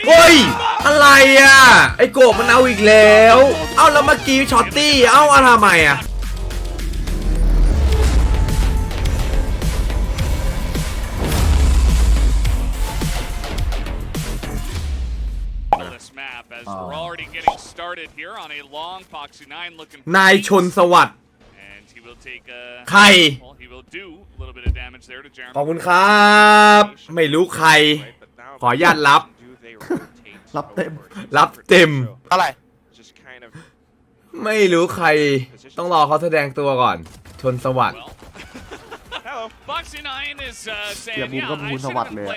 เฮ้ยอะไรอ่ะไอโกะมันเอาอีกแล้วเอาแล้วเมื่อกี้ช็อตตี้เอาทำไมอ่ะนายชนสวัสดิ์ใครขอบคุณครับไม่รู้ใครขออนุญาตรับเต็มอะไรไม่รู้ใครต้องรอเขาแสดงตัวก่อนชนสวัสดิ์อย่าบูมก็บูมสวัสดิ์เลย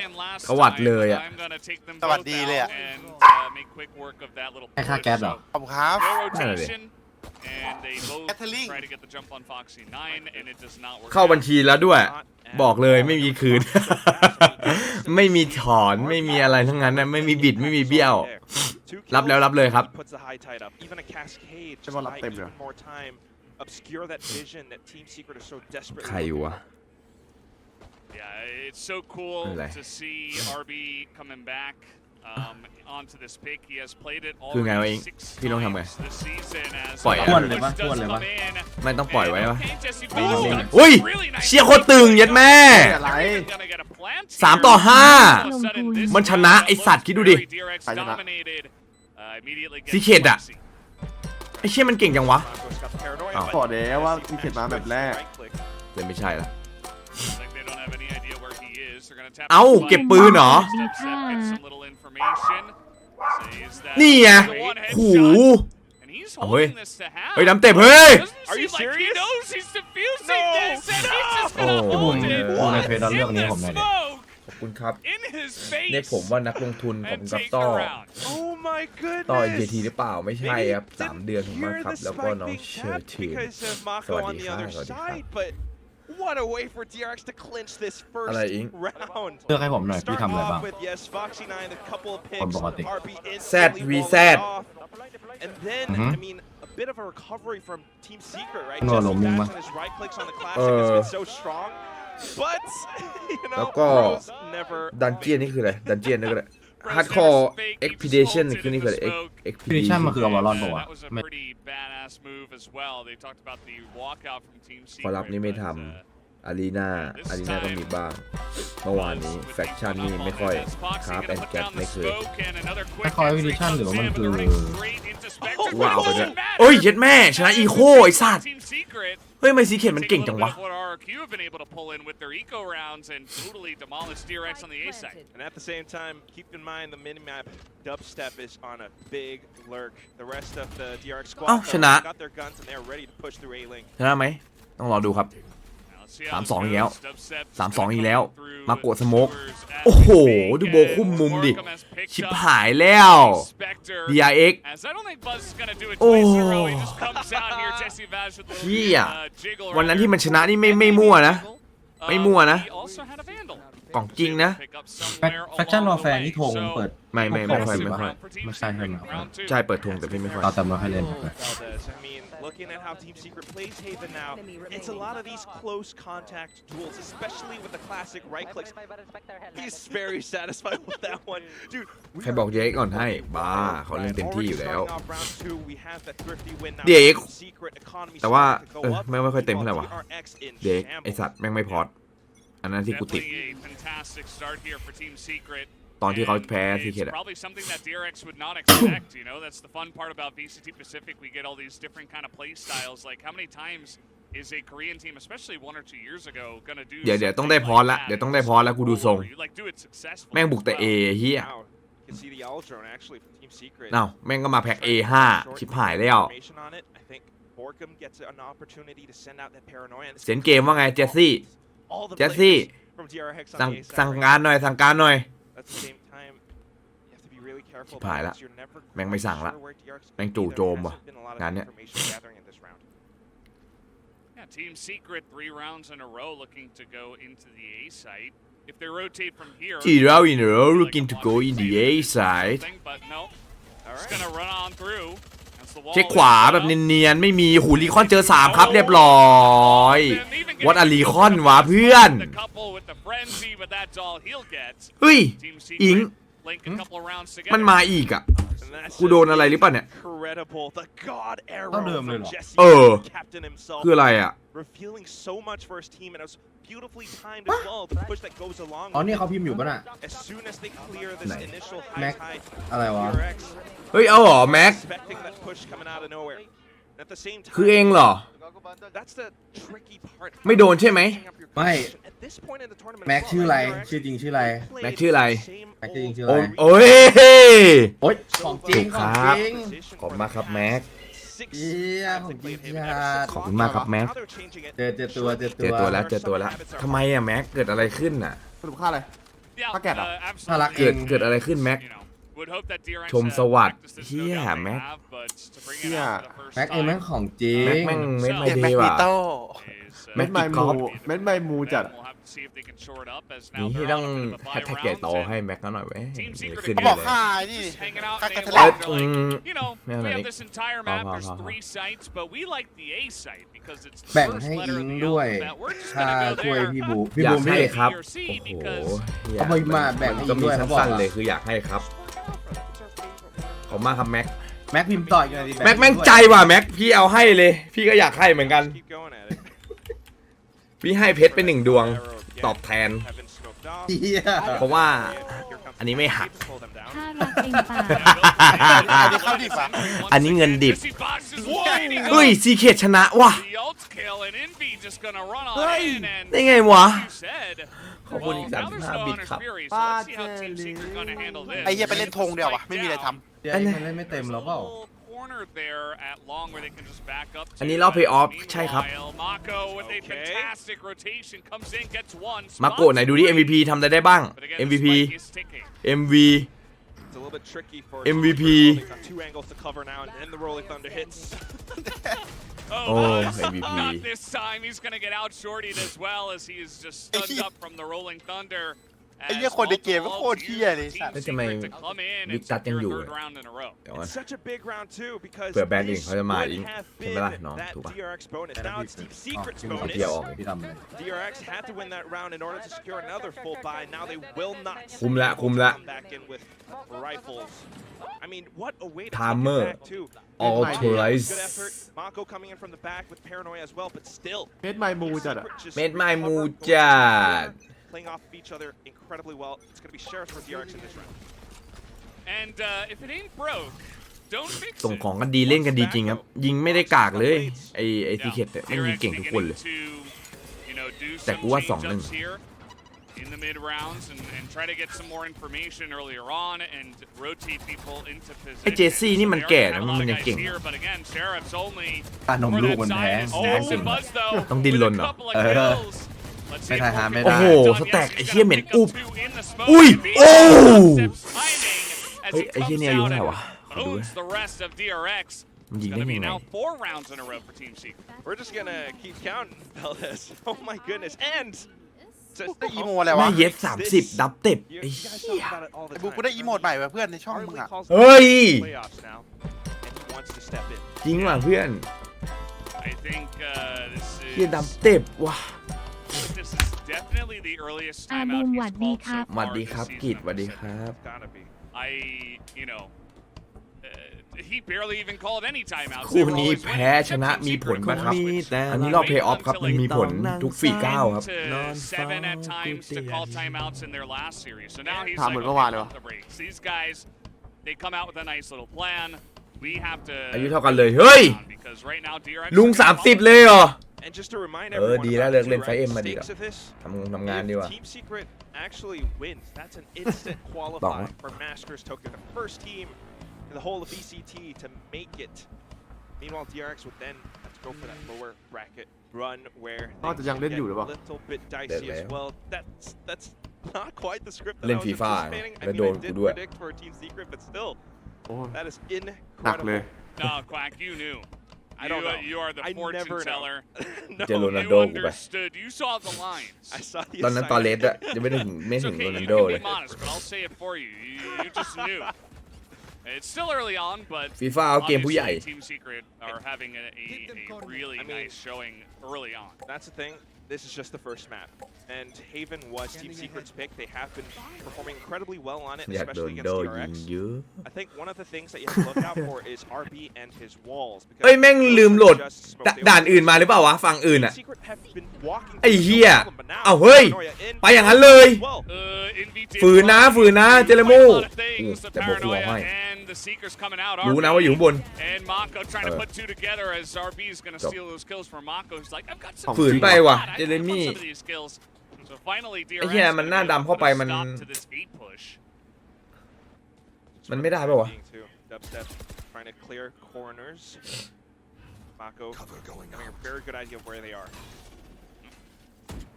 สวัสดิ์เลยอ่ะสวัสดีเลยอ่ะให้ค่าแก๊สเหรอขอบคุณครับ นั่นเลยแคทเธอรีน เข้าบัญชีแล้วด้วยบอกเลยไม่มีคืน ไม่มีถอนไม่มีอะไรทั้งนั้นนะไม่มีบิดไม่มีเบี้ยวรับแล้วรับเลยครับจะมารับเต็มเลยใครวะคือไงวะเองพี่ต้องทำไงปล่อยท้วนเลยปะท้วนเลยปะไม่ต้องปล่อยไว้ปะอุ้ยเชียร์โคตรตึงยัดแม่อะไร3-5มันชนะไอสัตว์คิดดูดิใครชนะซีเคดอะไอเชี่ยมันเก่งจังวะขอเดี๋ยวว่าซีเคดมาแบบแรกเลยไม่ใช่ละเอ้าเก็บปืนเหรอนี่ไงหูเฮ้ยเฮ้ยน้ำเต็มเฮ้ยโอ้บูมในเพจเราเรื่องนี้ผมหน่อยดิขอบคุณครับเรียกผมว่านักลงทุนผมกับต่อNJTหรือเปล่าไม่ใช่ครับ3 เดือนผมมาครับแล้วก็น้องเชอร์ทีสวัสดีครับสวัสดีครับWhat a way for DRX to clinch this first round. เลือกให้ผมหน่อยพี่ทำอะไรบ้างคนปกติ ZVZ And then I mean a bit of a recovery from Team Secret, right? นัวลมมึงมั้ย His right clicks on the classic has been so strong. But you know แล้วก็ดันเจียนนี่คืออะไรดันเจียนนี่ก็ได้Hardcore Expedition คือนี่คืออะไร Expedition มันคืออวารอนป่าวะขอรับนี่ไม่ทำอารีนาก็มีบ้างเมื่อวานนี้แฟคชั่นนี่ไม่ค่อยคราฟแอนด์แก๊ปไม่เคยไม่ค่อย Expedition หรือว่ามันคือว้าวไปด้วยเอ้ยเย็ดแม่ชนะอีโคไอ้สัตว์เฮ้ยไม่ซีเคนมันเก่งจังวะAnd at the same time, keep in mind the minimap dubstep is on a big lurk. The rest of the DRX squad got their guns and they're ready to push through A-Link. ชนะไหมต้องรอดูครับ3-2อีกแล้ว3-2อีกแล้วมาโกดสโมกโอ้โหดูโบคุ้มมุมดิชิบหายแล้ว DRX โอ้พี่อะวันนั้นที่มันชนะนี่ไม่มั่วนะไม่มั่วนะของจริงนะแฟคชั่นวอร์แฟร์นี่ธงเปิดไม่ค่อยไม่ใช่ใช่ไหมใช่เปิดธงแต่พี่ไม่ค่อยเราแต่ไม่ค่อยเล่นLooking at how Team Secret plays Haven now, it's a lot of these close contact duels, especially with the classic right clicks. He's very satisfied with that one, dude. ใครบอก DRX ก่อนให้บ้าเขาเล่นเต็มที่อยู่แล้ว DRX แต่ว่าไม่ค่อยเต็มเท่าไหร่วะ DRX ไอสัตว์แม่งไม่พอดอันนั้นที่กูติดตอนที่เขาแพ้ที่เขตเดี๋ยวต้องได้พอละเดี๋ยวต้องได้พอละกูดูทรงแม่งบุกแต่ A เฮียเอ้าแม่งก็มาแพ็ก A5 ชิบหายแล้วเสียงเกมว่าไงเจสซี่สั่งการหน่อยชิบหายละแม่งไม่สั่งละแม่งจู่โจมว่ะงานเนี้ยTeam Secret 3 rounds in a row looking to go into the A site. If they rotate from here, 3 rounds in a row looking to go in the A site. But no, it's gonna run on through. เช็คขวาแบบเนียนๆไม่มีหูรีคอนเจอ3ครับเรียบร้อยวัดอารีคอนวะเพื่อนเฮ้ยอิง link a couple of rounds มัน together. มาอีกอ่ะ กูโดนอะไรหรือเปล่าเนี่ย Incredible. The God ต้อง arrow เดิมเลย from เหรอ Jesse, เออ captain himself, คืออะไรอ่ะ revealing so much for his team, and it was beautifully timed as well. The push that goes along อ๋อ with นี่ it. เขาพิมพ์อยู่ป่ะน่ะ As soon as they clear this ไหน initial Mac high tide, อะไรวะ DRX เฮ้ยเอาเหรอแม็ก expecting that push coming out of nowhere. And at the same คือ time, เองเหรอ that's the tricky part. ไม่โดนใช่ไหม ไม่ At this point in the tournament, แม็ก as well, ชื่ออะไร DRX ชื่อจริงชื่ออะไร played แม็กชื่ออะไร the same แม็กชื่อจริง old ชื่อ โอ้ อะไร โอ้ย โอ๊ยของจริง ถูก ข ค อง รับ จริง ขอบคุณมากครับแม็ก เยี่ยของจริงจัด ขอบคุณมากครับแม็ก เจอตัว เจอตัวแล้วเจอตัวแล้วทำไมอ่ะแม็กเกิดอะไรขึ้นอ่ะ สรุปค่าอะไร Yeah, Paket ah. absolutely. น่ารัก เกิดอะไรขึ้นแม็ก You know, would hope that DRX ชมสวัสดิ์ practiced this เหี้ย no doubt they แม็ก have, but to bring it เหี้ย out for the first แม็กเอง time แม่งของจริง แม็กแม่งเม็ดไม่ เปลี่ยน ดี แม็ก ว่ะ มีโต้ is, แม็ เม็ ก ด กี่ ไม ก๊อ มู ฟ เม็ดไมมูจัด We'll have to see if they can shore it up as นี่ now ที่ they're ต้อง on a bit of a แฮช buy แท็กใหญ่ round โต and ให้แม็กเขาหน่อยเว้ย Team ไม่ Secret ขึ้น เขา เล บอก ย ค่านี่ just hanging out ค่า in การ A ต 1. ลาด They're like, you know, Yeah, we have like- this entire map. There's Wow. 3 sites, but we like the A site because it's the แบ่ง first ให้ letter อิ of ง the ด้วย alphabet. We're just ค่า gonna go ช่วย there. พี่บูพี่ อยา บู ก ไม่ ให้ ได้ ครับ B or C โอ้โห because เอาไปมาแบ่งให้ ก็ อิง มี ด้วยเขาบอก สั้นๆเลยคืออยากให้ครับ ขอบคุณมากครับแม็ก แม็กพิมพ์ต่อยกันดิ แม็กแม่งใจว่ะแม็กพี่เอาให้เลย พี่ก็อยากให้เหมือนกัน Keep going at it. พี่ให้เพชรไป1 ดวง ตอบแทน Have been smoked off. เหี้ย เพราะว่า Here comes อันนี้ไม่หัก to pull them down. ถ้ารักเองป่า อันนี้เข้าดิบอะ อันนี้เงินดิบ Jesse Fox is waiting เฮ้ย up. ซีเคทชนะว่ะ The ult kill and Envy just gonna run on in and ได้ไงวะ you said. ขอบคุณ Well, อีก now there's no 35 บิต Hunter's ครับ Fury, so let's see how Team Secret gonna handle this. ไอ้เหี้ยไปเล่นธงเดียววะไม่มีอะไรท เดี๋ยวมันเล่นไม่เต็มแล้วเปล่า Corner there at long where they can just back up to. อันนี้รอบ play off ใช่ครับ Meanwhile, Mako with a Okay. fantastic rotation comes in, gets one. มาโกะไหนดูดิ MVP ทำอะไรได้บ้าง But again, MVP the spike is ticking. MV It's a little bit tricky for MVP. They've got 2 angles to cover now, and then the Rolling Thunder hits. Oh, Oh, nice. MVP. Not this time. He's going to get out shorted as well as he is just stunned up from the Rolling Thunder. ไอ้เหี้ยคนในเกมก็โคตรเหี้ยเลยสัตว์ แล้วทำไม to come in วิ and กตัดยัง secure อยู่ a third round in a row. เดี๋ยวก่อน It's such a big round too because เผื่อแบรนด์อื่น this เขาจะมา would อีก have ใช่ไหมล่ะ been น้อง that ถูกปะ DRX bonus. Now it's Team Secret's พี่ เดี๋ยวออก bonus. พี่ทำเลย DRX had to win that round in order to secure another full buy. Now they will not คุมละ be คุม able to ละ come back in with rifles. I mean, what a way to Timer. take it back too. Authorize Good effort. Mako coming in from the back with paranoia as well, but still. ำเม็ดไมมูจัดอะ Secret just เม็ดไม้มู recovered, จัด playing off of each other incredibly well. It's going to be Sheriff for DRX in this round. And if it ain't broke, don't fix ส่ง it. ของกันดีเล่นกันดีจริงครับ ยิงไม่ได้กากเลยไอซีเคทเนี่ยไม่ยิง DRX เก่งทุกคนเลย beginning to, you know, do แต่ some กูว่า change 2-1 ups here in the mid rounds and try to get some more information earlier on and rotate people into position. ไอเจสซี่นี่มันแก่นะ They มัน already ยัง have a lot of เก่ง guys here, but again, Sheriff's only ค่านม for ลูก that มันแพ side ง is โอ้ Stacks and Buzz, though, ต้องดิ้นรน with a เหรอ couple of เออ kills. Let's see ไม่ if ทายหา Morgan ไม่ โอ้ ได้ โห Done. สแต็ก Yes, ไอ้ he's เชี่ย gonna เหม็น pick up อุบ two in the smoke อุ้ย and being โอ้ steps timing as เฮ้ย he ไอ้เชี่ย comes เนี่ยอายุ out เท่าไหร่ and วะขอดู owns the rest of DRX. มันยิง It's ได้ gonna be ยังไง now 4 rounds in a row for Team Secret. We're just going to keep counting, fellas. Oh my goodness. And ได้อีโมอะไร แม่ วะ เย็ด30 ดับเต็บ you ไอ้ guys เหี้ talk ย about it all the ไอ้บู time. กูได้อีโมดใหม่ว่ะเพื่อนในช่องมึง Hardly อะ calls เฮ้ย playoffs now, and he wants to step in. จริงว่ะเพื่อน I think this เฮีย is ดับเต็บว่ะ this is definitely the earliest timeout Boom, he's หวัดดี called ครับ so หวัด far ดี this ครับ season. กิจหวัดดีครับ Gotta be. I, you know, he barely even called any timeouts. คู่ They were นี้ always แพ้ winning. ชนะ Team มีผล Secret ปะครับ course, which อันนี้รอบเพย์ออฟครับ มันมีผลทุกฝีก้าวครับ to 7 at times to call timeouts in their last series. So now he's ถาม like, เหมือน okay, เมื่อวานเลยวะ pump the brakes. These guys, they come out with a nice little plan. We have to อายุเท่ากันเลย เฮ้ย because right now DRX ลุง 30 เลยเหรอ And just to remind เออ everyone ดีแล้ว about เลิก the เล่นไฟเอ็มมาดี stakes แล้ว of this, ทำงานดีกว่า if Team Secret actually wins, that's an instant qualify for Masters Tokyo, the first team in the whole of VCT to make it. Meanwhile, DRX would then have to go for that lower bracket run where อ๋อจะยังเล่นอยู่หรือเปล่า a little bit dicey as well. That's not quite the script that เล่ I น was FIFA anticipating. I แล้ว mean, โด I นกู did ด้วย predict for Team Secret, but still, โอ้ that is หนักเลย incredible. No, Quack, you knew. I don't know. You are the I fortune never know. teller. เจอโรนัล You โดกูไป understood. You saw the lines. I saw the ตอนนั้นตอนเลส assignment. อะยังไม่ถึง It's โร okay. นัล You โด can เล be ย modest, but I'll say it for you. You just knew. It's still early on, but ฟีฟ่าเอาเกมผู้ใหญ่ obviously Team Secret are having a really I mean- nice showing early on. That's the thing. this is just the first map. And Haven was Team Secret's pick. They have been performing incredibly well on it, อยากโด especially น against โดยิง DRX. เยอะ I think one of the things that you have to look out for is RB and his walls. เอ้ยแม่งลืมโหลดด่านอื่นมาหรือเปล่าวะฝั่งอื่นอะ ไอ้เหี้ยเอ้าเฮ้ยไปอย่างนั้นเลยฝืนนะเจเรโม่แต่บอกหัวให้รู้นะว่าอยู่ข้างบนฝืนไปว่ะเจเรมี่ไอ้เหี้ยมันหน้าดำเข้าไปมันไม่ได้ป่ะวะTrying to clear corners. Mako having a very good idea of where they are.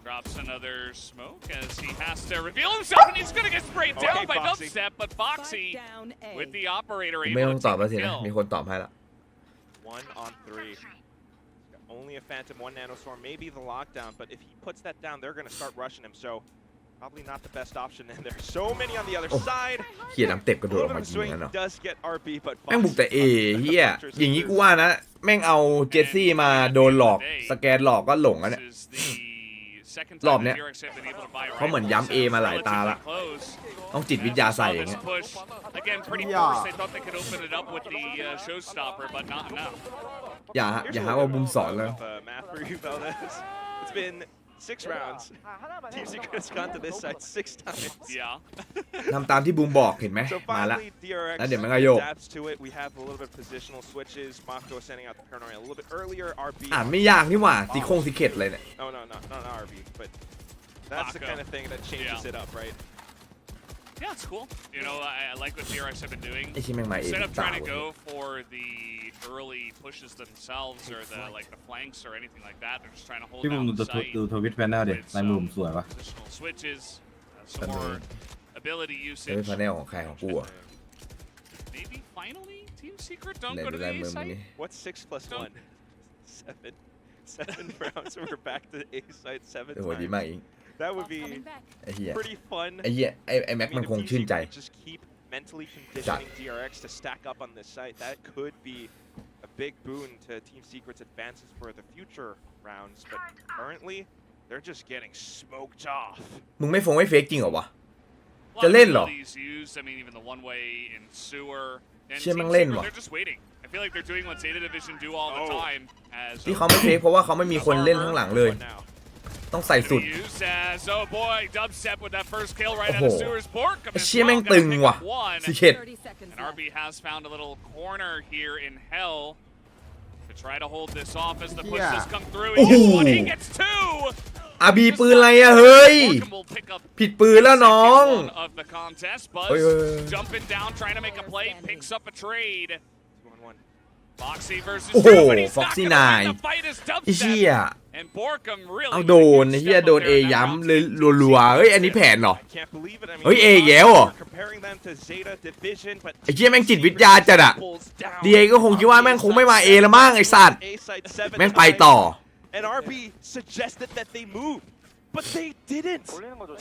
Drops another smoke as he has to reveal himself, and he's gonna get sprayed down by Dubstep, but Foxy with the operator ไม่ able ต้อง to ตอบ take แล้วสิ the นะ kill. มีคนตอบให้ละ 1 on 3. Only a Phantom, 1 Nanoswarm, maybe the lockdown, but if he puts that down, they're gonna start rushing him, so probably not the best option, and there's so many on the other side. เหี้ยน้ำเต็บกระ A โดดอ little อก bit มา of ยิง swing นั่นเนาะ does get RB, but แม่งบุกแต่ Foxy เฮียอย่างนี้กูว่านะแม่งเอาเจสซี่มาโดนหลอกสแกนหลอกก็หลงแล้วเนี่ย รอบเนี้ยเขาเหมือนย้ำ A มาหลายตาละต้องจิตวิทยาใส่อย่างเงี้ย อย่าหาว่าบุมสอนแล้ว It's been 6 rounds. Team Secret has gone to this side 6 times. ทำตามที่บูมบอกเห็นไหม So มาละ finally, DRX แล้วเดี๋ยวมันก็โยก adapts to it. We have a little bit of positional switches. Mako sending out the paranoia a little bit earlier. RB. อ่านไม่ยากนี่หว่าซีเข็ดเลยเนี่ย No, not RB, but that's the kind of thing that changes it up, right? Yeah, it's cool. You know, I like what DRX have been doing. ไอ้ที่แม่งมาเอง Instead of ตา trying to เว้ย go for the early pushes themselves or the flanks or anything like that, they're just trying to hold พี่บุ๋ม down ดู the site ทวิตแฟนหน้าเด็ก with ลายมือผม some สวยวะ positional switches, some more ability เฮ้ย usage. พาแนลของใครของกูอ่ะ Maybe finally Team Secret ไหน don't go ดู to ลาย the มื A อมึง site. นี่ What's 6 plus 1? 7 rounds. We're back to A site 7 โอ้โหดี times. มากอีก That would be ไอ้เหี้ย pretty fun. ไอ้เหี้ยไอ้แม็กมันคงชื่นใจ Just keep mentally conditioning DRX to stack up on this site. That could be a big boon to Team Secret's advances for the future rounds. But currently, they're just getting smoked off. มึงไม่เฟกจริงเหรอวะ A lot จะ of เล่นเหรอ abilities used. I mean, even the one way in sewer. And เชี่ย Team แม่งเล่น Secret, ว่ะ they're just waiting. I feel like they're doing what Zeta Division do all the time. As ที่เขาไม่เฟกเพราะว่าเขาไม่มีคนเล่นข้างหลังเลย Now, ต้องใส่สุด used as, oh boy, Dubstep with that first kill right out of โอ้โห Sewer's Bork. ไอ้เชี่ยแม่งตึงว่ะ ซีเข็ด And RB has found a little corner here in Hell to try to hold this off as the push does come through. He gets one, he gets two. อาบีปืนอะไรอะเฮ้ย Borkum will pick up ผิดปืนแล้วน้อง one of the contest. Buzz Oi, oi, oi. jumping down, trying to make a play, picks up a trade. 2-on-1. Foxy versus โอ้โห two, but he's not Foxy gonna win 9 the fight as ไอ้เหี้ย Dubstep. And Borkum really เอาโดนไอ้เหี้ยโดน A ย้ำเลยรัวๆเฮ้ยอันนี้แผนเหรอ I can't believe it. I mean, เฮ้ย A อีกแล้วเหรอ we're comparing them to Zeta Division, but ไอ้เหี้ยแม่งจิตวิทยาจัดอะ pulls down. DA ก็คงคิดว่าแม่งคงไม่มา A แล้วมั้งไอ้สัตว์ A site 7 แม่งไปต่อ And RB suggested that they move, but they didn't.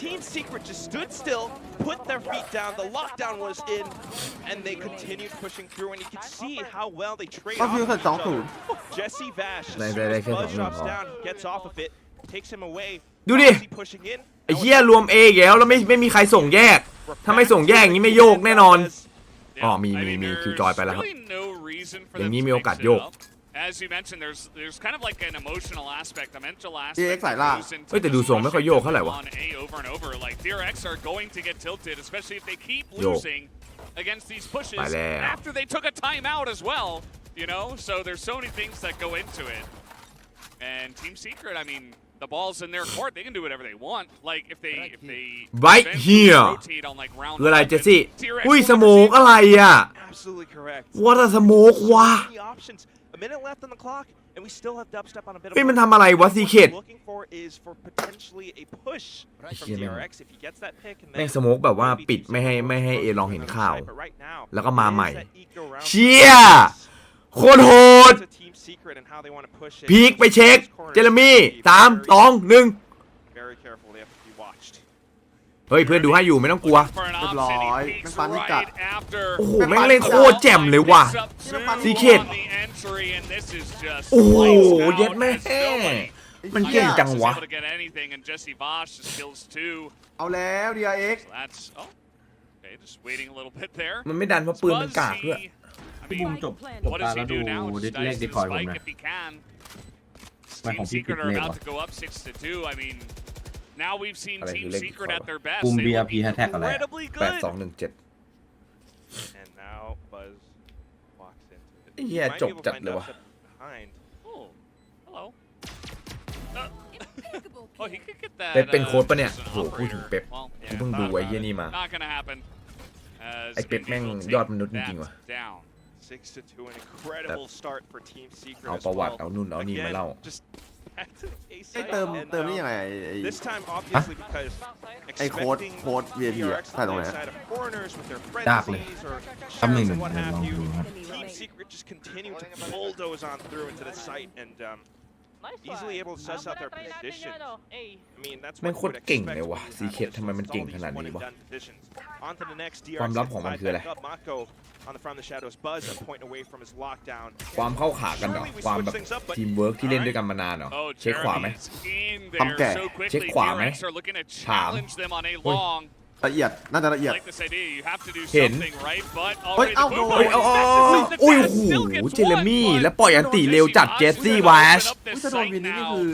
Team Secret just stood still, put their feet down. The lockdown was in, and they continued pushing through. And you can see how well they trade ก็ off คือ of เสร็จ each 2-0 other. Jesse Vash, as ได้ soon as แค่ Buzz 2-1 drops พอ down, he gets off of it, takes him away. ดูดิ Foxy pushing in. ไอ้เหี้ยรวม A อีกแล้วไม่มีใครส่งแยก ถ้าไม่ส่งแยกอย่างนี้ไม่โยกแน่นอน อ๋อมี I mean, คิวจอยไปแล้วครับ really no reason for อย่าง them นี้ to มีโอ mix กาส it โยก up. As you mentioned, there's kind of like an emotional aspect, a mental aspect DRX สายล่า that goes into เฮ้ยแต่ดูทรงไม่ค่อยโยกเท่าไหร่วะ on A over and over. Like DRX are going to get tilted, especially if they keep โยก losing against these pushes ไปแล้ว after they took a timeout as well. You know, so there's so many things that go into it. And Team Secret, I mean, the ball's in their court. They can do whatever they want. Like if they Right eventually here rotate on like round คืออะไร one, เจสซี่ DRX อุ้ย will สโมก receive อะไรอ่ะ Absolutely correct. What a smoke วะ So many options. A minute left on the clock, and we still have Dubstep on a bit of เฮ้ยมัน a- ทำอะไรวะ What Secret we're looking for is for potentially a push from เหี้ยแม่ง DRX if he gets that pick and แม่ง then สโมกแบบว่า maybe ปิด Team ไม่ให้ Secret เอลองเห็นข่าว But right now, แล้วก็มาใหม่ it is that eco round เชี่ยโคตรโหด to Team Secret and how they want to push it. พีคไปเช็ค เจเรมี่3 2 1 Very careful. They have to be watched. เฮ้ยเพื่อนดูให้อยู่ไม่ต้องกลัว for an เรียบร้อย option. He เป็น peeks ปานิกะ right after โอ้โหแม่งเล่นโคตรแจ่มเลยว่ะ picks up two Secret on the entry, and this is just โอ้โห lights out เย็ดแม่ as nobody มันเก่งจังวะ เอาแล้ว DRX มันไม่ดันเพราะปืนมันกากด้วย พี่บูมจบตาแล้วดูเลขดีคอยผมนะมันของพี่ปิดเลขวะ Now we've seen Team Secret at their best. บูม BRP แฮชแท็กอะไร 8217 And now Buzz walks into it. ไอ้เหี้ยจบจัดเลยวะ Behind. Oh, hello. Oh, he could get that. เป๊ปเป็นโค้ชปะเนี่ยโห operator. พูดถึงเป๊ป Well, กูเพิ่งดูไอ้เหี้ยนี่มา not gonna happen. ไอ้เป๊ปแม่งยอดมนุษย์จริงๆว่ะ Down. 6-2, an incredible start for Team Secret เอา as ประวัติ well. เอานู่นเอานี่มาเล่า Again, just back to the A ไอ้ side เติม and, นี่ยังไง This time, obviously, because ไอ้โค้ด expecting VIP อะ DRX ถ่ายตรงไหน outside of foreigners with their ยากเลย frenzies or ตำแหน่ง shares หนึ่ and ง what เดี๋ยว have ลอง you. ดูครับ Team Secret just continue to bulldoze on through into the site and easily able to suss out their position. I mean, that's แม่ง what โค you ต would รเก่ง expect เลย when ว่ะ you ซี have เคท this ทำไมมัน with เก่ง all ข these นาด one นี้ and วะ done positions. On to the next ความ DRX ลับของมันคืออะไร back up Mako on the From the Shadows Buzz a point away from his lockdown. ความเข้าขากันเหรอความแบบทีมเวิร์กที่เล่นด้วยกันมานานเหรอ Oh, เช็คขวาไหม Jeremy's in ทำแก่ there so quickly. เช็คขวาไหม DRX are looking to challenge them on a long. ละเอียด น่าจะละเอียด Like this idea, you have to do เห็น something right, but เฮ้ย already เอ้า the โดน boom เฮ้ยเอาโอ้ยโอ้โหเจเรมี่แล้วปล่อยอันติเร็วจัดเจสซี่วาช อุ้ยถ้าโดนวินนี้นี่คือ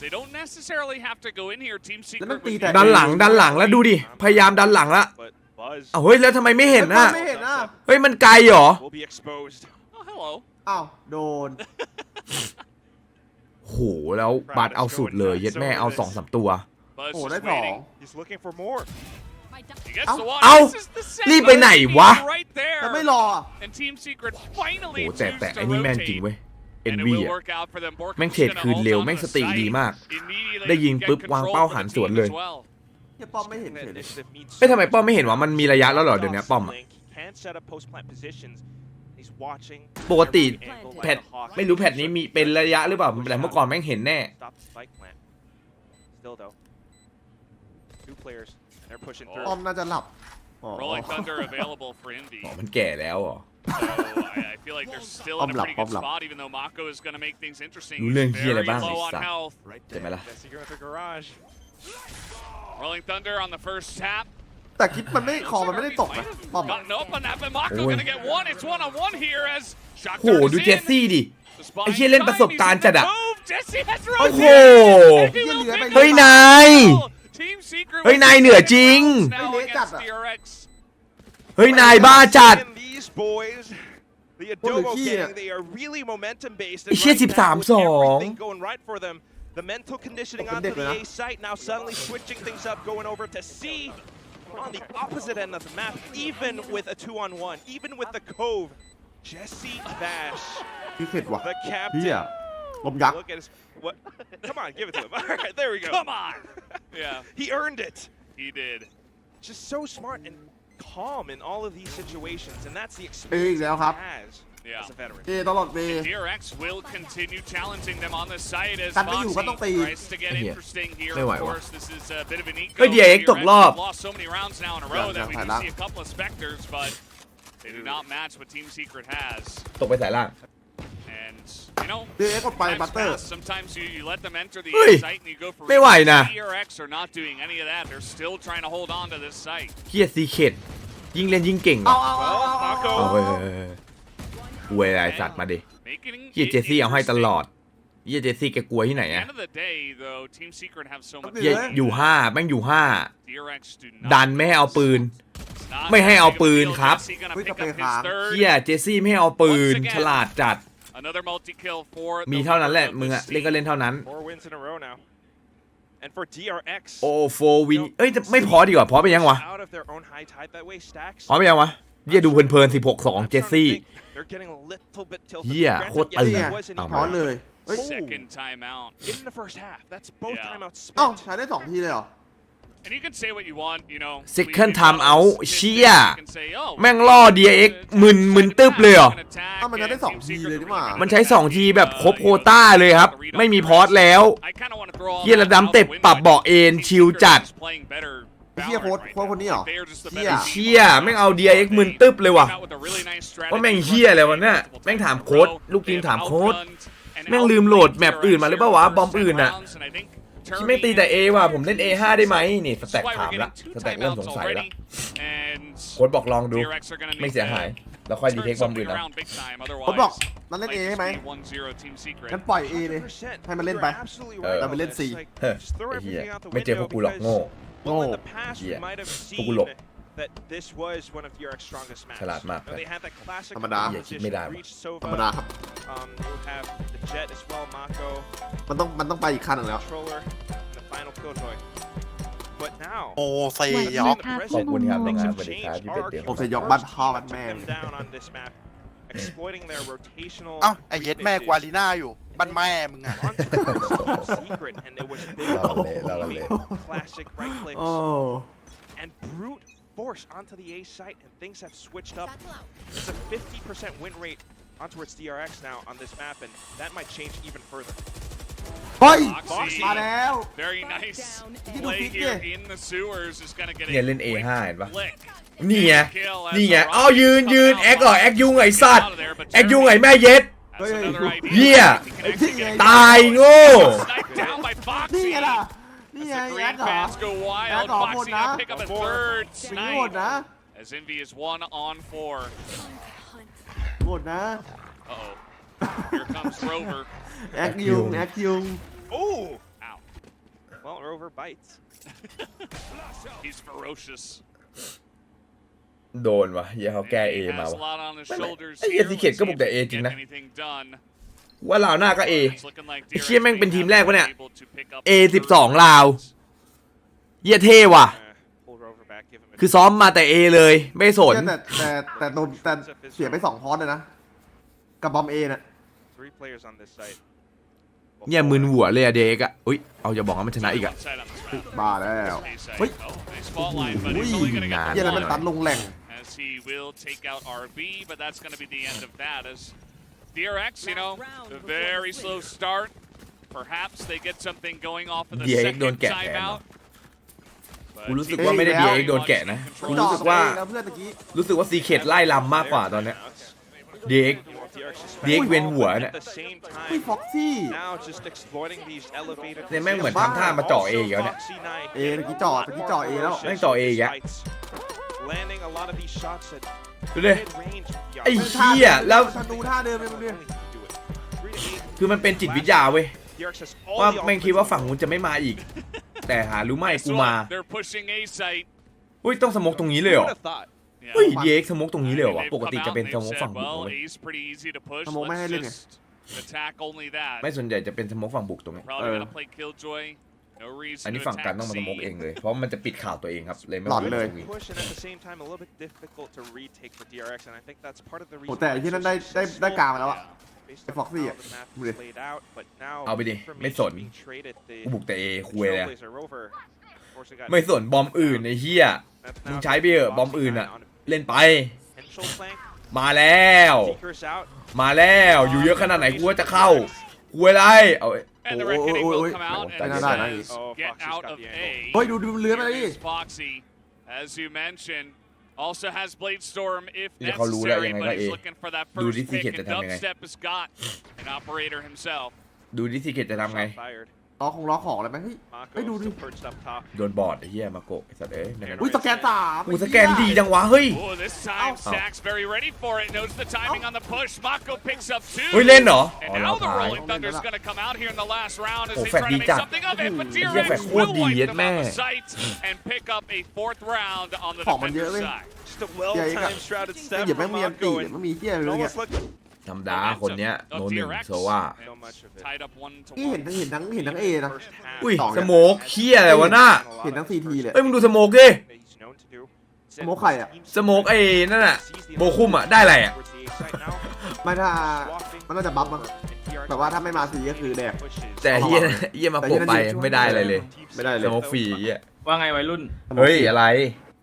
They don't necessarily have to go in here. Team แล้วมัน Secret ตี with แต่ ดันหลังแล้วดูดิพยายามดันหลังละ But Buzz เอาเฮ้ยแล้วทำไมไม่เห็นน่ะ ไม่เห็นน่ะ เฮ้ยมันไกลเหรอ will be exposed. Oh, hello. อ้าว โดน โหแล้วบัตรเอาสุดเลยเย็ดแม่เอา2-3 ตัว Buzz โอ้ just ได้สอง waiting. He's looking for more. He gets the one. เอ้า This is the set รีบไปไหนวะ right there. แต่ไม่รออ่ะ And Team Secret โห finally แต่ choose ไอ้ to นี่แม่งจริง rotate. เว้ยเอ็น And it วี will อะ work out for them. Bork แม่ง is เทรด gonna คืน hold เร็ว on แม่ง to ส the ติ site. ดีมาก Immediately ได้ยิง get ปุ๊บ control วางเป้า for the หัน team สวนเลย as well. เฮียป้อมไม่เห็น That เฉยเลย initiative means เอ้ยทำไมป้อมไม่เห็นวะมันมีระยะแล้วเหรอเดี๋ยวนี้ป้อมอะ Can't set up post plant positions. He's watching. ปกติ every angle แพ like ท a hawk. ไม่รู้แพทนี้มีเป็นระยะหรือเปล่าแต่เมื่อก่อนแม่งเห็นแน่ Stop the spike plant. Still though. Two players. They're pushing ป้อม through. น่าจะหลับ อ๋อ Rolling Thunder available for Indy. อ๋อมันแก่แล้วเหรอ So I feel like they're still in a pretty good spot, even though Mako is going to make things interesting. รู้เรื่อง He's เหี้ยอะไร very บ้าง low ไอ้ on สัส health. ใช่ไหมล่ะ Jesse going to the garage. Rolling Thunder on the first tap. แต่คิดมันไม่คอมันไม่ได้ตกนะป้อม Gotten up on that, but Mako Ôi. going to get one. It's one-on-one here as โห Shockdart ดู is เจส in. ซี่ดิ The spot ไอ้เหี้ยเล่นประสบการณ์จัดอะ move. Jesse has โอ้โห rotated. He will เฮ้ย pick นาย Team Secret เฮ้ย with นายเหนือจริง now เฮ้ยเละจัด against อะ DRX. เฮ้ยนายบ้าจัด And these boys, the Ôi, Adobo kia. gang, they are really momentum based. Ê, shit, 13-2. Everything going right for them. The mental conditioning Open onto dick, the man. A site, now suddenly switching things up, going over to C on the opposite end of the map, even with a 2-on-1, even with the Cove. Jesse Bash, พี่เข็ดว่ะ the เฮีย captain. ลมยักษ์ Look at his, what? Come on, give it to him. All right, there we go. Come on. Yeah, He earned it. he did. Just so smart and calm in all of these situations, and that's the เอ้ยอี experience กแล้วครับ he has Yeah. as a veteran. เอตลอดเว DRX will continue challenging them on the site as กันไม่อยู่ก็ต้องตี Foxy tries to get ไอ้เหี้ย interesting here. ไม่ไหว Of ว่ะ course, this is a bit of an eco. เฮ้ย DRX ตกรอบ Lost so many rounds now in a row that we Dạ, do see a couple of Spectres, but they do not match what Team Secret has. ตกไปสายล่าง And you know, เอ๊ะกดไป times บัตเตอร์ pass. Sometimes you let them enter the เฮ้ย site and you go for ไม่ไหวนะ DRX are not doing any of that. They're still trying to hold on to this site. เฮียซีเคทยิ่งเล่นยิ่งเก่ง เอา ว่ะ เอาเอาเอา เอาเว้ยเว้ยไอ้สัตว์มาดิ Making เฮีย it เจสซี่เอาให้ต interesting. ลอดเฮียเจสซี่แกกลัวที่ไหน At the อะ end of the day, though, Team Secret have so much. เฮียอยู่5แม่งอยู่5 DRX do ดั not. นไม่ให้เอาปืน Not ไม่ให้เอา that big of a ปืน deal. ครับ Jesse gonna เฮ้ย pick จะไป up his ค้าง third. เฮียเจสซี่ไม่ให้เอาปืน ฉลาดจัด Another multi-kill for มี the เท่านั้นแหละ Lord of มึง the อะเล่นก็ Sea. เล่นเท่านั้น 4 wins in a row now. And for DRX, โอ้โฟวินเอ้ยไม่พอดีกว่าพอไปยังวะ out of their own high tide that way, Stacks. พอไปยังวะเฮียดูเพลินๆ16-2 เจสซี่ They're getting a little bit tilted. Yeah, Granted, โคตร yes, ตึง there อะ was an พอ equal เลยเฮ้ย Second timeout. in the first half. That's both Yeah. timeouts เอ้า spent. ใช้ได้2 ทีเลยเหรอ And you can say what you want, you know. Second we time got out. statistics. เชี่ย You can say, oh, แม่งล่อ DRX มึนตึ๊บเลยเหรอ เอ้ามันจะได้2 ทีเลยนี่หว่า มันใช้2 ทีแบบครบโควต้าเลยครับ ไม่มีพอสแล้ว I kinda wanna throw all เฮียระดับ that out เต็บ the window. ปรับเบาะเอนชิลจัด Just playing better ไอ้เฮียโค้ด Valorant โค้ดคนนี้เหรอ They are just the เฮีย better team. เชี่ยแม่งเอา DRX มึนตึ๊บเลยว่ะ Came out with a really nice strategy. ว่าแม่งเฮียอะไรวะเนี่ยแม่งถามโค้ดลูกทีมถามโค้ด แม่งลืมโหลดแมปอื่นมาหรือเปล่าวะบอมอื่นน่ะที่ไม่ตีแต่ A ว่ะผมเล่น A5 ได้ไหมนี่สแต็กถามละสแต็กเริ่มสงสัยละโค้ดบอกลองดูไม่เสียหายแล้วค่อยดีเทคบอมอื่นเอา ผมบอกมันเล่น A ใช่ไหมงั้นปล่อย A เลยให้มันเล่นไป เราไปเล่น C เฮ้ยไอ้เหี้ยไม่เจอพวกกูหรอกโง่ โง่ เหี้ยพวกกูหลบ that this was one of DRX's strongest maps. ฉลาดมาก Now, they had that classic ธรรมดา position, reach ธรรม Sova. ดาครับ You have the Jet as well, Mako, มันต้องไปอีกขั้นหนึ่งแล้ว controller, and the final Killjoy. But now, โอ้ไฟ the ยอก present ขอบคุณครับน้อง things งาน have สวัสดีครับ changed. ที่เป็นเด็ก ผมจะยกบ้านพ่อบ้านแม่ Took them down on this map, exploiting their rotational เอ้าไอเย็ดแม่กวาลีน่าอยู่บ้านแม่มึงอะ secret, and it was เราเละเราเละ classic right clicks โอ้ and brute force onto the A site, and things have switched up. It's a 50% win rate on towards DRX now on this map, and that might change even further. เฮ้ย Foxy. มาแล้ว Very nice You play pick here it. in the sewers is gonna get เนี่ยเล่น quick A5 เห็นปะ flick. นี่ไง Kill as นี่ไง the อ้าว Rockets ยืน come ยืน out. แอคเหรอแอคยุงไอ้สัตว์ Out of there, but แอคยุงไอ้ Jeremy แม่เย็ด has another idea. เหี้ย He can actually get ตายโง่ sniped down by นี่ Foxy. ไงล่ะ นี่ As ไง the แอ Green คเหรอ fans go แอ wild, คเหรอหมด Foxy นะ gonna pick up a third อย่างนี้หมด snipe นะ as Envy is 1-on-4. หมดนะ Uh-oh. Here comes Rover. แอคยุงแอคยุง Oh! Ow. Well, Rover bites. He's ferocious. โดนวะเหี้ยเขาแก้ A He มา has a วะ lot on his shoulders ไอ้เหี้ย here. ซี Let's เคทก็ see บุก if แต่ he A can จริง get นะ anything done. ว่าลาวหน้าก็ A It's looking like ไอ้เชี่ยแม่งเป็นทีมแรกวะเนี่ย able to pick up A 12ลาวเหี้ยเท่ว่ะ Pull Rover back, give him a คือซ้อมมาแต่ A เลยไม่สน แต่โดนแต่เสียไป2พอร์ตเลยนะ กับบอม A น่ะ 3 players on this site. เนี่ยมึนหัวเลยอะเด็กอะอุ้ยเอาอย่าบอกว่ามันชนะอีกอะ One side on this map. บ้าแล้ว A-side. Wait. Oh, nice fault line, but he's only gonna get เหี้ย the แล้วมัน one. ตัดลงแหล่ง As he will take out RB, but that's going to be the end of that. As DRX, you know, a very slow start. Perhaps they get something going off of the DRX second โดนแกะแขนเหรอ timeout. กูรู้สึกว่าไม่ได้ DRX โดนแกะนะกูรู้สึกว่า แล้วเพื่อนตะกี้ รู้สึกว่าซีเคทไล่ลำมากกว่าตอนเนี้ย DRX เวียนหัวเนี่ย เฮ้ยฟ็อกซี่ เนี่ยแม่งเหมือนทำท่ามาเจาะ A อีกแล้วเนี่ย เอตะกี้จอดA แล้ว แม่งจ่อ A อีกอะ ดูดิ ไอ้เหี้ยแล้ว ธนูท่าเดิมเลยมึงดิ คือมันเป็นจิตวิทยาเว้ยว่าแม่งคิดว่าฝั่งนู้นจะไม่มาอีก แต่หารู้ไหมกูมา They're pushing A site. อุ้ยต้องสโมกตรงนี้เลยเหรอ Yeah. เฮ้ย DRX สโมกตรงนี้เลยเหรอวะ They've ปกติ come จะ out เป็น and ส they've โมก said, ฝั่งบุก well, เว้ย A's pretty easy to push. สโมกไม่ให้ Let's เล่นไง just attack only that. ไม่ส่วนใหญ่จะเป็นสโมกฝั่งบุกตรงนี้ Probably gonna play Killjoy. No อัน reason นี้ to ฝั่งกัน attack ต้องมาสโมก C. เองเลย เพราะมันจะปิดข่าวตัวเองครับ เลยไม่ หลอนเลย ตรงนี้ Push and at the same time a little bit difficult to retake for DRX, and I think that's part of the โอ้ reason. แต่ไอ้ที่นั่นได้กลางมาแล้วอะ Based ไอ้ on Foxy how อะ the map ดูดิ played out, but now เอาไปดิ ไม่สน being traded, the กูบุกแต่ A คุยเลยอะ Trailblazer Rover, unfortunately got ไม่สนบอมอื่นไอ้เหี้ย That's มึง now ใช้ไปเถอะบอมอื่นอะเล่นไป potential flank. มาแล้ว Seekers out. มาแล้วอยู่เยอะขนาดไหนกูว่าจะเข้ากูอะไรเอา And the Oh, Red Kitty oh, oh, will oh, come oh. out Oh, and no, no, says, no. get Foxy's out got of the A. เฮ้ยดูเลื้อนไป Here ดิ is Foxy, as you mentioned, also has Blade Storm if เดี๋ยวเขารู้แล้ว necessary, ยังไง but ก็ he's A looking for that ดู first ดิซีเคท pick, จะ and ทำยังไง Dubstep has got an operator himself. ดูดิซีเคทจะทำไง Shot fired. ล็อกของอะไรไหมเฮ้ย Mako เฮ้ยดูดิ still perched up top. โดนบอดไอ้เหี้ยมาโกะไอ้สัตว์เอ้ยยังไง อุ้ยสแกน3 กูสแกนดีจังวะเฮ้ย Oh, this time Sack's very ready for it. Knows the timing on the push. Mako picks up 2. เฮ้ยเล่นเหรอ And อ๋อเรา now the ท้าย Rolling Thunder's going to come out here in the last round as Oh, they Fat try to make D-Jack. something of it. But Yeah, Fat DRX Code will D, wipe yes, them on the man. site and pick up a 4th round on the ของมันเยอะ defender's เลย side. Just a well-timed shrouded ไม่ step อย่าแม่ง from มีอันตี Mako เดี๋ยว and มันมีเหี้ย it อะไรเงี้ย almost looked ธรรมดาคนเนี้ย Of โนหนึ่ง DRX โซว่า so much of it. Tied up 1 to นี่เห็น 1. ทั้ง A นะ First half. อุ้ย ต่อ ส เนี่ย โมกเหี้ยอะไรวะน่ะ เห็นทั้ง CT เลย เอ้ยมึงดูสโมกดิ He's known to do. สโมกใครอะ สโมกไอ้นั่นน่ะโบคุมอะได้อะไรอะ ไม่ถ้ามันน่าจะบัฟมั้งแต่ว่าถ้าไม่มาสีก็คือแดก แต่เหี้ยมาโปะไปไม่ได้อะไรเลย ไม่ได้เล ส ย โมกฟรีเหี้ย ว่าไงวัยรุ่น เฮ้ยอะไร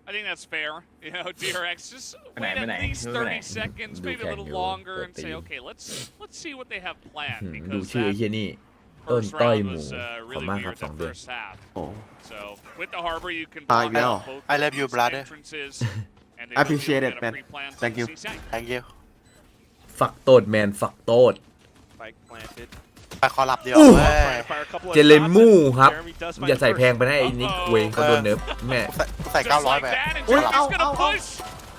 I think that's fair. You know, DRX just Good wait night, at least good 30 night. seconds, Do maybe a can little you longer, and put say, the- okay, let's see what they have planned ดู because ชื่อไอ้ that เหี้ยนี่ ต้น first ต้อย round หมู was ขอบ really มากครับ weird 2 the เดือน first half. โอ้ So with the harbor, you can Bye, block Bill. out both I of love you, these brother. entrances, and they I appreciate will it, get a man. pre-plan Thank from you. the C side. thank you ฝักโตดแมนฝักโตด Spike planted. ไปคอรับเดียว อู้ เว้ย เจเลนมูครับอย่าใส่แพงไปนะไอ้นิกเวยเขาโดนเนิร์ฟแม่ กูใส่ Just 900 like ไป that, and อุ๊ย Jeremy's gonna เอา push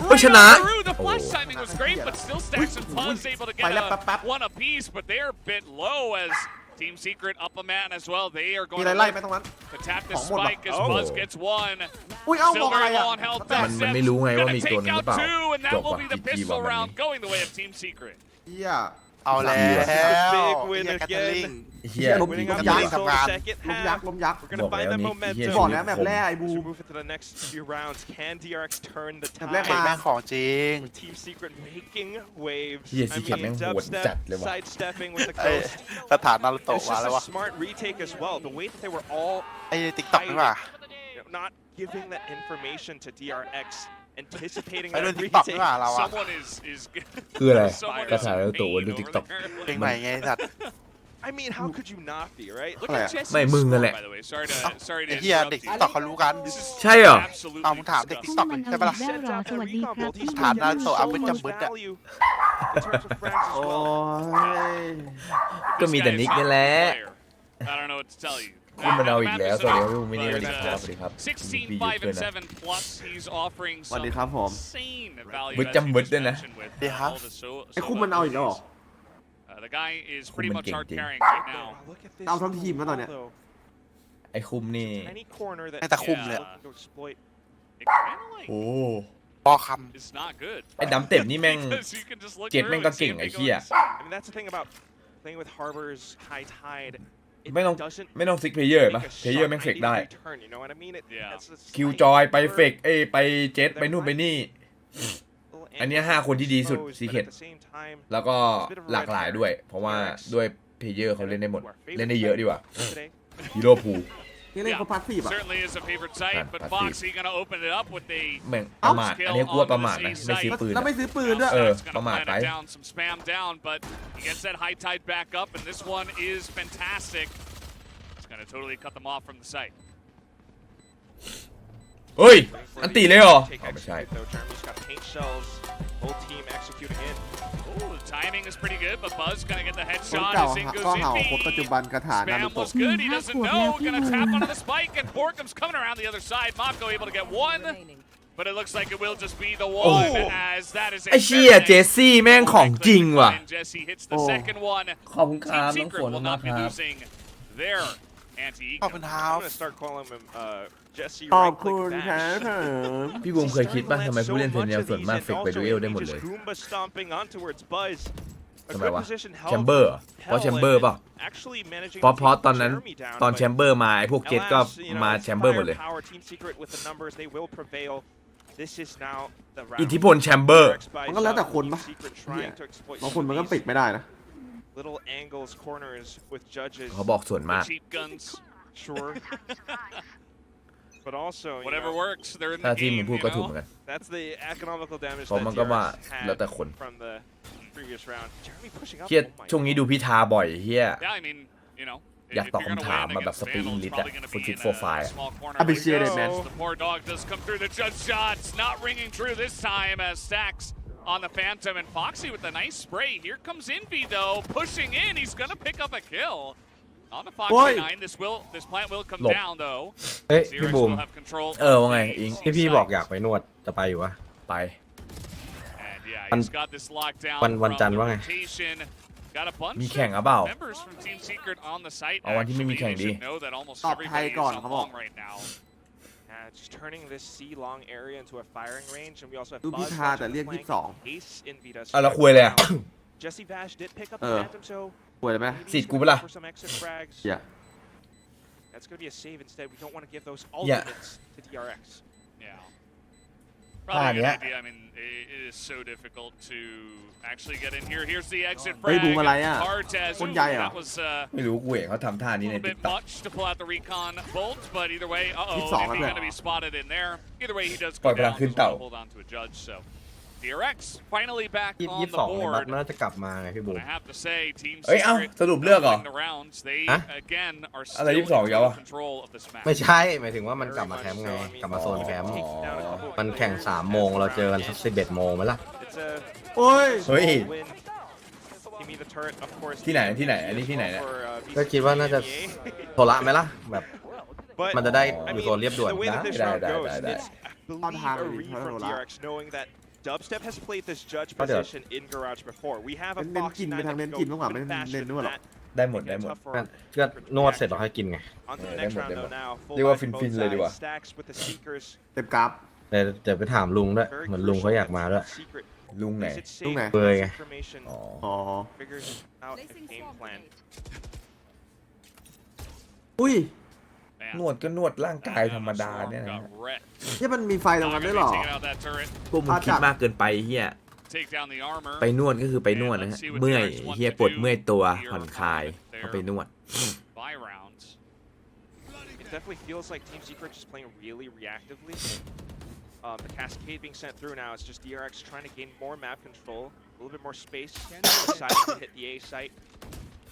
เฮ้ยชนะ through. The โอ้ flush timing was great, but still Stacks and Puz able to ไป get แล้วแป๊บ one apiece, but they're a bit low as Team Secret up a man as well. They are ๆมี going อะไร to ไล่ look ไหมตรงนั้น to tap this ของหมด spike as ว่ะ Puz gets one. อุ้ยเอ้ามอง Still อะไร very อ่ะ low on health. มันไม่รู้ไงว่ามี Gonna ตัวนึ take งหรือ out เปล่า two, and จ that บ will ว่ะ be the จี pistol ว่ะแบบ round นี้ going the way of Team Secret. เฮีย เอาแล้ว Big win แคทเธอรีน เฮีย ลม Winning ล on ม the ยักษ์ Big Soul Tamaran. second ลมยัก half. ษ์ลมยักษ์ We're gonna find that บอกแล้วนี่ momentum. บอกแล้วแบบแรกไอ้บู As we move into the next few rounds, can DRX turn the แบบแรก เห็น มา แม่งของจริง With Team Secret making waves. เฮียสีเขียวแม่งโหดจัดเลยว่ะ sidestepping with the ไอ้ ghost. สถานนารุโตะ It's มา just แล้ว a วะ smart retake as well. The way that they were all ไอ้ติ๊กต็อกนี่ว่ะ not giving that information to DRX, anticipating ไอ้ that เรื่องติ๊กต็อกนี่ retake. ว่ะเราอะ Someone is คืออะไร someone กระ is ถาง in แล้วตัว pain ดู over TikTok there. เพลงใหม่ไงสัตว์ I mean, how could you not be, right? Look Yeah. at Jesse's ไม่มึงนั่นแหละ score, by the way. Sorry to ไอ้ interrupt เฮียเด็ก you. ติ๊กต็อกเขารู้กัน This is ใช่เหรอ absolutely เอามึงถามเด็ก disgusting. ติ๊กต็อกเลยใช่ปะล่ะ Sends out that recon bolt. He's ฐาน getting นารุโตะ so เอาไปจับ much บึ้ดอะ value in terms of frags as โอ้ well. ย ก็มีแต่นิกนี่แหละ I don't know what to tell you. นี่มันเอาอีกแล้วสวัสดีครับมินิสวัสดี But, ครับสวัสดีครับ 16, 5, and 7 plus. He's offering สวัส some ดีครับผม insane value. บึด as จำ you บึด just ด้วยนะ mentioned with, ดีครับ all the so- ไอ้คุมมันเอาอีกแล้วเหรอ The guy is pretty Kuman much king, hard king. carrying right now. Look at this เอาทั้งทีมแล้วตอนเนี้ย though. ไอ้คุมนี่ Any corner that ไอ้ตะคุ่มเลย to exploit. It kind of like โอ้ พอค is not good. ไอ้ดำเต็มนี่แม่ง Because you can just look เจ็ด through แม่ง and ก็ see เก่ง if ไอ้ they เหี้ย go I mean, that's the thing about playing with Harbor's high tide. It ไม่ต้อง doesn't ไม่ต้องซิกเพลเยอร์ป่ะ make a เพลเยอร์ sharp แม่งเฟก 90 ได้ degree turn, you know what I mean? Yeah. That's a คิว slight จอยไป curve, เฟกไปเจ็ตไปนู่นไปนี่ little อันเนี้ย angle 5 คนที่ดีสุด exposed, ซี but เค at the same time, แล้วก็หลากหลายด้วย เพราะว่าด้วยเพลเยอร์เขาเล่นได้หมด เล่นได้เยอะดีกว่า today. ฮีโร่พู นี่เล่นเขาพาสซีฟอ่ะ certainly is a favorite site, but Passive. Foxy gonna open it up with a แม่งประมาทอันนี้กูว่าประมาทนะไม่ซื้อปืน แล้ว อะ ไม่ซื้อปืนด้วย Outside's gonna ประมาท plant ไป it down, some spam down, but he gets that high tide back up, and this one is fantastic. It's gonna totally cut them off from the site. เฮ้ย อันตีเลยเหรอ Take อ๋อไม่ใช่ execute though. Jeremy's got paint shells. Whole team executing in. Ooh, the timing is pretty good, but Buzz gonna get the คน headshot เก่า as in ก็ goes เห่า in. คนปัจจุบันคาถานารุ Spam โตะ was good. He doesn't know. Gonna tap onto the spike, and Borkum's coming around the other side. Mopko able to get one, but it looks like it will just be the one as that is a ไอ้เชี่ยเจสซี่แม่งของจริงว่ะ And Jesse hits the second one. ขอบคุณค Team รับน้อง Secret ฝน will มา not ก be ครับ losing their anti-ego. ขอบคุณครั I'm บ gonna start calling him Jesse ขอบ right คุ click ณครับ bash. ผม พี่บูมเคยคิดป่ะทำไมผู้เล่นเทนเนียส่วนมากเฟกไปดูเอลได้หมดเลย Goomba stomping on towards Buzz. A ทำไม good วะ position แช held มเบอร์เพราะแชมเบอร์ป่ะ actually managing เพราะ to ตอนนั้น take Jeremy down, ตอน but แชมเบอร์มาไอ้พวกเจ็ตก็ alas, you know, มา it's แชมเบอร์หมดเลย firepower, Team Secret with the numbers, they will prevail. This is now the round. อิทธิพลแชมเบอร์ มันก็แล้วแต่คนปะ Team Secret trying to exploit บางคนมันก็ these ปิดไม่ได้นะ little angles, corners with judges. เขาบอกส่วนมาก Cheap guns. Sure. But also, you Whatever know, works. They're in ถ้า the ที่มึง game, พูด you ก็ถูกเห know? มือนกัน that's the economical damage เพราะ that มันก็ว่า DRX แล้วแต่ had คน from the previous round. Jeremy pushing up. เฮีย Oh my ช่วงนี้ดูพิธาบ่อยเฮีย Yeah, I mean, you know. อยาก if ตอบ you're gonna คำถาม win มาแบบ against สปีด Vandals, ลิส probably อะ gonna ฟุต be ซิ in ตโฟไฟ a small corner. Appreciate it, man. The poor dog does come through. The judge shots not ringing true this time as Stacks on the Phantom, and Foxy with a nice spray. Here comes Envy though, pushing in. He's gonna pick up a kill. On the Foxy Boy. 9, this plant will come หลบ down though. เฮ้ย DRX พี่บูม will have control. ว่าไงอิง ที่พี่บอกอยากไปนวดจะไปอยู่วะ ไป And yeah, วัน he's got this locked down วันจันทร์ from the ว่าไง rotation. Got a bunch มีแข่งหรือเปล่า of members from Team Secret on the site. เอาวันที่ไม่มี actually. แข่ง They ดี should know that almost ตอบไทย everybody ก่อน is เขา on บอก bomb right now. Just turning this C-long area into a firing range, and we also have ดูพิ Buzz ธา also แต่เรียก playing 22 Ace Envy does อ่ะแล้วคุยเลยอะ Jesse Vash did pick up Uh. the Phantom, so ป่วยไหม maybe he's สิทธิ์กู gonna ปะล่ะ go for some extra frags. อย่า That's gonna be a save instead. We don't want to give those Yeah. ultimates to DRX. Yeah. Probably a good yeah. idea. I mean, it is so difficult to actually get in here. Here's the exit เฮ้ย frag. บูมอะไรอ่ะ Cortez. คนใหญ่เหรอ That was ไม่รู้กูเห็นเขาทำท่า a นี้ใน little ติ๊ก bit ต็อก much to pull out the recon bolt, but either way, uh-oh, 22 he'sอะ going to be spotted in there. Either way, he does ปล่ go อยพลัง down. ขึ้น He's เต่า going to hold on to a judge, so DRX finally back ยี่ on สิบ the สองในบัต board. น่าจะกลับมาไงพี่บูม I have to say, Team เอ้ยเอ้า Secret สรุปเลือกเหรอ winning the rounds. They ฮะ again are อะไร still in 22อีกแล้ว total อะ control of this match. ไม่ใช่หมายถึงว่ามันกลับมาแคมป์ไง กลับมาโซนแคมป์ Takes down a couple of มันแข่ง 3 โมงเราเจอกันสัก11 โมงไหมล่ะ It's a โอ้ย เฮ้ย win. Team ที่ไหนที่ไหนอันนี้ที่ไหนเนี่ย ก็คิดว่าน่าจะโทระไหมล่ะแบบมันจะได้อยู่โซนเรียบด่วน Dubstep has played this judge position in garage before. We have a เน้น Foxy กินไป 9 ทางเน้นกินมากกว่าไม่เน้นนวดหรอก ได้หมดได้หมด ก็นวดเสร็จเราค่อยกินไง On to the next round though now. เรียกว่าฟินๆเลยดีกว่า Stacks with the Seekers. เต็มกราฟ เดี๋ยวไปถามลุงด้วยเหมือนลุงเขาอยากมาด้วย ลุงไหน ลุงไหน เบยไง อ๋อ อ๋อ Figures out a game plan. อุ้ย นวดก็นวดร่างกายธรรมดาเนี่ยนะ ที่มันมีไฟตรงนั้นด้วยหรอ พวกมึงคิดมากเกินไปเฮียไปนวดก็คือไปนวดนะฮะเมื่อยเฮียปวดเมื่อยตัวผ่อนคลายก็ไปนวด It definitely feels like Team Secret just playing really reactively. The cascade being sent through now is just DRX trying to gain more map control, a little bit more space, deciding to hit the A site.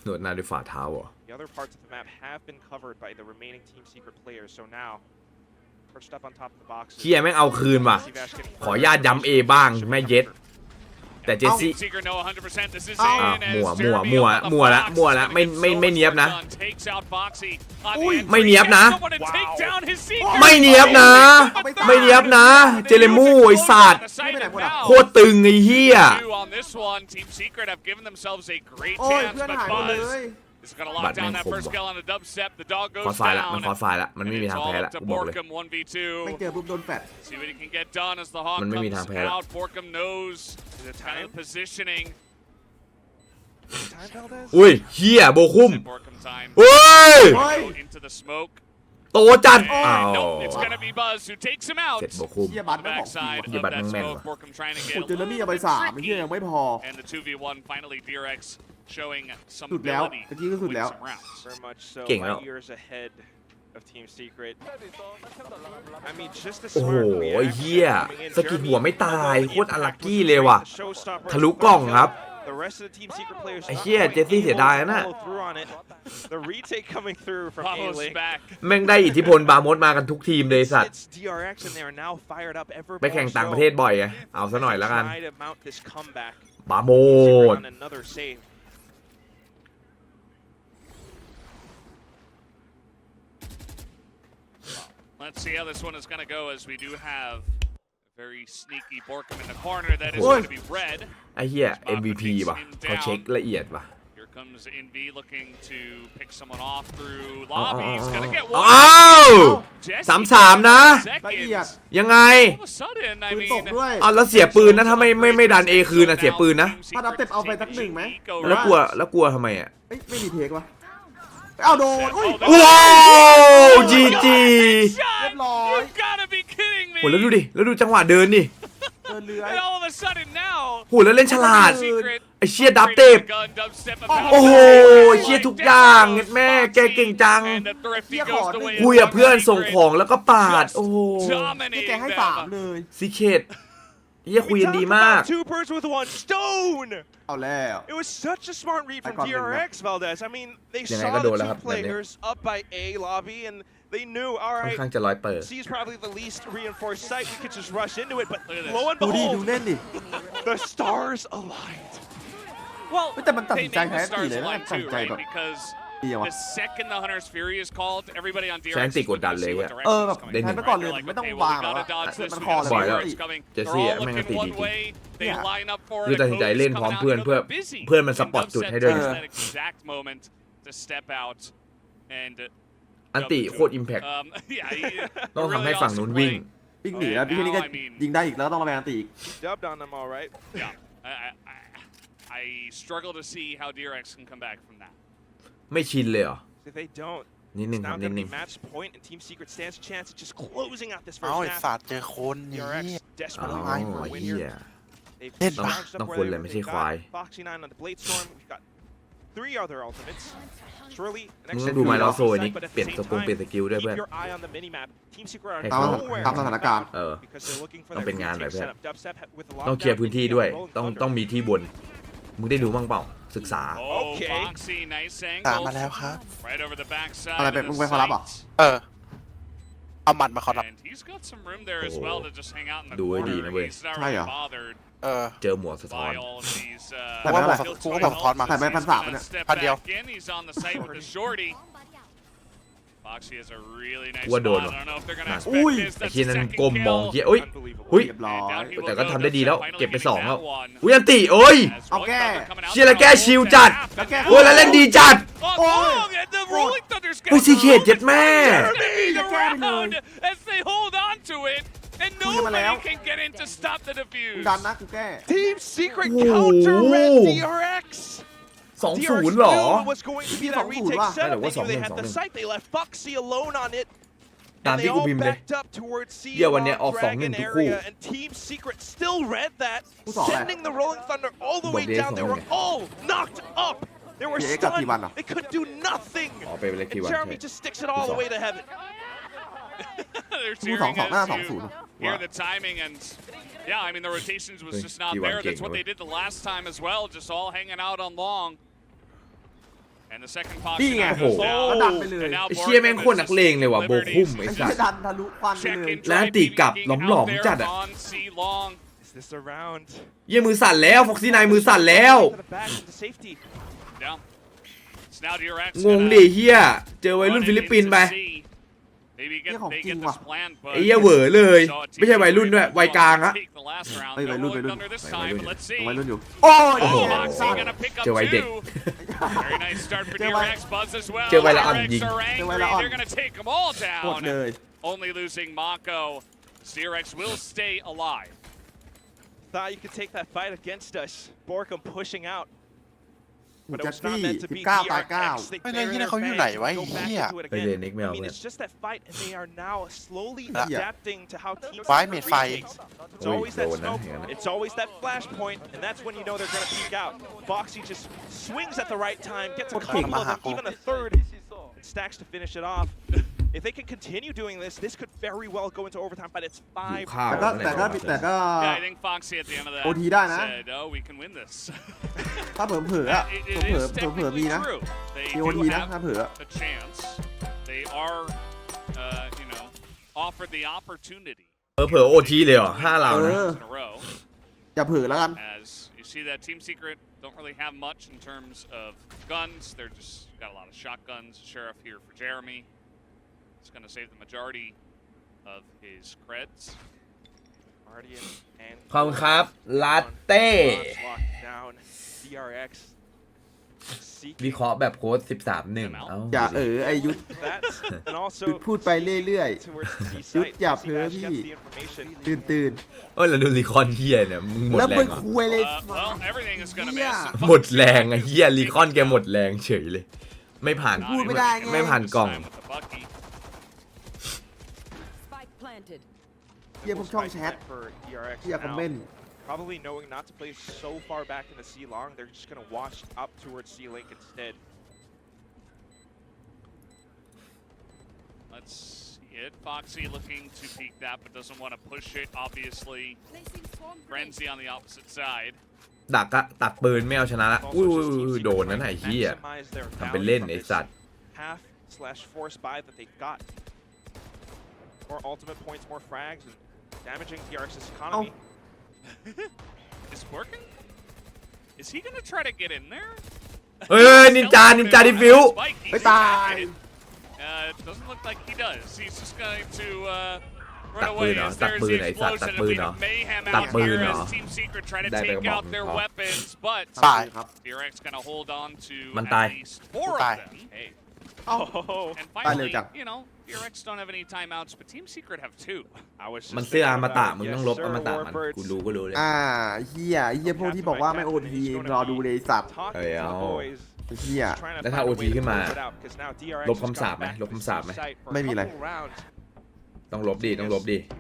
นวดหน้าด้วยฝ่าเท้าเหรอ The other parts of the map have been covered by the remaining Team Secret players, so now perched up on top of the box. เฮียแม่งเอาคืนว่ะขอญาตย้ำเอบ้างแม่เย็ดแต่เจสซี่มั่วละไม่เนียบนะไม่เนียบนะไม่เนียบนะไม่เนียบนะเจเลมูไอสัตว์โคตรตึงไอ้เฮีย โอ้ยเพื่อนหายหมดเลย He's gonna lock down that first kill on the dubstep. The dog ขอ goes ไฟละมัน down. ขอไฟละมันไม่มีทางแพ้ละกูบอกเลย Borkum 1v2. ไม่เจอปุ๊บโดนแฟด See what he can get done as the hawk มันไม่มี comes ทางแพ้ละ out. Borkum knows the kind of positioning. อุ้ยเฮียโบคุม Borkum time. เฮ้ย Into the smoke. โตจัด And อ้าว nope, it's gonna be Buzz who takes him out. เสร็จโบคุม เฮียบัต On ไม่ the บอกจริง backside เฮีย of บัตร that แม่ง smoke. Borkum trying to โอ้ get เจอแล้วมีเอาไป3เฮียยังไม่พอ and the 2v1 finally DRX showing some สุดแล้ว ability ตะกี้ก็สุด to แล้ว win some rounds. Very much so. เก่งแล้ว Light years ahead of Team Secret. I mean, just a โอ้โห smart reaction เฮีย coming in. สกิดหัว Jeremy ไม่ตายโคตรอลักกี้ was เลยว่ะ the showstopper ทะลุกล่องครับ The rest of the Team Secret players ไอ้ not เหี้ย quite เจสซี่เสียดายนะ able to follow through on it. The retake coming through from Ramos A-Link. back. แม่งได้อิทธิพลบาร์มดมากันทุกทีมเลยสัตว์ It's DRX and they are now fired up ever ไปแข่ง more ต่าง so ประเทศบ่อยไงเอาซะหน่อยแล้วกัน try to mount this comeback. บาร์โมด On another save. Let's see how this one is going to go as we do have a very sneaky Borkum in the corner. That is Oi. going to be red. ไอ้เหี้ย MVP ว่ะเขาเช็คละเอียดว่ะ Here comes Envy looking to pick someone off through lobby. He's going to get อ้าว Jesse 3-3 นะ ละเอียด seconds. ยังไง All of a sudden, I ปืนตก mean, ด้วย อ้าวแล้วเสียปืนนะถ้าไม่ดันเอคืนนะเสียปืนนะ ถ้าดับเต็ปเอาไปสักหนึ่งไหม แล้วกลัวทำไมอ่ะ เอ้ยไม่มีเทควะเอาโดนอุ้ย ว้าวจีจี เรียบร้อย You gotta be kidding me. โหแล้วดูดิแล้วดูจังหวะเดินดิ เดินเลื้อย And all of a sudden now, โหแล้วเล่นฉลาด Secret ไอ้เชี่ยดับเต็บ gun, dubstep, โอ้โหเชี่ยทุกอย่างเห็นแม่แกเก่งจัง And the thrifty goes the way คุยกับเพื่อนส่งของแล้วก็ปาด โอ้โห นี่ dominating แกให้ them. 3เลย ซีเคทเฮียคุยกันดีมาก Two birds with one stone. เอาแล้ว It was such a smart read from DRX, Valdez. I mean, they ยังไง saw ก็โด the นแล้วค two รับแบบเนี้ย players up by A lobby, and they knew, all ค่อน right, ข้างจะร้อยเปิด C is probably the least reinforced site. We could just rush into it, but Look at this. lo and ดูดิดู behold, เล่นดิ the stars aligned. Well, แต่มันตัด they สินใจ named แพ้ the ตี stars เลยนะ alive ตัดสิ too, นใจ right? แบบ Because ดีอะวะ the second the Hunter's Fury is called, everybody on DRX ใช้อันติกดดันเลย is อะ looking to see what เออแบบ direction is เล่น แทน coming, ไปก่อน right? เลย They're like, ไม่ต้อง okay, well, วาง we หรอก gotta ว่า dodge this. มัน We คอ gotta เลย บ่อย see แล้ว where it's coming. เจส They're ซี่ all อะแม่ง looking ตี one จริง way. They Yeah. line up for คือ it. ตัดสินใจ The เล่น coach พร้อม coming เพื่อน out, เพื่อ they're busy. เพื่อนมันส And ปอตจุด Dubstep ให้ด้วย takes ไง that exact moment to step out and อันติโคตรอิมแพค yeah, ต้องทำให้ฝั่งนู้นวิ่ง วิ่งหนีแล้วพี่นี่ก็ยิงได้อีกแล้วก็ต้องระแวงตีอีก Dubbed on them, all right. Yeah, I struggle to see how DRX can come back from that. ไม่ชินเลยเหรอ If they don't, นิดนึง it's ครับ now นิด going to นึ be ง match point, and Team Secret stands a chance at just closing out this เอา first ไอ้ half. สัตว์เจอคนอย่าง DRX นี้ desperately อ๋อ looking for a win เฮีย here. They've Hit charged up Don't where call they- them, they've say got why. Foxy 9 on the Blade Storm. We've got 3 other ultimates. Surely, an มึง extra ต้องดูไมล์ลอ two โซ on นี่ site, but at เปลี่ยน the ส same กุลเปลี่ยน time, สกิลด้วย keep เพื่อน your eye on the minimap. Team Secret are ให้เขา nowhere ตามสถานการณ์ เออ because they're looking for ต้อง their เป็นงานหน่อย retake เพื่อน setup. Dubstep with the ต้องเคลียร์ lockdown, พื้นที่ keeping ด้วย on rolling ต้อง thunder. มีที่บน มึงได้ดูบ้างเปล่า ศึกษา Oh, Okay. Foxy, nice ตาม angle. มาแล้วครับ Right over the backside. อะไร of เป็น the มึงไปขอรับเหรอ site. เออ เอาหมัดมาขอรับ And he's got some room there as well to just hang out in the ดูให้ดี corner. นะเว้ย He's not ใช่เหร really อ bothered เจอหมวกสะท้อน by all of these. แต่ไม่เป็นไร กูก็ผมถอนมา แต่ไม่พันสามเนี่ย Step พันเดียว back in. He's on the site with the shorty. Foxy has a really nice ว่า spot. โด I น don't know if they're gonna หนัก expect this. ไอ้ That's เหี้ย the นั้น second ก้มมอง kill. เหี้ยเอ้ย Unbelievable หุ้ย เรียบร้อย Down he will แต่ก็ go. ทำได้ดีแล้ว Finally เก็บไป getting 2 แล้ว that one. อุ้ยอันติเอ้ย As เอาแก้ Rolling Thunder coming out เชี่ยแล้วแก้ชิวจัด แล้วแก้ โอ้ยแล้วเล่นดีจัด Oh, long, and the Rolling Thunder's เฮ้ย got ซีเคดเจ็ดแม่ turning around as they hold on to it, and คุยกันมาแล้ว nobody can get in to stop the กู defuse. ดันนะกูแก้ Team Secret โอ้โห counter red DRX. 2-0 เหรอ knew it was going to be that 2-0 retake ว่ะ setup. They ไม่ knew they แต่ว่า had the 2-1 site. They left Foxy alone on it. ตาม And ที่ they กู all พิมพ์เลย backed up towards C เหี้ยวันเนี้ยออก Dragon 2-1 ทุกคู่ area, and Team Secret still read that, คู่สองแหละ sending the Rolling Thunder all the บว way ก DRX down. They were 2-1 all knocked up. They were DRX กับ T1 stunned. เหรอ They could do nothing. อ๋อไปเลย And T1 Jeremy just sticks it all the way to heaven. They're คู่ cheering 2-2 หน้า as you 2-0 hear the timing, and yeah, I mean the rotations was just not T1 there. That's king, what right? they did the last time as well, just all hanging out on long. And the second Foxy นี่ไง now โอ้ goes โห down. แล้วดันไปเลย And now ไอ้เชี่ยแม่ง Borgman โคตรนัก is เลงเลยว่ะ โบคุม Liberties ไอ้ ไอ้ สั เหี้ ส ยดันทะลุควันไป check เลย and แล้ว try ตีกลับ peeking หลอม out ๆ there จัดอะ on C long. Is this a round? เยี่ยมือสั่นแล้วฟ็อกซี่นายมือสั่นแล้ว To the back into safety. Yeah. It's now DRX งงดิเฮียเจอวัยรุ่นฟิลิปปินส์ไป Maybe เรื่องของ they จริ get ง this ว่ะ plan, but ไอ้เหี้ยเหวอเลย ไม่ใช่วัยรุ่นด้วยวัยกลางอะ take the last round. เฮ้ย No วัยรุ่น Rolling วัยรุ่น Thunder this วัย time, รุ่น but let's see. วัยรุ่นอยู่โอ้ย โอ้โห Foxy gonna pick up เจอวัยเด็ก two. Very nice start for เจอวัย DRX. Buzz as well. เจอวัยละอ่อน DRX ยิง are เจอวัย angry. ละอ่อน They're gonna take them all หมด down. เลย Only losing Mako. DRX will stay alive. Thought you could take that fight against us. Borkum pushing out. กู But it จัด was ตี้ not meant to be 19 ตาย DRX. 9 They ไม่ clear ได้ที่นั่น their เขาอยู่ไหน bang, วะ go back เฮีย into it ไป again. เลยนิกไม่ I เอา mean, เพื่อน it's just that fight, and they are now slowly Yeah. adapting to how teams Why take mid fight? retakes. It's Ui, always that đồ nè, smoke. hiểu nè. It's always that flash point, and that's when you know they're going to peek out. Foxy just swings at the right time, gets a Okay. couple of them, even a third, and stacks to finish it off. If they can continue doing this could very well go into overtime, but it's อยู่ 5. ข้าว แต่ก็ Yeah, I think Foxy at the end of that OT ได้นะ said, "Oh, we can win this." ถ้าเผลอๆอ่ะ It เผลอ is ๆเผลอๆมี technically นะ true. They มีโอ do ทีนะ have ถ้าเผลอ a chance. They are, offered the opportunity เผลอโอทีเลยเหรอ5 เรานะ in a row. อย่าเผลอแล้วกัน As you see that Team Secret don't really have much in terms of guns. They're just got a lot of shotguns. Sheriff here for Jeremy. It's going to save the majority of his creds. Guardian and ขอบคุณครับลาเต้ locked down. DRX. วิเคราะห์แบบโค้ด13-1เอ้า อย่าไอยุทธ That and also ยุทธพูดไปเรื่อย towards the B ยุทธ site. อย่า See เผลอ Ash พี่ gets the information. ตื่น เอ้ยแล้วดูรีคอนเฮียเนี่ยมึงหมด แล้ว แร มึ ง ง เหรอ คุยเลย Well, everything is going to Yeah. miss. หมดแรงไอ้เฮียรีคอนแกหมดแรงเฉยเลย ไม่ผ่าน พูดไม่ได้ไง ไม่ผ่านกล่อง This time with the Bucky. Spike planted. เยี่ยพวกช่องแชท For DRX เยี่ยคอม now. เมนต์ Probably knowing not to play so far back in the C long, they're just going to wash up towards C link instead. Let's see it. Foxy looking to peek that, but doesn't want to push it, obviously. Placing swarm grenade. Frenzy on the opposite side. ดักอะตัดปืนไม่เอาชนะละ Also อุ้ย just Team Secret โดนนั่น trying ไอ้ to เฮีย maximize their ทำเป็น value เล่น from ไอ้ this สัตว์ half/force buy that they got. More ultimate points, more frags, and damaging DRX's economy. Is working? Is he going to try to get in there? เฮ้ยนินจาดิฟิว Spike, he's ไม่ตาย got it. It doesn't look like he does. He's just going to runตัดปื away นเหรอ as ตัด there's ปืน the ไอ้สัตว์ explosion ตัด and ปื a น bit เหรอ of mayhem ตัด out ปืน here เหรอ as Team Secret try to ได้ไป take บอก out their เขา weapons, but ตัดปืนครับ DRX going to hold on to Man at tai. least 4 of Tai. them. Hey. Oh, And ตายเร็ว finally, จัง DRX don't have any timeouts, but Team Secret have 2. I was just มันเสื้ออ thinking มตะ about it. มึง Yes, ต้องลบ sir, อมตะมัน Warbirds. กูรู้เลย เฮียพวกที่บอกว่าไม่โอทีรอดูเลยสัตว์ Talking Hey, to the oh. boys, เฮีย trying to แล้วถ้า find a OT way to ขึ้นมา close it out, 'cause now DRX ลบ has คำสาป gone ไหม back ลบ to คำสาปไหม the site for a ไม่มีอะไร couple rounds. ต้องลบดิ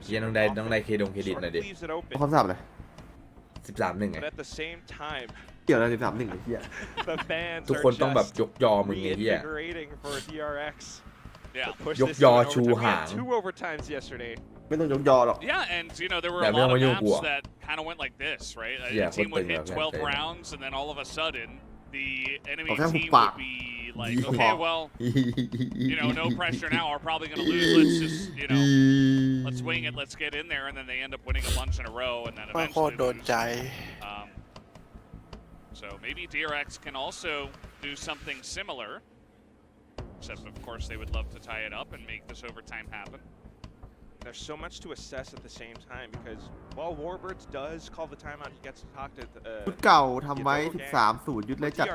เฮียต้องได้เครดิตหน่อยดิ Leaves it open, คำศัพท์เลย 13-1ไง but at the same time, เกี่ยวอะไร13-1ไอ้เฮีย the fans ทุก are คนต้องแบบ just ยกยอมึงไงเฮีย reinvigorating for DRX. Yeah. to push ยก this ยอ to an ชู overtime. We หาง had 2 overtimes yesterday. ไม่ต้องยกยอหรอก Yeah, and there were Yeah, a we lot of don't maps want you. that kind of went like this, right? Yeah, A team would put the- hit 12 yeah. rounds, and then all of a sudden, the enemy Okay, team fuck. would be like, Yeah. okay, well, no pressure now. We're probably going to lose. Let's just, let's wing it. Let's get in there, and then they end up winning a bunch in a row, and then ไม่โคต eventually รโดน lose. ใจ So maybe DRX can also do something similar, except of course they would love to tie it up and make this overtime happen. There's so much to assess at the same time because while Warbirds does call the timeout, he gets to talk to ชุดเก่าทำไว้ 13-0 ยึดเลยจัด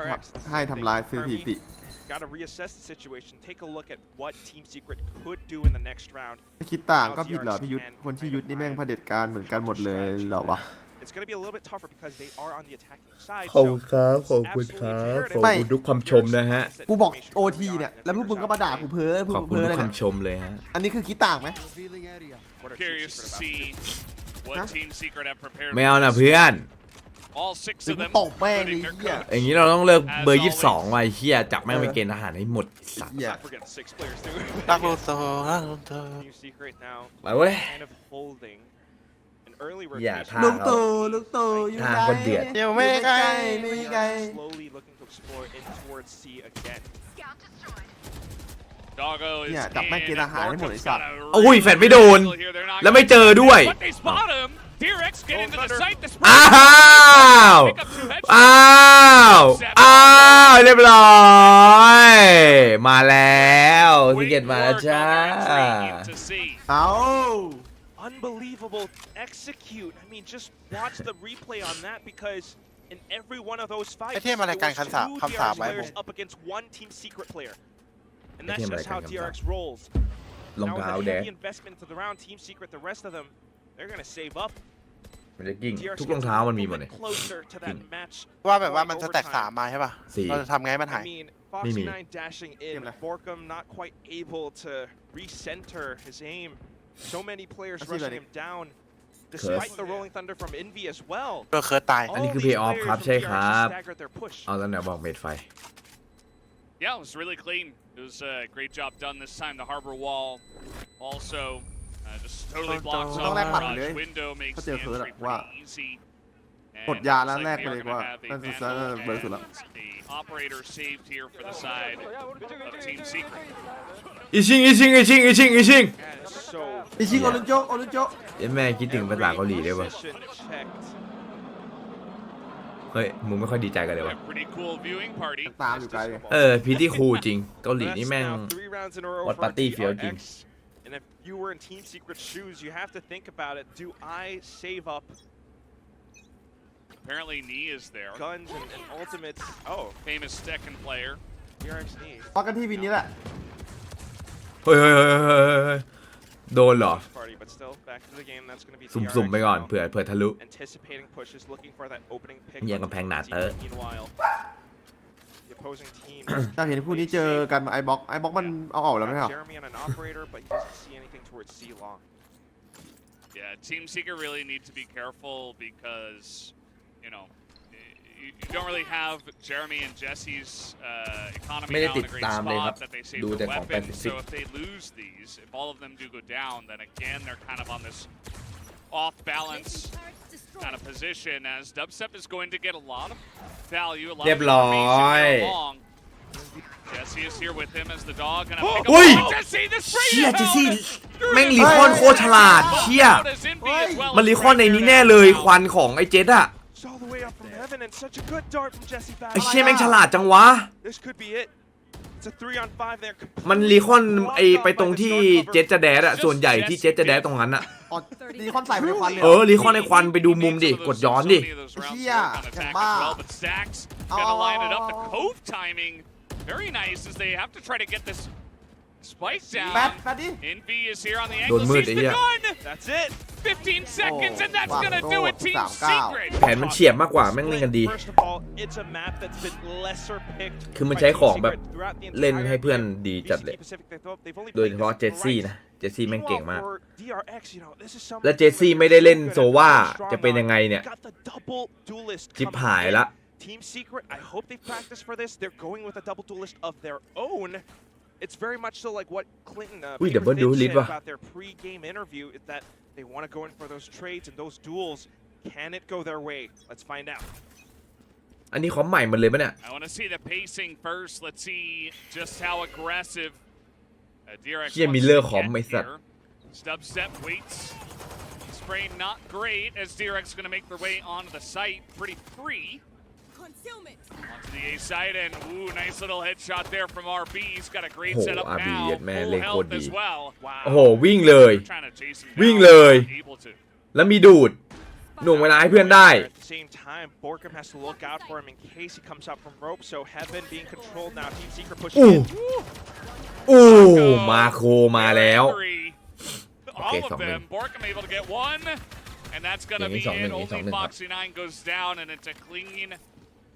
ให้ทำลายสถิติ got to reassess the situation, take a look at what Team Secret could do in the next round. ไม่คิดต่างก็ผิดเหรอพี่ยุทธคนที่ยุทธนี่แม่งเผด็จการเหมือนกันหมดเลยเหรอวะ It's going to be a little bit tougher because they are on the attacking side. ขอบคุณครับขอบคุณครับขอบคุณทุกคำชมนะฮะ กูบอก OT เนี่ยแล้วพวกมึงก็มาด่ากูเพ้อ ขอบคุณ เพ้อ ทุ เลย ก เนี่ย คำชมเลยฮะ อันนี้คือคิดต่างไหม What are Team Curious to Secret about? see what Team Secret have prepared. ไม่เอานะเพื่อน All 6 ถึ of ง them, ตบแม่ง including ไอ้ their เหี้ย coach. อย่างนี้เราต้องเลิกเบอร์ 22 ไว้เฮียจับแม่งไปเกณฑ์ทหารให้หมดสัตว์ เหี้ย Not forget 6 players too. รักลูโตรักลูโต Team Secret now ไปเว้ย kind of holding an early Yeah, rotation. ท่า ลุงตู่ลุงตู่อยู่ ทาง ไหน คนเดือด อยู่ไม่ไกล ไม่ไกล Slowly looking to explore in towards C again. Doggo is เนี่ยจับแม่งเกณฑ์ทหารให้หมดไอ้สัตว์ โอ้ยแฟนไม่โดน here. They're not แล้วไม่เจอด้วย But they spot him. DRX get into the site. The อ้าว pick up 2 headshots. อ้าวอ้าวเรียบร้อยมาแล้วทิเก็ตมาแล้วจ้า To C. เอา Unbelievable execute. I mean, just watch the replay on that because in every one of those fights, ไอ้เทพอะไร it การ was คำสาป two คำสาป DRX ไว้ผม players up against one Team Secret player. And ไอ้ that's เทพอะไร just การ how คำสาป DRX rolls. รอง Now with เท้า a แดด heavy investment into the round, Team Secret, the rest of them, they're going to save up. มันจะกิ้ง DRX ทุก gets รองเท้า a มันมี little หมดเลย bit closer to that match. ว่าแบบว่ามัน going จะแตก overtime. 3 มาใช่ป่ะ 4 เราจะทำไงให้มันหาย I mean, Foxy 9 dashing in, Borkum not quite able to recenter his aim. So many players I see rushing that. him down, despite the Rolling Thunder from Envy as well. โดนเคิร์ดตาย อันนี้ All คือ these pay off players ครับ from ใช่ DRX ครับ staggered their push. เอาแล้วไหนบอกเมดไฟ Yeah, it was really clean. It was a great job done this time. The harbor wall also just totally blocks off the garage window, makes the entry pretty easy. กดยาแล้วแรกไปเลยว่านั่นสุดท้ายเบอร์สุดละ The operator saved here for the side of Team Secret. อีชิง And so อิชิงโอลุนโจโอลุนโจ เอ็นแม่คิดถึงภาษาเกาหลีได้ปะ position checked. เฮ้ยมึงไม่ค่อยดีใจกันเลยวะ A pretty cool viewing party. ตามอยู่ไกลเลย เออพีที่คูลจริงเกาหลี That's นี่แม่ง now 3 rounds in a row What for party feel DRX. จริง And if you were in Team Secret's shoes, you have to think about it. Do I save up Apparently, Knee is there. guns and ultimates? Oh, Famous Tekken player. DRX Knee. พักกันที่วินนี้แหละ เฮ้ยโดนเหรอ Party, but still, back to the game. That's going to be สุ่มๆไปก่อน DRX เผื่อทะลุ now. Anticipating pushes, looking for that opening pick. แย่งกำแพงหนาเตอะ Meanwhile, the opposing team. ถ้าเห็นคู่นี้เจอกันไอบ็อกมันเอาออกแล้วไหมครับ Jeremy on an operator, but he doesn't see anything towards C long. Yeah, Team Secret really need to be careful because, you don't really have Jeremy and Jesse's economy ไม่ได้ now ติ in ด a great ตามเลยครับ spot that they save ดู the แต่ของ weapons. So Pacific if they lose these, if all of them do go down, then again they're kind of on this off-balance kind of position as Dubstep is going to get a lot of value, a lot เรี of ยบร้อย information along. Jesse is here with him as the dog, and I pick อุ้ย up Jesse, the spray เชี่ย is เจสซี่ out. แม่งรีคอนโคตรฉลาดเชี่ย Out as Envy as well มัน as รีคอนใน Red นี้ Beard แน่เลยควันของไอ้เจสอะ It's all the way up from heaven, and such a good dart from Jesse back. ไอ้เชี่ยแม่งฉลาดจังวะ This could be it. It's a 3-on-5 there. มันรีคอนไอไปตรงที่เจสจะแดดอะส่วนใหญ่ที่เจสจะแดดตรงนั้นอะ อ๋อดีคอนใส่ไปในควันเลย เออรีคอนในควันไปดูมุมดิกดย้อนดิ Yeah, But Stacks gonna line it up. The Cove timing very nice as they have to try to get this spike แป๊ด down. แป๊ดดิ Envy is here on the โดน angle. มืด Sees ไอ้ the เหี้ย gun. That's it. 15 seconds, and that's Wow. gonna do it. Team 39 Secret. แผนมันเฉียบมากกว่าแม่งเล่นกันดี First of all, it's a map that's been lesser picked คือมัน by ใช้ Team ของแบบ Secret throughout the เล่น entire ให้เพื่อน game. ดีจัดเลย VCT Pacific, they've only โดย played เฉพาะ this เจสซี่ right. นะเจสซี่แม่งเก่งมาก Meanwhile, for DRX, this is someone และเจส who ซี่ is ไม่ได้เล่น so good โซ at วา strong จะเป็น on. ยังไงเนี่ย Got the double duelist จิบ coming หาย in. ละ Team Secret, I hope they practice for this. They're going with a double duelist of their own. It's very much so like what Clinton Ui, Peter double Thin duelist saidว่ะ about their pre-game interview is that they want to go in for those trades and those duels. Can it go their way? Let's find out. อันนี้ของใหม่หมดเลยปะเนี่ย I want to see the pacing first. Let's see just how aggressive DRX เฮียมิลเลอร์ของไอ้สัตว์ Stub step waits. Spray not great as DRX is going to make their way onto the site. Pretty free. Concealment. Onto the A side and ooh, nice little headshot there from RB. He's got a great โอ้โห setup RB now. แม่ง Full เล่นโคตร health ดี as well. โอ้โหวิ่งเลย Trying to chase him วิ่ง down, เลย not able to. แล้วมีดูดหน่วงเวลาให้เพื่อนได้ At the same time, Borkum has to look out for him in case he comes up from rope. So Heaven being controlled now. Team Secret pushing อู้ in. อู้มาโคมาแล้ว All Okay, of something. them. Borkum able to get one, and that's gonna be Something, it. Only something. Foxy 9 goes down, and it's a clean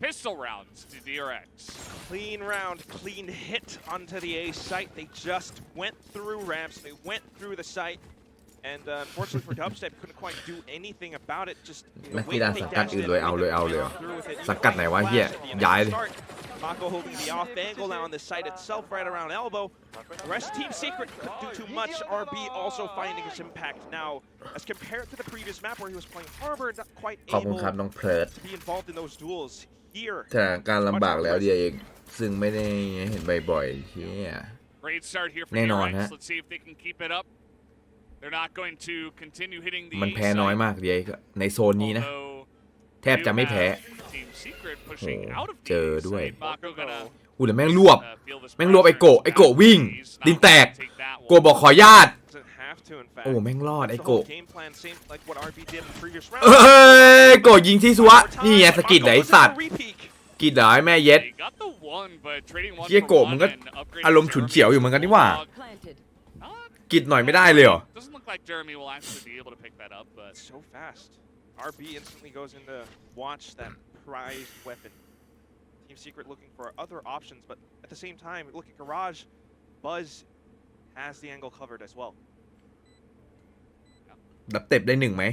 pistol round to DRX. Clean round, clean hit onto the A site. They just went through ramps. They went through the site. And unfortunately for Dubstep, couldn't quite do anything about it. Just แม็กซี่ดาสังกัดอื่นเลยเอาเลยสังกัดไหนวะเฮียย้ายเลย Mako holding the off angle now on the site itself, right around elbow. The rest of Team Secret couldn't do too much. RB also finding his impact now, as compared to the previous map where he was playing Harbor, not quite ขอบคุณ able ครับน้องเพิร์ด to be involved in those duels here. แต่การลำบากแล้วเดียวเองซึ่งไม่ได้เห็นบ่อยๆเฮีย Great start here for แน่นอน DRX. ฮะ Let's see if they can keep it up. They're not going to continue hitting the มันแพ้น้อยมากเดียวในโซนนี้นะ Although แทบจะไม่แพ้ Team Secret pushing out of the เจอด้วย side. Mako gonna อู้แต่แม่งรวบ feel this แม่งรวบไอโกะ pressure. ไอโกะวิ่ง He's not ดินแตก gonna take that one. โกะบอกขอญาต Doesn't have to, in fact. โอ้แม่งรอดไอ The โกะ whole game plan, same like what RB did in the previous เอ้ round. ยโกะยิงที่สวะนี่ไงสกิดไหนสัตว์ Repeat. กิดเหรอไอ้แม่เย็ด They got the one, but trading one เฮีย for โกะ one มึงก็ and upgrading อารมณ์ฉุนเฉียวอยู่เหมือนกันนี่หว่า Planted. Not- กิดหน่อยไม่ได้เลยเหรอ Doesn't look like Jeremy will actually be able to pick that up, but So fast. RB instantly goes into watch that prized weapon. Team Secret looking for other options, but at the same time, look at Garage. Buzz has the angle covered as well. ดับเต็บได้หนึ่งไหม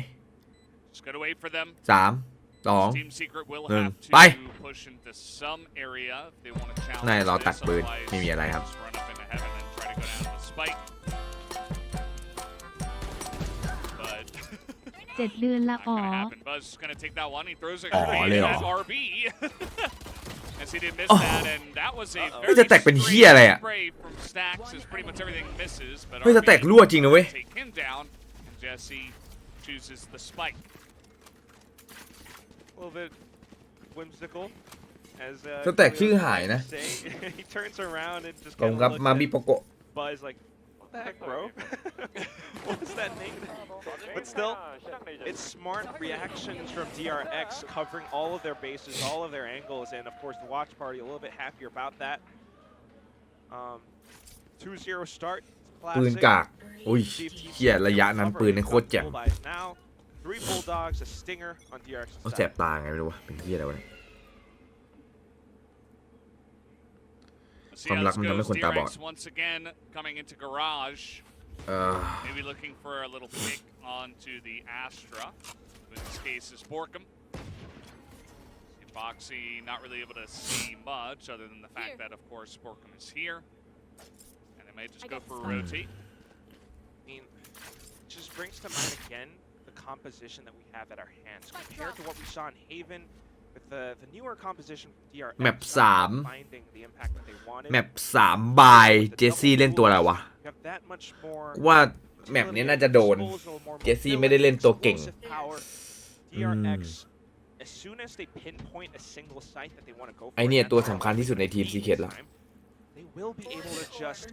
just gotta wait for them. 3 Team Secret will หนึ่ง have to ไป push into some area if they want to challenge นายรอตัก this, ปืน otherwise ไม่มีอะไรครับ just run up into heaven and try to go down the spike. But 7 เดือนละ not อ๋อ gonna happen. Buzz is gonna take that one. He throws a Oh, grenade Leo. at RB. As he did miss Oh. that, and that was a เฮ้ย very จะแตกเป็นเหี้ยอะไรอะ spray from Stacks as pretty much everything misses. But เฮ้ยจะแตก RB รั่วจริงนะเว้ย take him down. And Jesse chooses the spike. A little bit whimsical. As จะแตกชื่อหายนะ say, he turns around and just ขอบคุณ kind ครับ of มา looks มิ at โปโกะ Buzz like, what the heck, bro? What was that name? But still, it's smart reactions from DRX covering all of their bases, all of their angles, and of course the watch party a little bit happier about that. 2-0 start. ปืน Classic. กากอุ้ยเฮียระยะนั้นปืนในโคตรแจ่ม Now, 3 bulldogs, a stinger on DRX. เขาแสบตาไงไม่รู้วะเป็นเฮียอะไรวะเนี่ย Let's see ความ how รัก this มันทำให้ goes. คนตาบอด DRX once again coming into garage. เออ Maybe looking for a little pick onto the Astra. In this case is Borkum. Foxy not really able to see much other than the fact that of course Borkum is here. And they may just go for a rotate. I mean, it just brings to mind again the composition that we have at our hands compared to what we saw in Haven with the newer composition from DRX. แมป not 3 finding the impact that they wanted. แมป3 บายเจสซี่เล่นตัวอะไรวะ You have that much more ว่าแมปนี้น่าจะโดน เจสซี่ไม่ได้เล่นตัวเก่ง DRX, as soon as they pinpoint a single site that they want to go for, ไอเนี่ยตัวสำคัญที่สุดในทีมซีเคทละ they will be able to just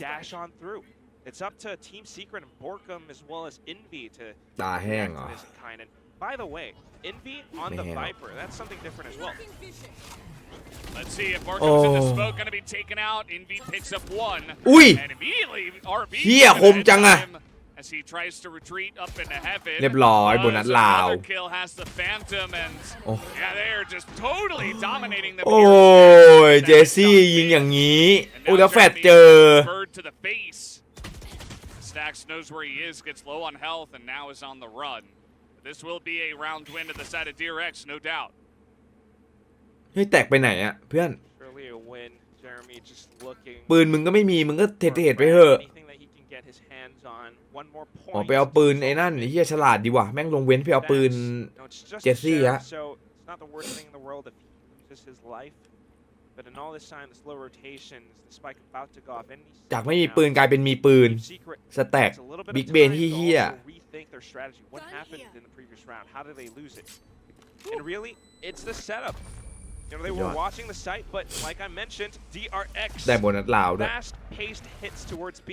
dash on through. It's up to Team Secret and Borkum as well as Envy to ตาแห้ง react เหร to อ this in kind. And by the way, Envy on the Man. Viper, that's something different as well. Let's see if Borkum's in the smoke gonna be taken out. Envy picks up one. อุ้ย And immediately RB เหี้ยคมจังอะ as he tries to retreat up into heaven. เรียบร้อยโบนัสลาว Another kill has the Phantom and yeah, they're just totally dominating the โอ้ยเจสซี่ยิงอย่างนี้ And โอ้ now แล้วแฟด Jeremy เจอ bird to the face. Stacks knows where he is, gets low on health, and now is on the run. This will be a round win to the side of DRX, no doubt. เฮ้ยแตกไปไหนอะเพื่อน Surely a win. Jeremy just looking ปืนมึงก็ไม่มีมึงก็เทรดไปเถอะ anything that he can get his hands on. One more อ๋อ point. ไปเอาปืนไอ้นั่นไอ้เหี้ยฉลาดดีว่ะแม่งลงเว้นไปเอาปืน No, it's just Jesse, a sheriff, yeah. so it's not the worst thing in the world if he loses his life. But in all this time, the slow rotations, the spike about to go off, and จากไม่มีปืนกลายเป็นมีปืนสแต็กบิ๊กเบนเฮี้ย rethink their strategy. What happened in the previous round? How did they lose it? And really, it's the setup. You know, they were watching the site, but like I mentioned, DRX ได้โบนัสลาวด้วย fast-paced hits towards B.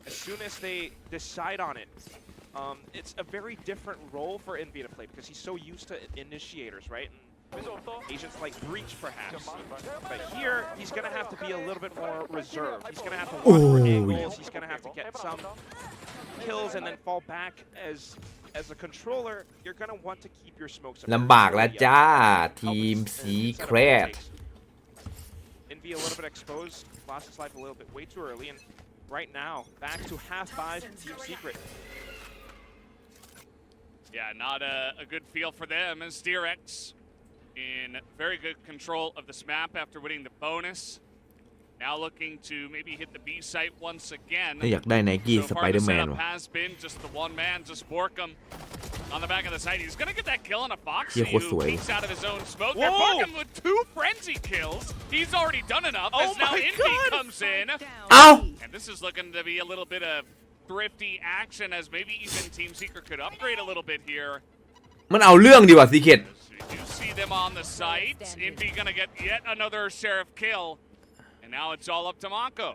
As soon as they decide on it, it's a very different role for Envy to play because he's so used to initiators, right? And agents like Breach, perhaps. But here, he's going to have to be a little bit more reserved. He's going to have to watch for angles. He's going to have to get some kills and then fall back as a controller. You're going to want to keep your smokes. ลำบากแล้วจ้าทีมสีเครด Envy a little bit exposed, lost his life a little bit way too early, and right now back to half buys from Team Secret. Yeah, not a good feel for them as DRX in very good control of this map after winning the bonus. Now looking to maybe hit the B site once again. อยากได้ไนกี้สไปเดอร์แมน has been just the one man, just Borkum on the back of the site. He's gonna get that kill on a Foxy who peeks out of his own smoke. There, Borkum with 2 frenzy kills. He's already done enough as now Envy comes in. And this is looking to be a little bit of thrifty action as maybe even Team Secret could upgrade a little bit here. มันเอาเรื่องดีกว่าซีเคท You see them on the site. Envy gonna get yet another sheriff kill. And now it's all up to Mako.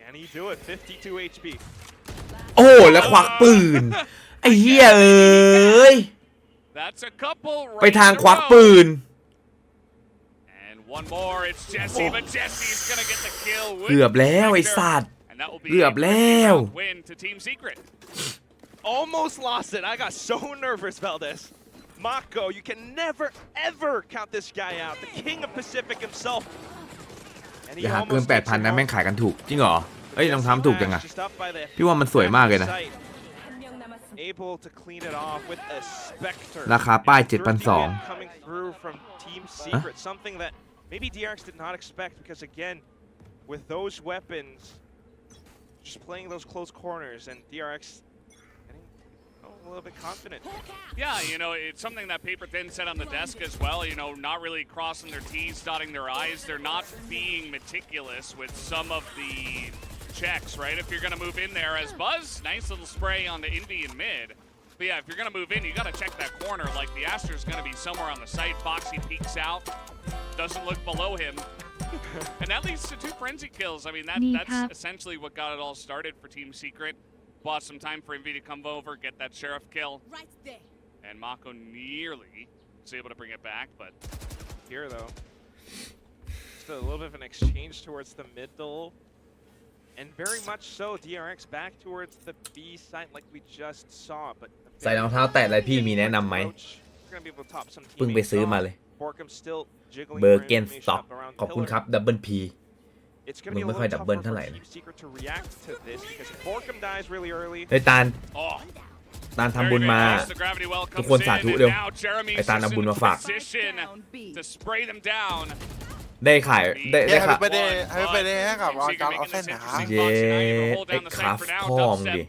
Can he do it? 52 HP. โอ้แล้วควักปืนไอ้เหี้ยเอ้ย That's a couple ไปทางควักปืน And one more, it's Jesse, but Jesse's gonna get the kill. เกือบแล้วไอ้สัตว์ And that will be เกือบแล้ว a win to Team Secret. Almost lost it. I got so nervous about this. Mako, you can never, ever count this guy out. The king of Pacific himself. อย่าหาเกิน 8,000 นะแม่งขายกันถูกจริงเหรอเอ้ยรองเท้าถูกจังอะพี่ว่ามันสวยมากเลยนะราคาป้าย 7,200 Maybe DRX did not expect because again, with those weapons, just playing those close corners and DRX getting a little bit confident. Yeah, you know, it's something that Paper Thin said on the desk as well, you know, not really crossing their T's, dotting their I's. They're not being meticulous with some of the checks, right? If you're going to move in there as Buzz, nice little spray on the Indy in mid. But yeah, if you're going to move in, you got to check that corner. Like the Aster's going to be somewhere on the site. Foxy peeks out, doesn't look below him. And that leads to 2 frenzy kills. I mean, that's essentially what got it all started for Team Secret. Bought some time for Envy to come over, get that sheriff kill. Right there. And Mako nearly was able to bring it back, but here though, just a little bit of an exchange towards the middle. And very much so, DRX back towards the B site like we just saw. But ใส่รองเท้าแตะอะไรพี่มีแนะนำไหมเพิ่งไปซื้อมาเลยเบอร์เกนสต็อกขอบคุณครับดับเบิลพีมึงไม่ค่อยดับเบิลเท่าไหร่นะไอ้ตาลทำบุญมาทุกคนสาธุเร็วไอ้ตาลเอาบุญมาฝากได้ขายได้ค่ะ ไปได้ให้กับรอนการออฟเฟนนะ เย้ไอ้คราฟพ่อมึงดิ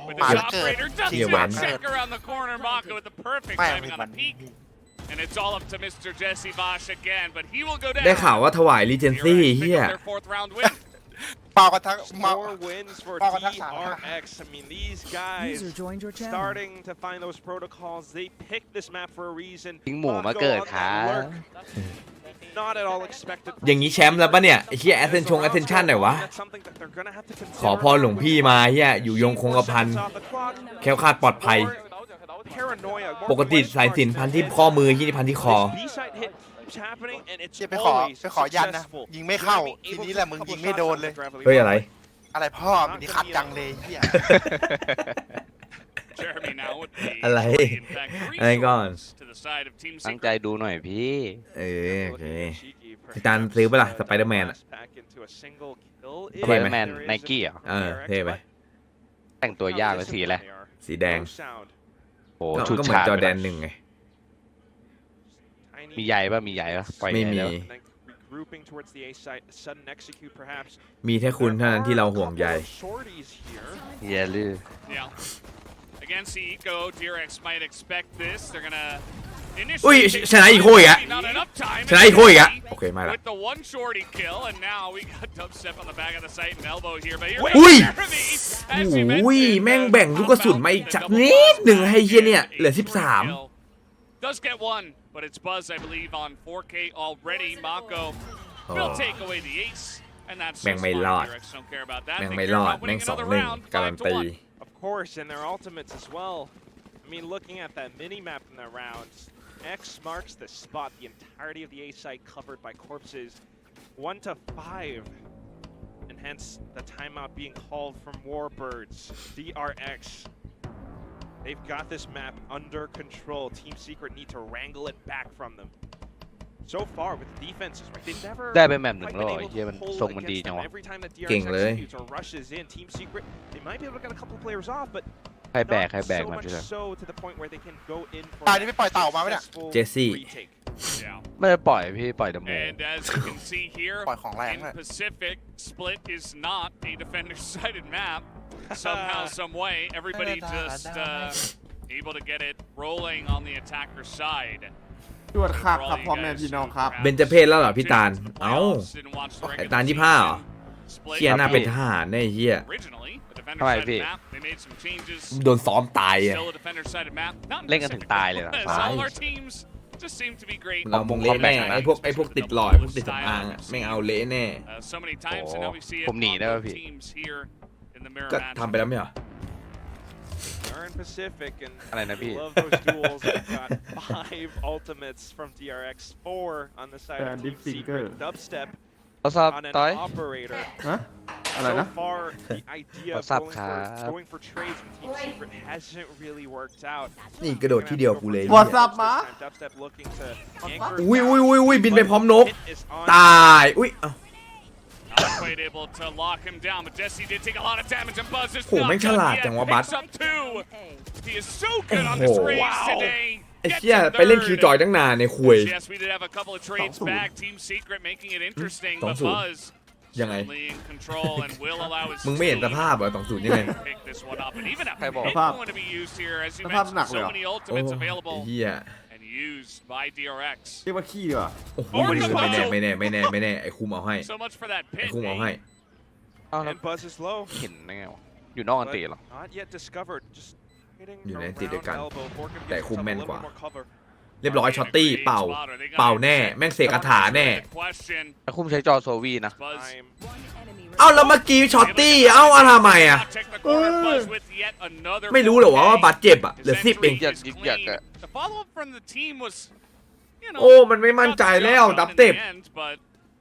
With the operator does not check around the corner. Mako with the perfect timing on a peek. And it's all up to Mr. Jesse Bosch again, but he will go down. ได้ข่าวว่าถวายรีเจนซี่เฮีย เปล่ากันทั้ง 4 wins for DRX. I mean, these guys starting to find those protocols. They picked this map for a reason. ทิ้งหมูมาเกิดครับ Not at all expected. อย่างนี้แชมป์แล้วปะเนี่ยไอ้เฮียแอสเซนชั่นหน่อยวะขอพรหลวงพี่มาเฮียอยู่ยงคงกระพันแคล้วคลาดปลอดภัยปกติสายสิญจน์พันที่ข้อมือที่พันที่คอไปขอยันนะยิงไม่เข้าทีนี้แหละมึงยิงไม่โดนเลย เฮ้ยอะไร อะไรพ่อมึงนี่คัดจังเลยเฮีย อะไรอะไรก่อน ตั้งใจดูหน่อยพี่โอเคพี่ตาลซื้อปะล่ะสไปเดอร์แมนอะ สไปเดอร์แมนไนกี้อ่ะเท่ไป แต่งตัวยากเลยสีอะไร สีแดง โอ้ ก็เหมือนจอแดน 1ไง มีใหญ่ป่ะปล่อย ไม่มี แล้ว มีแค่คุณเท่านั้นที่เราห่วงใย อย่าลืม Against the Eco, DRX might expect this. They're gonna อุ้ย ชนะอีโคอีกอะชนะอีโคอีกอะโอเคไม่ละ With the one shorty kill, and now we got dubstep on the back of the site and elbow here. But here อุ้ย as you อุ้ย mentioned, แม่งแบ่งลูกกระสุนมาอีกจักนิดหนึ่งให้เฮียเนี่ยเหลือ Does get one, but it's Buzz, I believe, on 4K already. Mako will take away the ace, and that's แม่งไม่รอด DRX don't care about that. แม่ง They ไม่ care รอด about แม่ง winning 2-1 another round, การันตี Of course, and their ultimates as well. I mean, looking at that mini-map in the rounds, X marks the spot. The entirety of the A site covered by corpses. 1 to 5. And hence, the timeout being called from Warbirds. DRX. They've got this map under control. Team Secret need to wrangle it back from them. So far with the defenses, right? They've never ได้ไปแมปหนึ่ง quite แล้ว been ไอ้ able เหี้ย to มัน hold ทรงมันดี against จัง them. วะ Every time that เก่ง DRX เลย executes or rushes in, Team Secret, they might be able to get a couple players off, but ใครแบก not ใครแบก so มา much พี่เลย so to the point where they can go in for ตายนี่ไม่ปล่อยเต่ามาไหมเนี่ย successful Jesse. retake. Yeah. ไม่ได้ปล่อยพี่ปล่อยเดโม And as you can see here, ปล่อยของแรง in เลย Pacific, Split is not a defender-sided map. Somehow, some way, everybody just able to get it rolling on the attacker side. จวดครับครับพ่อแม่พี่น้องครับ เบญจเพศแล้วเหรอพี่ตาลเอ้า ไอ้ตาล25เหรอ เฮียน่าเป็นทหารแน่เฮีย ทำไมพี่ โดนซ้อมตายอะ เล่นกันถึงตายเลยเหรอ Just seem to be great. เรามงเละแน่ไอ้พวกติดหลอดพวกติดสำอางอะแม่งเอาเละแน่ So many times, and now we see it ผมหนีได้ on ป่ะ both พี่ teams here in the mirror ก็ match. ทำไปแล้วไม่เหรอ They're in Pacific, and อะไรนะพี่ love those duels. They've got 5 ultimates from DRX, 4 on the side of Team Secret. Dubstep เขาซับ on an ต่อย operator. ฮะอะไร So นะ far, the idea of What's up, going for trades with Team Secret hasn't really worked out. นี่กระโดดที่เดียวกูเลย What's up, ma? Dubstep looking to anchor อุ้ย down, อุ้ยบินไปพร้อมนก hit is on ตาย อุ้ยเอ้า Not quite able to lock him down, but Jesse did take a lot of damage, and Buzz is โหแม่ง not ฉ done ลาด yet. จังวะบัส Picks up 2. He is so good on โอ้ this โห race today. ไอ้ Gets เหี้ย him ไปเล่น third. คิวจอยตั้งนานในคุย Yes, we did have a couple of trades back. Team Secret making it interesting, but 2-0 Buzz ยังไง certainly in control and will allow his มึงไม่เห็นส team ภาพเหรอ2-0ยังไง to pick this one up. And even a ใครบอก hit going to be used here, as you สภาพ mentioned, หนักเลยเหร so อ many โอ้ ultimates ไอ้ available เหี้ย and used by DRX. เรียกว่าขี้ดีกว่า โอ้โห Or ไม่แน่ไม่แน่ไอ้คุมเอาให้ So much for that ไอ้ pit. คุมเอาให้ เอาแล้ว and Buzz is low. เห็นได้ไงวะอยู่นอกอัน But ตีเหรอ not yet discovered. Just hitting อยู่ใน around ติดด้วยกัน elbow. Borkin แต่ gives คุม himself แม่น a กว่า little bit more cover. เรียบร้อยช็อตตี้เป่าแน่ แม่งเสกคาถาแน่ Question. แล้วคุ้มใช้จอโซวีนะ Buzz. Time. Enemy เอ้าแล้วเมื่อกี้ช็อตตี้ เอ้าทำไมอ่ะ Check the corner. Buzz with yet another ไม่รู้เหรอว่าบาดเจ็บอ่ะ His เหลือ10เอง entry อยาก is อยาก clean. อะ The follow-up from the team was, you know, โอ้ มันไม่มั่นใจแล้ว got the job ดับ done in เต็บ the end, but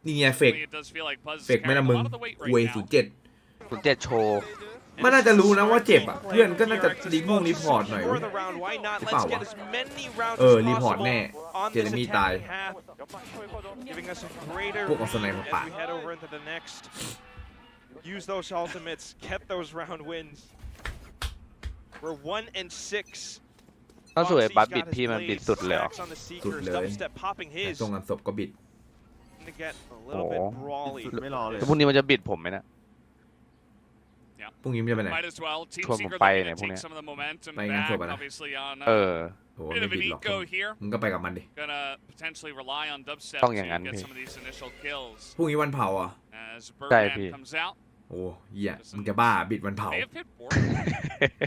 นี่ไงเฟก it does feel like Buzz is เฟกไม่นะ carrying a มึง lot of the weight เว right ย now. 07 คุณเจ็ดโชว์ มันน่าจะรู้นะว่าเจ็บอ่ะ เพื่อนก็น่าจะรีพอร์ตหน่อย For the round, why not? Let's get as many rounds รี as พอร์ต possible แน่ on เจ this เรมี่ตาย attacking half, giving us a greater พวกเอาสไน lead มา as ปาด we head over into the next. Use those ultimates, kept those round wins. We're 1-6. ถ้าสวยบัสบิดพี่มันบิดสุดเลยเหรอ Stacks on the สุด Seekers, เลย Dubstep popping แต่ his. ตรงงานศพก็บิด To get a little bit brawly. ไม่รอเลย แล้วพรุ่งนี้มันจะบิดผมไหมนะ พรุ่งนี้มันจะไปไหน Might as well. Team ชวนผม Secret ไป looking เนี่ย to พวก take เนี้ย some of the momentum ไปงานศพ back, อะนะ obviously on เอ a อ โอ้ bit ไม่ of an บิดหรอก eco here. มึงก็ไปกับมันดิ Gonna potentially rely on Dubstep ต้อง to อย่างนั้น get พี่ some of these initial kills. พรุ่งนี้วันเผาอ่ะ As ใช่พี่ Birdman comes out, โอ้เหี้ยมึงจะบ้าบิดวันเผา may have hit four.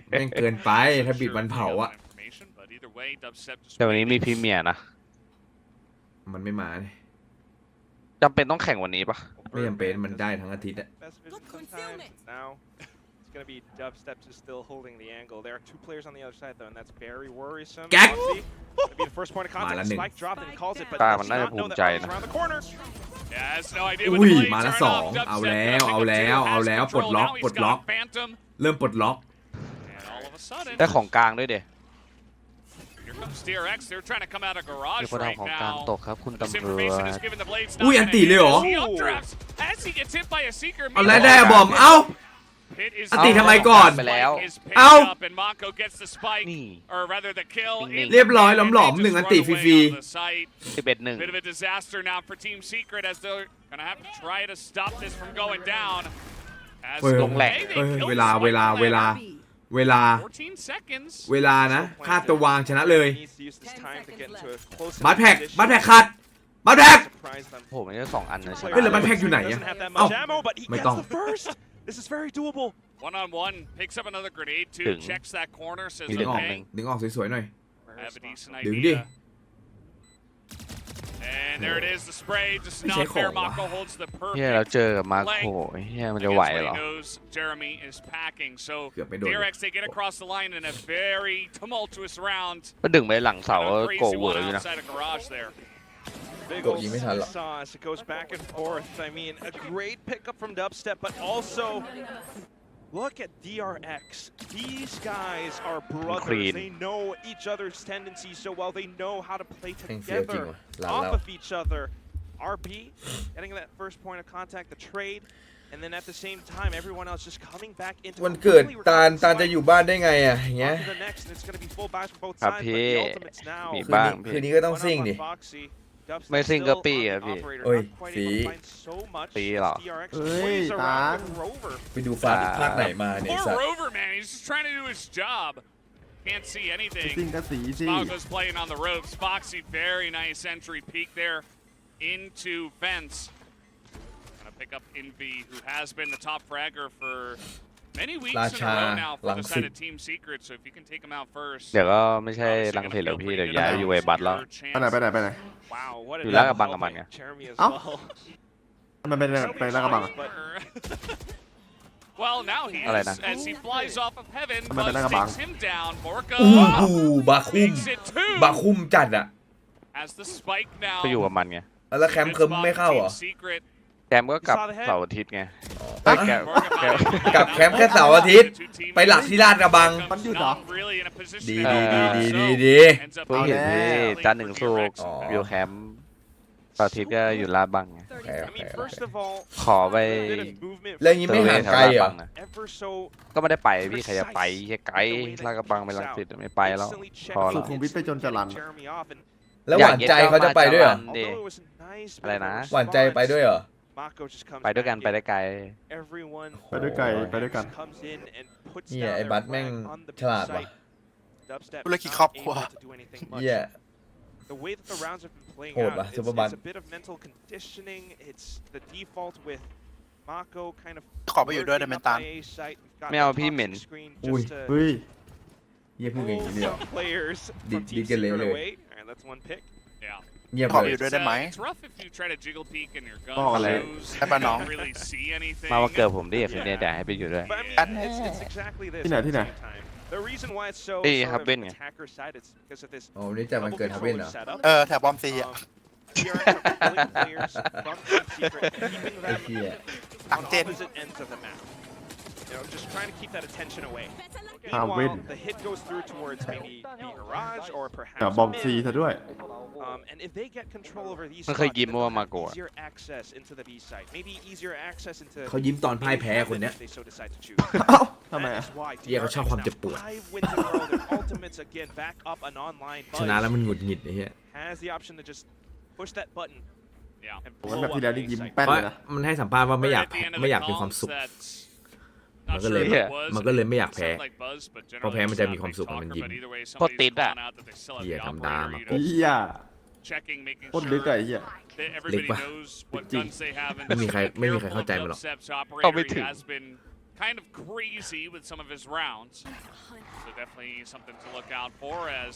แม่งเกินไปถ้าบิดวันเผาอ่ะ Information, but either way, Dubstep just แต่วันนี้มี waiting. พรีเมียร์นะ มันไม่มาเนี่ย จำเป็นต้องแข่งวันนี้ปะ ไม่จำเป็นมันได้ทั้งอาทิตย์อะ Best vision sometimes. Now it's gonna be Dubstep is still holding the angle. There are 2 players on the other side though, and that's very worrisome. Gag! Foxy, gonna be the first point of contact. Malah ning. Spike dropped and he calls it, but ตา does มันน่าจะ not ภู know มิ that ใจ Buzz is นะ around the corner. Yeah, has no idea อุ้ when ย the blades มาละ turn ส off. อง Dubstep เอา gonna แล้ว pick เอา up แล้ว two, เอา has แล้วปลด control. ล็อก Now ปล he's ดล็อก got Phantom, เริ่มปลดล็อก and all of a sudden, ได้ของกลางด้วยเด here comes DRX. They're trying to come out of มี garage คนเอา right ของกลาง now. ตกครับคุณ This ตำรว information จ is given the blades. อุ้ยอันตีเลยเหรอ He updrafts as he gets hit by a seeker. เอาแล้วได้อะบอมเอ้า Pit is อันตีทำไมก่อน ไปแล้ว Spike is picked เอ้า up and Mako gets the spike, นี่ or rather the kill. นิ่ง เรียบร้อยหลอมๆ They หนึ่ง just อันติ run ฟ away รี on the site. 11-1 Bit of a disaster now for Team Secret as they're gonna have to try to stop this from going down. As เฮ้ย ลงแหลก Hey, they เฮ้ย killed เวลา Spike on that. เวลา เวลา 14 seconds. เวลานะค่าตัววางชนะเลย Needs to use this time to get into a close บัต enough แพ็ก position บัตแพ็กขาดบัตแพ็ก surprise them. โอ้โหมันจะ2 อันเลยใช่ไหม เฮ้ยแล้วบัตแพ็กอยู่ไหนอะ Doesn't have that เอ้า much ammo, but he ไม่ gets ต้อง the first. This is very doable. 1-on-1, picks up another grenade too, Đừng. checks that corner, says ดึงออก okay. ดึงออกสวยๆหน่อย I have a decent ดึงดิ idea. And there it is, the spray just Cái not chế fair. khổ quá. Mako holds the เฮียเรา perfect เจอกับมาโคเฮียมันจะไหว against เหร what อ he knows Jeremy is packing. So เกือบไม่โดน DRX they get across the line in a very tumultuous round. ก็ดึงไปหลังเสา Kind of โก crazy เวอ one ร์อยู่นะ outside a garage there. Big Cậu ol' nhìn mới thật lắm. sauce. It goes back and forth. I mean, a great pickup from Dubstep, but also look at DRX. These guys are brothers. Clean. They know each other's tendencies so well. They know how to play แข่งเฟี้ยวจริง together ว่ะหลัง off แล้ว of each other. RP getting that first point of contact, the trade, and then at the same time, everyone else just coming back into วันเกิด completely ตาล recovering จะ spike. อยู่บ้านได้ไงอ่ะอย่างเงี้ย On to the next, and it's going to be full buys from both ครับ sides, พี่ but the ultimates now. มีบ้างพี่ คืนนี้ก็ต้องซิ่งดิ ไม่ซิ่งก็ปี้อะพี่ เอ้ยสี ปีเหรอ เฮ้ยตาล ไปดูฟาร์มภาคไหนมาเนี่ย Poor สัตว์ Rover, man. He's just trying to do his job. Can't see ซิ่ง anything. ก็สีสิ Spago's playing on the ropes. Foxy, very nice entry peek there into fence. Gonna pick up Envy, who has been the top fragger for many weeks in a Racha, row now for the side Langsit. of Team Secret. So if you can take him out first. เดี๋ยวก็ไม่ใช่ลังเทหรอกพี่เดี๋ยวย้ายไปอยู่เวบัตแล้ว ไปไหนไปไหนไปไหน Wow, whatอยู่ a ลาดกระบังกับมันไง Jeremy as Áo. well. มันเป็นไปแล้วกระบัง Well, now heอะไร is นะ as he flies off of heaven. Mà bên Buzz đó các bạn. takes him down. Morka อู้หูบาคุ้ม makes it two บาคุ้มจัดอ่ะ as the spike now. ไปอยู่กับมันไง แล้วแคมป์เคิร์มไม่เข้าเหรอ Team Secret. แกมก็กลับเสาร์อาทิตย์ไง เอ้ย แกม กับแคมป์แค่เสาร์อาทิตย์ ไปหลักที่ลาดกระบัง มันหยุดเหรอ ดี เพิ่งเห็นพี่จันทร์ถึงศุกร์ อ๋อ อ อ ยู่แคมป์เสาร์อาทิตย์ก็อยู่ลาดบังไง โอเค I โอเค mean, โอ first เค of all, ขอไป a bit of movement แล้วอย่างนี้ไม่ห่างไกลเหรอ ever so ก็ไม่ได้ไปพี่ใครจะไปแค่ไกลลาดกระบังไปลังสิตไม่ไปแล้ว instantly พอ checking แล้ สุ ว ขุมวิทไปจนจรัญ Jeremy off, and แล้วหวานใจเขาจะไปด้วยเหรอ although it was a nice bit of a อะไรนะ หวานใจไปด้วยเหรอ Mako just comes ไปด้วยกัน back ไป in. ได้ไกล Everyone ไปด้วยกันไปด้วยกัน comes in and puts เนี่ย down ไอ้ their บัตแม่ง flag on the ฉลาด B ว่ะ site. Dubstep ธุรกิจ not ครอบครัว able to do anything much. เหี้ย The way that the rounds have been playing โหด out, ว่ะ it's, Super Bad it's a bit of mental conditioning. It's the default with Mako kind of ขอไปอยู่ด้วยได้ไหม working ตา up ล by A site. We've got ไม่เอา the พี่ toxic เหม็น screen อุ้ย just to เฮ้ยเยี่ยพูดอย่าง pull นี้เลยเหรอ some players from Đi- Team đi cái lễ Secret rồi. away. All right, that's one pick. Yeah. เงียบ ขอ เล ไป ย อยู่ด้วยได้ไหม It's rough if you try to jiggle peek and your gun Oh, lẹ. shows. Hai ba You nón. don't really see anything. มาวันเกิดผมดิคืนนี้เดี๋ยวให้ไปอยู่ด้วย But I mean, it's exactly this. Thế nào, at the thế nào? same time. The reason why it's so Đi sort of Harbin nhỉ? attacker side is because of this โอ้นี่จะมันเกิดทับเบิลเหรอ setup. แถวบอมซีอ่ะ DRX are pulling players from Team Secret, keeping ไอ้ them เหี้ย ต่าง on เจน opposite ends of the map. You know, just trying to keep that attention away. Harbin. Meanwhile, the hit goes through towards maybe the garage or แต่ perhaps บอม mid. ซีซะด้วย And if they get control over these มันเคย spots, ยิ้ม then ว่า they'll มา have โกะ easier access into the B site. Maybe easier access into เขายิ้มตอนพ่ายแพ้คนเนี้ย if they so decide to choose. เอ้าทำไม That อ่ะ is why เหี้ยเขาชอบความเจ็บปวด 5 wins in a row, their ultimates again back up and online. ชนะ Buzz แล้วมันหงุดหงิดไอ้เหี้ย has the option to just push that button. Yeah. And ผมว่า blow แบบ up ที่แล้วนี่ the ยิ้ม site. แป้น เพราะ เลยนะ มันให้สัมภาษณ์ว่าไม่อยาก At the end of ไม่ the อยากมี call, ความสุข that's มัน not ก็เลย sure what it was. มันก็เลยไม่อยากแพ้ Sounded like Buzz, but เพราะแพ้มันจะมี generally ความสุข not a มัน big ยิง talker, but either way, โคตรติด somebody's อ่ะ calling out that they still have เหี้ย the ธรรมดา operator, มา you ปุ๊บ know, เฮีย checking, making โคตรลึก sure อะไอ้เฮีย that everybody Lick knows what Jing. guns they have. And ไม่มีใคร just ไม่มีใคร careful เข้า of ใจมันหรอก Dubstep's เข้าไม่ operator. ถึ He ง has been kind of crazy with some of his rounds. So definitely something to look out for as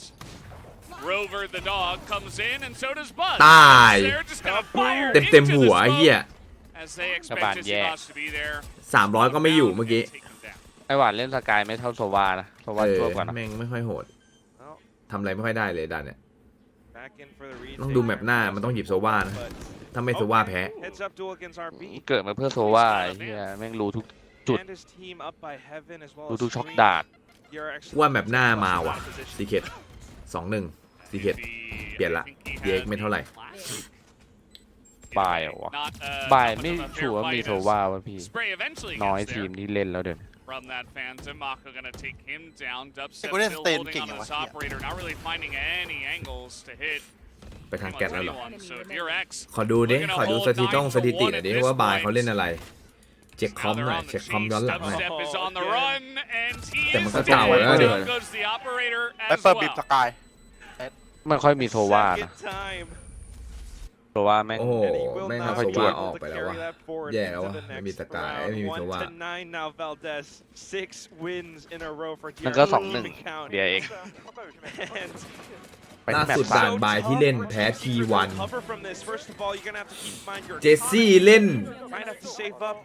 Rover the dog comes in, and so does Buzz. ตาย They're just gonna fire เต็มเต็ม into หัว the ไอ้เหี้ย smoke as they expect Các bạn his dè. boss to be there. 300 ก็ไม่อยู่เมื่อกี้ Take him down. ไอหวานเล่นสกายไม่เท่าโซวานะโซวา เออ ทั่วกว่านะ แม่งไม่ค่อยโหด Well, ทำอะไรไม่ค่อยได้เลยดันเนี่ย back in for the retake. ต้องดูแมปหน้ามันต้องหยิบโซวานะ But ถ้าไม่โซวาแพ้ heads up duel against RP. เกิดมาเพื่อโซวาไอ้เฮียแม่งรู้ทุก Chụt. And his team up by Heaven as well รู้ as ทุกช็อก Scream. ดาด DRX ว่าแมปหน้ามาว่ะ position. ซีเคท2-1ซีเคท เปลี่ยนละ DX ไม่เท่าไหร่ บ่ายเหรอวะ Not, บ่าย not ไม่ much of a ชัว fair ร์มี fight โซ as วาวะพี่ Spray eventually น้อย gets ทีม there ที่เล่นแล้วเดี๋ยวนี้ from that Phantom. Mako gonna take him down. Dubstep Gue liat still Stain holding King on to ya, this Mas. operator, not really finding any angles to hit ไปทาง pretty แกะ much แล้วเหรอ anyone. So DRX ขอดูดิ ขอดูสถิติหน่อยดิว่าบายเขาเล่นอะไร เช็คคอมหน่อยเช็คคอมย้อนหลังหน่อย Dubstep is on the run, and he แต่มัน is ก็เก่าแล้วเดี๋ยว down. Goes the operator แอป as เปิลบีบส well. กาย ไม่ค่อยมีโซวานะ Second time. โซวาแม่ง โอ้โห And he will แม่ง not เอา be โซวา able ออก to ไปแล้ว carry วะ that forward แย่ into วะ the ไม่มี next สกาย round. ไม่มีโซวา 1-9 now, Valdez. 6 wins in a row for นั่นก็ DRX. 2-1 Even count. DRX And ไป ล่า แมต สุด ช์สา ด่าม นบายที่เล่นแพ้ทีวัน recover from this. First of all, you're gonna have to keep in mind your เจสซี่เล่น might have to save up.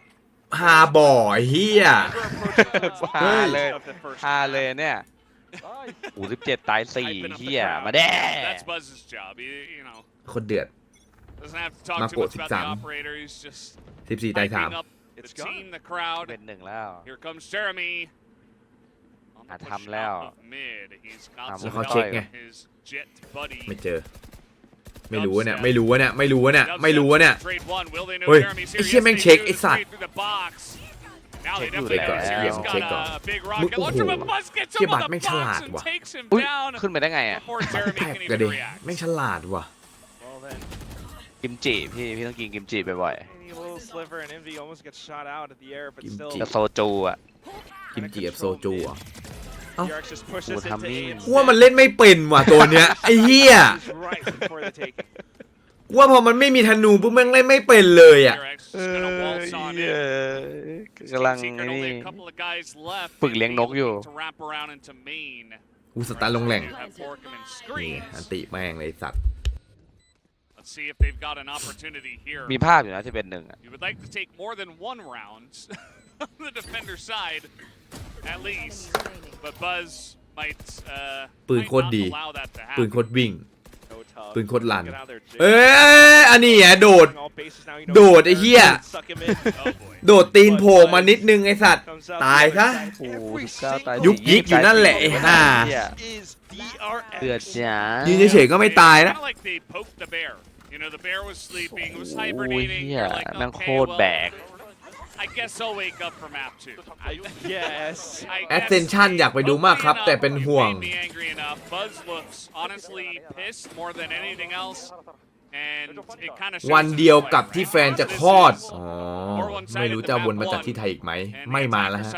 ฮาบ่อเฮีย ฮาเลย Of the first ฮาเลยเนี่ยอู17ตาย4เฮียมาแด้ That's Buzz's job. You know, คนเดือด doesn't have to talk too Mako much about the 13. operator. He's just 14ตาย hyping 3 up the team, the crowd. เป็น1แล้ว Here comes Jeremy. On the หา push ทำแล้ว out of mid. He's got ทำ some แล้วเขาเช็คไง help from his jet buddy. ไม่เจอ ไม่รู้วะเนี่ยไม่รู้วะเนี่ยไม่รู้วะเนี่ยไม่รู้วะเนี่ย Trade one. Will they know เฮ้ย Jeremy's ไอ้ here? เชี่ย Yes, แม่ง they เช็ค do. ไอ้สัตว์ Straight through the box. Now they เช็คอยู่ definitely แล้ว know he's got เช็คก่อน a big มึง rocket โอ้โห launcher, but Buzz gets เชี่ย him บั on ตร the แม่งฉลา box ด and ว่ะ takes him อุ้ย down ขึ้นไปได้ไงอ่ะ before แท Jeremy บ can กัน even ดิ react. แม่งฉลาดว่ะ Well then, กิมจิพี่ต้องกินกิมจิบ่อย any little sliver and Envy almost gets shot out at the air, but Kim still. ๆกับโซจูอ่ะ กิมจิกับโซจูอ่ะ DRX just pushes What into happened? A กูว่ามันเล่นไม่เป็นว่ะตัวเนี้ยไอ้เหี้ย He's right before the taking. กูว่าพอมันไม่มีธนูปุ๊บแม่งเล่นไม่เป็นเลยอ่ะ DRX is gonna waltz on in. กำลัง Secret นี่ only a couple of guys left. ฝึกเลี้ยงนกอยู่ To wrap around into main. กูสตาร์ทลงแหล่ง You have Borkman นี่ screens. อันติแม่งเลยสัตว์ Let's see if they've got an opportunity here. มีภาพอยู่นะที่เป็น1อ่ะ You would like to take more than one round on the defender side, at least. But Buzz might ปืนโคตรดี allow that to ปืน happen. โคตรวิ่ง No tough. ปืนโคตรลัน Get out there, Jay. เอ้ยอันนี้แหะโดด All bases now, you know โดดไอ้เหี้ย suck him in. Oh boy. โดดตีนโผล่มานิดนึงไอ้สัตว์ Comes out ตาย the ซะ other side. โอ้โห Every 19ตาย single ยุกยิกอยู่นั่นแหละไอ้ห่า เหี้ย is DRX. เดือดจ้า ยืนเฉยๆก็ไม่ตายแล้ว Kinda like they poked the bear. You know, the bear was sleeping, it was โอ้ย hibernating. เหี้ย You're like, แม่งโค okay, ตรแบก I guess I'll wake up for map 2. Yes. Ascension อยากไปดูมากครับแต่เป็นห่วง Made me angry enough. Buzz looks honestly pissed more than anything else. And it kind of วันเดียวกับที่แฟนจะคลอด อ๋อ ไม่รู้จะวนมาจากที่ไทยอีกไหม ไม่มาแล้วฮะ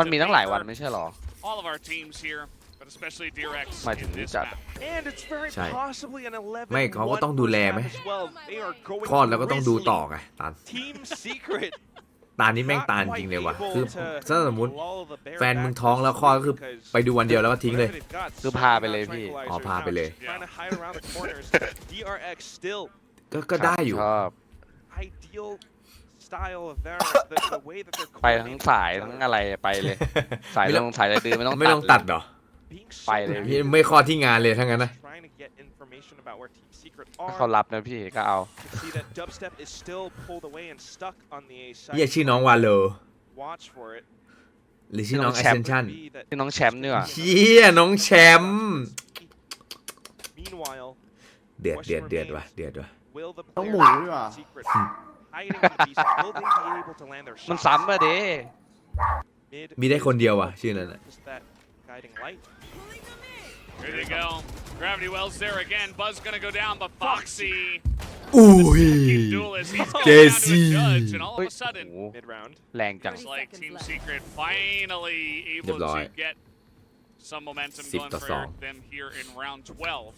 มันมีตั้งหลายวันไม่ใช่หรอ All of our teams here, but especially DRX หมายถึง in this จัด map. And it's very ใช่ possibly an 11-1 ไม่เขาก็ต้องดูแลไหม as well. They are going คลอดแล้วก็ต้องดูต่อไงตาน Team Secret ตานี้แม่งตาจริงเลยว่ะคือถ้าสมมติแฟนมึงท้องแล้วคลอดก็คือไปดูวันเดียวแล้วก็ทิ้งเลย คือพาไปเลยพี่ อ๋อพาไปเลย Trying to hide around the corners. DRX still ก็ได้อยู่ ชอบ ideal style of Varus. The way that they're ไปทั้งสายทั้งอะไรไปเลย สายลงสายอะไรดื้อไม่ต้อง ไม่ต้องตัดเหรอ being so ไปเลย พี่ไม่คลอดที่งานเลยทั้งนั้นนะ trying to get information about where Team Secret ถ้าเขา are. รับนะพี่ก็เอา See that Dubstep is still pulled away and stuck on the A เฮีย side. ชื่อน้องวาโล Watch for it. หรือชื่อน้อง ชื่อน้องแชมป์ Ascension Be that ที่น้องแชมป์เนี่ย เฮียน้องแชมป์ meanwhile, เดือดเดือดเดือดว่ะเดือดว่ะ will the ต้อง players หมุนดีกว่า of Secret hiding in the B side, will they be able to land their มัน shots? ซ้ำอะเด้ Mid มีได้คนเดียวว่ะชื่อนั้นน่ะ just that guiding light. Here they go. Gravity Wells there again. Buzz gonna go down, but Foxy, อุ้ย Keep duelist, he's going down to a Jesse. judge, and all of a โอ้ sudden, โห Mid round. แรงจัง looks like Team Secret finally able เรียบร้อย to get some momentum 10 going ต่อ for 2 them here in round 12.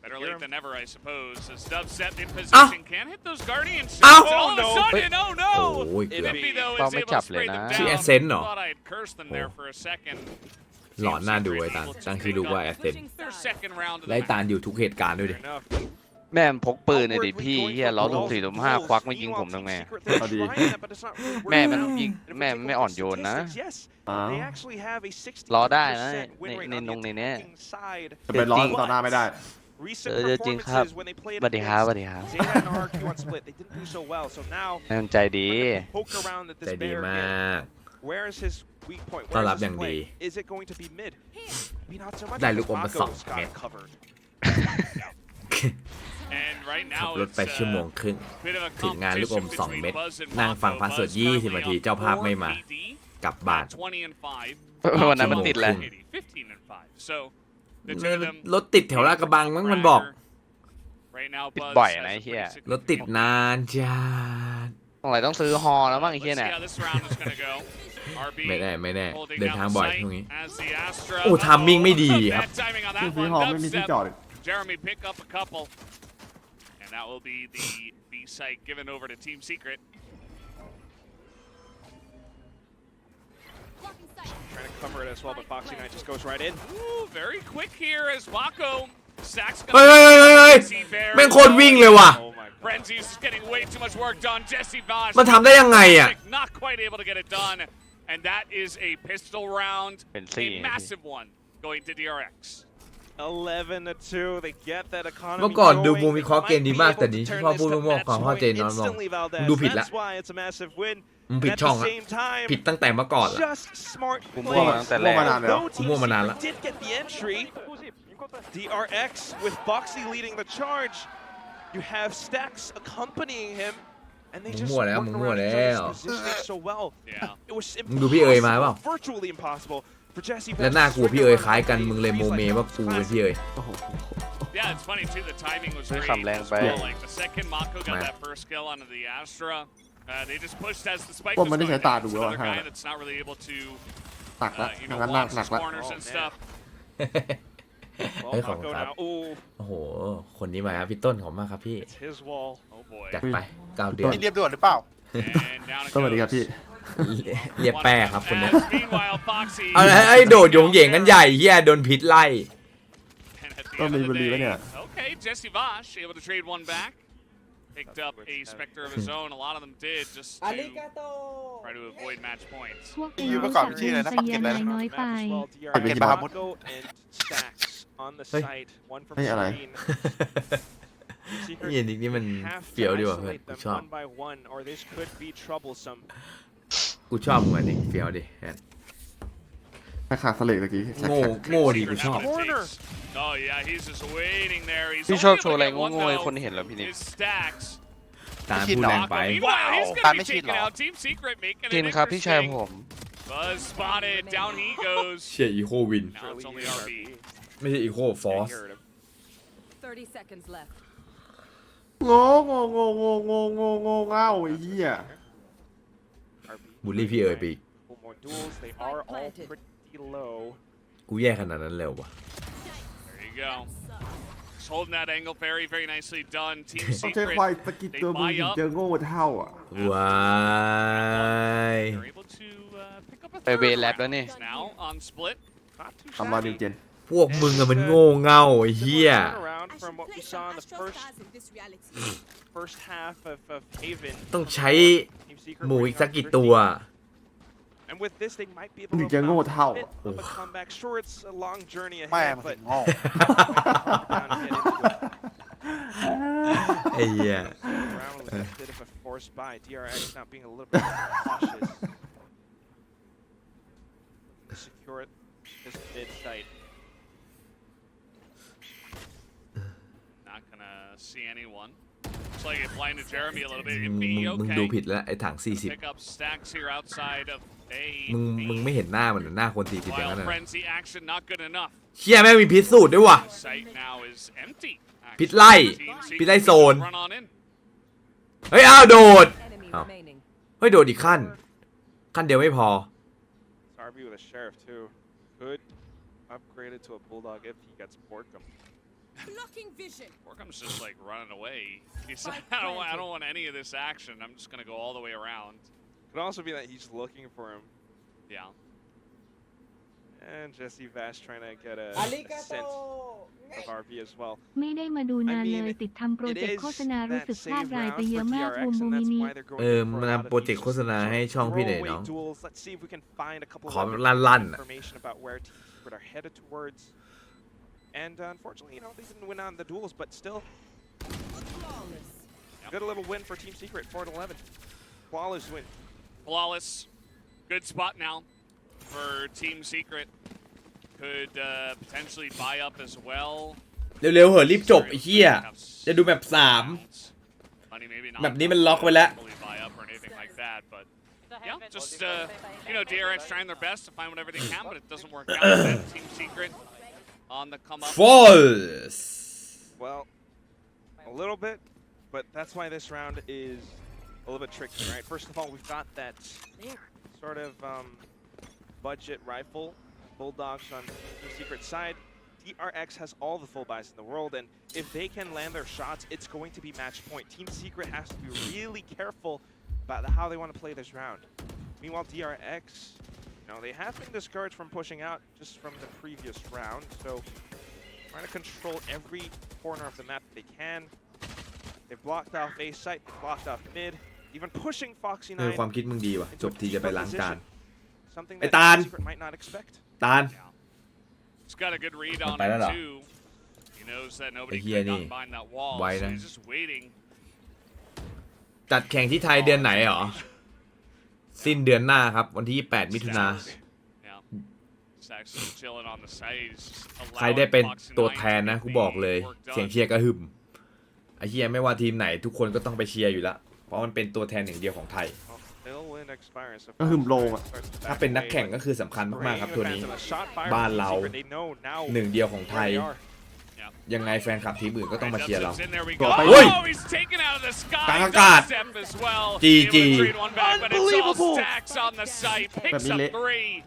Better late than never, I suppose. As Dubstep in position, can't hit those Guardian shots. Ow. All of a sudden, oh โอ้ no! ยเกือบ Envy though เป้า is ไม่ able จั to บเลย spray นะ them ชื่อ down. Ascent เหรอ Thought I'd curse them there for a second. หลอนหน้าดูไอ้ตาลตั้งชื่อลูกว่าแอสเซน Their second round of ไล่ the ตาล match. อยู่ทุกเหตุการณ์ด้วยดิ Fair enough. แม่มันพกปืนเลยดิพี่เฮียล้อลุมสี่ลุมห้าควักมายิงผมทำไม เอาดี แม่มันยิงแม่มันไม่อ่อนโยนนะ อ้าว ล้อได้นะในนงในเนี้ย จะไปร้อนต่อหน้าไม่ได้ จริงครับสวัสดีครับสวัสดีครับ แม่มันใจดี ใจดีมาก Where's his weak point? ต้อน Where's รับ his อย่างดี play? Is it going to be mid? Maybe not so much. ได้ลูกอมมา Mako's 2 got เม็ด covered. And right ขับ now รถ it's ไปชั่วโมงครึ่ง bit of a ถึงงานลูกอม competition 2 เม็ด between Buzz and นั่งฟัง Mako. พาสวด Buzz 20 นาที currently เจ้าภาพไม่มา on 4 PD, กลับบ้าน 20 and 5. วันนั้นมันติดแหละ 15 and 5. So the two of them รถติดแถวลาดกระบังมั้งมันบอก right now ติด Buzz บ่อย has นะ a ไอ้เฮีย pretty รถติดนานจัด ผ ตรงไหนต้องซื้อฮอแล้วบ้างไอ้เหี้ย Let's เนี่ย see how this round is gonna go. RB ไม่แน่ไม่แน่ holding เดิน down ทาง the บ่อย site ช่วงนี้ as the Astra. โอ้ทามมิ่งไม่ดีครับ Bad timing on ที่ that พี่ one. ฮอไม่มีที่จอด Jeremy pick up a couple. And that will be the B site given over to Team Secret. Trying to cover it as well, but Foxy Knight just goes right in. Ooh, very quick here as Mako Stacks เฮ้ยแม่งโคตรวิ่งเลยว่ะ Oh my god. Frenzy's getting way too much work done. Jesse Vosh มันทำได้ยังไงอ่ะ not quite able to get it done. And that is a pistol round. เป็น A ซี่ massive one going to DRX. 11-2. They get that economy เมื่อก่อนดู going. มุมวิเคราะห์เกมดีมาก แต่นี้ Might be able to ชอบ turn พูด this to มั่วๆความ match เข้าใจ point น้อย instantly, ๆ Valdez. ดูผิดละ That's why it's a massive win. มึงผิด And at ช่อง the อะ same time, ผิดตั้งแต่เมื่อก่อนละ just smart กู play. มั่วมาตั้งแต่แรก มั่วมานานแล้ว Though Team มั่วมานานละ Secret did get the entry, DRX with Boxy leading the charge. You have Stacks accompanying him, and they just มั่วแล้ว work มึงมั่ว around each แล้ว other's positioning so well. Yeah. It was มึงดูพี่เอ๋ยมาเปล่า impossible, virtually impossible for Jesse และ Vosh หน้า to กู swing พี่เอ๋ย around คล้ายกัน and มึงเลยโม he's เม like, ว่ากูเป็นพี่เอ๋ย Yeah, it's funny too. The timing was Hơi great khẩm leng as bay. well. Like the second Mako got Mẹ. that first kill onto the Astra, they just pushed as the spike พวก was มันได้ going ใช้ตา down. ดู It's แล้ว another ฮะ guy that's not really able to, ตักละ you ทาง know, นั้นหนัก launch หนั his กละ corners and man. stuff. เฮ้ย Well, ขอบคุณ Mako ครับ now. Ooh, โอ้โห คนนี้มาครับพี่ต้นขอบคุณมากครับพี่ it's his wall. Oh boy. จัดไป9 เดือน นี่เรียบด่วนหรือเปล่า And down it สวัสดีครับ goes. พี่ เรียกแป้ครับคนเนี้ย As meanwhile, Foxy. เอาไอ้โดดโยงเหย่งกันใหญ่เฮียโดนพิษไล่ And at the ก็ end มี of บุ the รี day, วะเนี่ย okay, Jesse Vosh able to trade one back. Picked up a Spectre of his own. A lot of them did just to try to avoid match points. พวก อี เอ ยู ง เมื่อก่อน จั ชื่ออะไรนะ ส ปักเก็ ยา ตอะไร นาย นะ น้อยไป As well, DRX, เก็บปะครับ Mako and Stacks on the Hey. site. One from เฮ้ยอะไร screen. Team Secret นี่นิกนี่มัน have เฟี้ยว to ดีว่ะเพื่อน isolate กู them ชอบ one by one, or this could be troublesome. กูชอบเหมือนนี่เฟี้ยวดิแฮะ ถ้าขาดสเลกตะกี้แฉก โง่ดีกูชอบ Corner. Oh yeah, he's just waiting there. He's พี่ only ชอบ able โชว์ to อะไร get one โง่ๆให้ though. คนเห็นแล้วพี่นิก His Stacks. ตามผู้แรงไป Meanwhile, he's Wow. gonna be Machine taken law. out. Team Secret making กิน it ครับพี่ชาย interesting. ผม Buzz spotted. Down he goes. เชียร์อีโควิน Now it's only RB. ไม่ใช่อีโคฟอส Heard him. 30 seconds left. โงโงโงโงโงโงโงเง่าไอ้เหี้ย RB. บูลลี่พี่เอ๋ยไปอีก Couple more duels. They are all pretty low. กูแย่ขนาดนั้นเร็ววะ There you go. Just holding that angle very, very nicely done. Team ต้องใช้ Secret. ควายสกิดตัวมึงถึงเจอโง่เท่าอ่ะ ว้าย They're able to pick up a ไปเว third แลบแล้วนี่ round now on split. Not too ทำมาดิว shabby. เจน พวกมึงอะมันโง่เง่าไอ้เหี้ย Around from what we saw in the first half of Haven. ต้องใช้ Team Secret หมูอีกสัก working กี่ on ตัว And with this, they might be มึง able ถึง to จะโง่ mount เท่า a bit of a comeback. Sure, it's a long journey แม่ ahead, มัน but ถึงโง่ down and get into it. ไอ้เหี้ย Around was a bit of a forced buy. DRX now being a little bit more cautious. Secure it. This mid site. Not gonna see anyone. Looks like it blinded Jeremy a little bit. มึ It'd ง be ดู okay. ผิดแล้วไอ้ถัง Pick up Stacks here outside of A. 40มึงไม่เห็นหน้ามันเหรอหน้าคน40อย่างนั้น Wild น่ะ Frenzy action not good enough. เชี่ยแม่งมีพิษสูตรด้วยว่ะ The site now is empty. พิษไล่ Team พิษไล่ Secret โซน run on in. เฮ้ยอ้าวโดด Enemy Oh. remaining. เฮ้ยโดดอีกขั้น ขั้นเดียวไม่พอ It's RB with a sheriff too. Could upgrade it to a bulldog if he gets Borkum. Blocking vision. Borkum's just like running away. He's Spike I don't want any of this action. I'm just gonna go all the way around. Could also be that he's looking for him. Yeah. And Jesse Vash trying to get a sense of RB as well. ไม่ได้มาดูนานเลยติดทำโปร It เจกต์ is โฆษณารู้สึก that พลาด save ราย round ไปเย for อะมากบู DRX, มบู and มิ that's นิ why they're going มัน for a lot ทำ of โปรเจกต์ these โฆษณาให้ช่องพี่หน่อย throwaway น้อง duels. Let's see if we can find a couple ขอ of ลั่นๆอะ information about where Team Secret are headed towards. And unfortunately, they didn't win on the duels, but still, Flawless. good little win for Team Secret, 4-11. Flawless win. Flawless. Good spot now for Team Secret. Could potentially buy up as well. เร็วๆเหอะรีบจบไอ้เหี้ย จะดูแบบ3 Money maybe not แบบนี้มันล็อกไว้แล้ว fully buy up or anything like that, but yeah, just DRX trying their best to find whatever they can, but it doesn't work out. That Team Secret on the come up. false Well, a little bit, but that's why this round is a little bit tricky, right? First of all, we've got that sort of budget rifle, Bulldogs on the secret side. DRX has all the full buys in the world, and if they can land their shots, it's going to be match point. Team Secret has to be really careful about how they want to play this round. Meanwhile, DRX, you know, they have been discouraged from pushing out just from the previous round, so trying to control every corner of the map that they can. They've blocked off A site, they've blocked off mid, even pushing Foxy ความ 9 คิดมึงดีว่ะจบทีจะไปล้างจาน something ไอ้ that ตาล Team Secret might not expect. ตาล He's got a good read on ไปแล้ว it เหรอ too. He knows that ไอ้ nobody เฮีย could นี่ not bind that wall, ไว so นะ he's just waiting. จัดแข่งที่ไทยเดือนไหนเหรอ สิ้นเดือนหน้าครับวันที่ 28 มิถุนา Yeah. Stacks just chilling on the side. He's just ใครได้เป็น allowing Foxy ตัว 9 แทนนะ to กู get บอก the เลย work เสียง done. เชียร์กระหึ่มไอ้เฮียไม่ว่าทีมไหนทุกคนก็ต้องไปเชียร์อยู่แล้วเพราะมันเป็นตัวแทนหนึ่งเดียวของไทย They'll win expires, so ก็หึมโลงอ่ะ ถ้าเป็นนักแข่งก็คือสำคัญมากๆครับตัวนี้ บ้านเราหนึ่งเดียวของไทย ยังไงแฟนคลับทีมอื่นก็ต้องมาเชียร์เรา In there we ต่ go. อไป เฮ้ย Oh, he's taken out of the sky. กลางอากาศ Step as well. GG. Able to trade one back, but it's all Unbelievable. Stacks on the site. Picks up 3.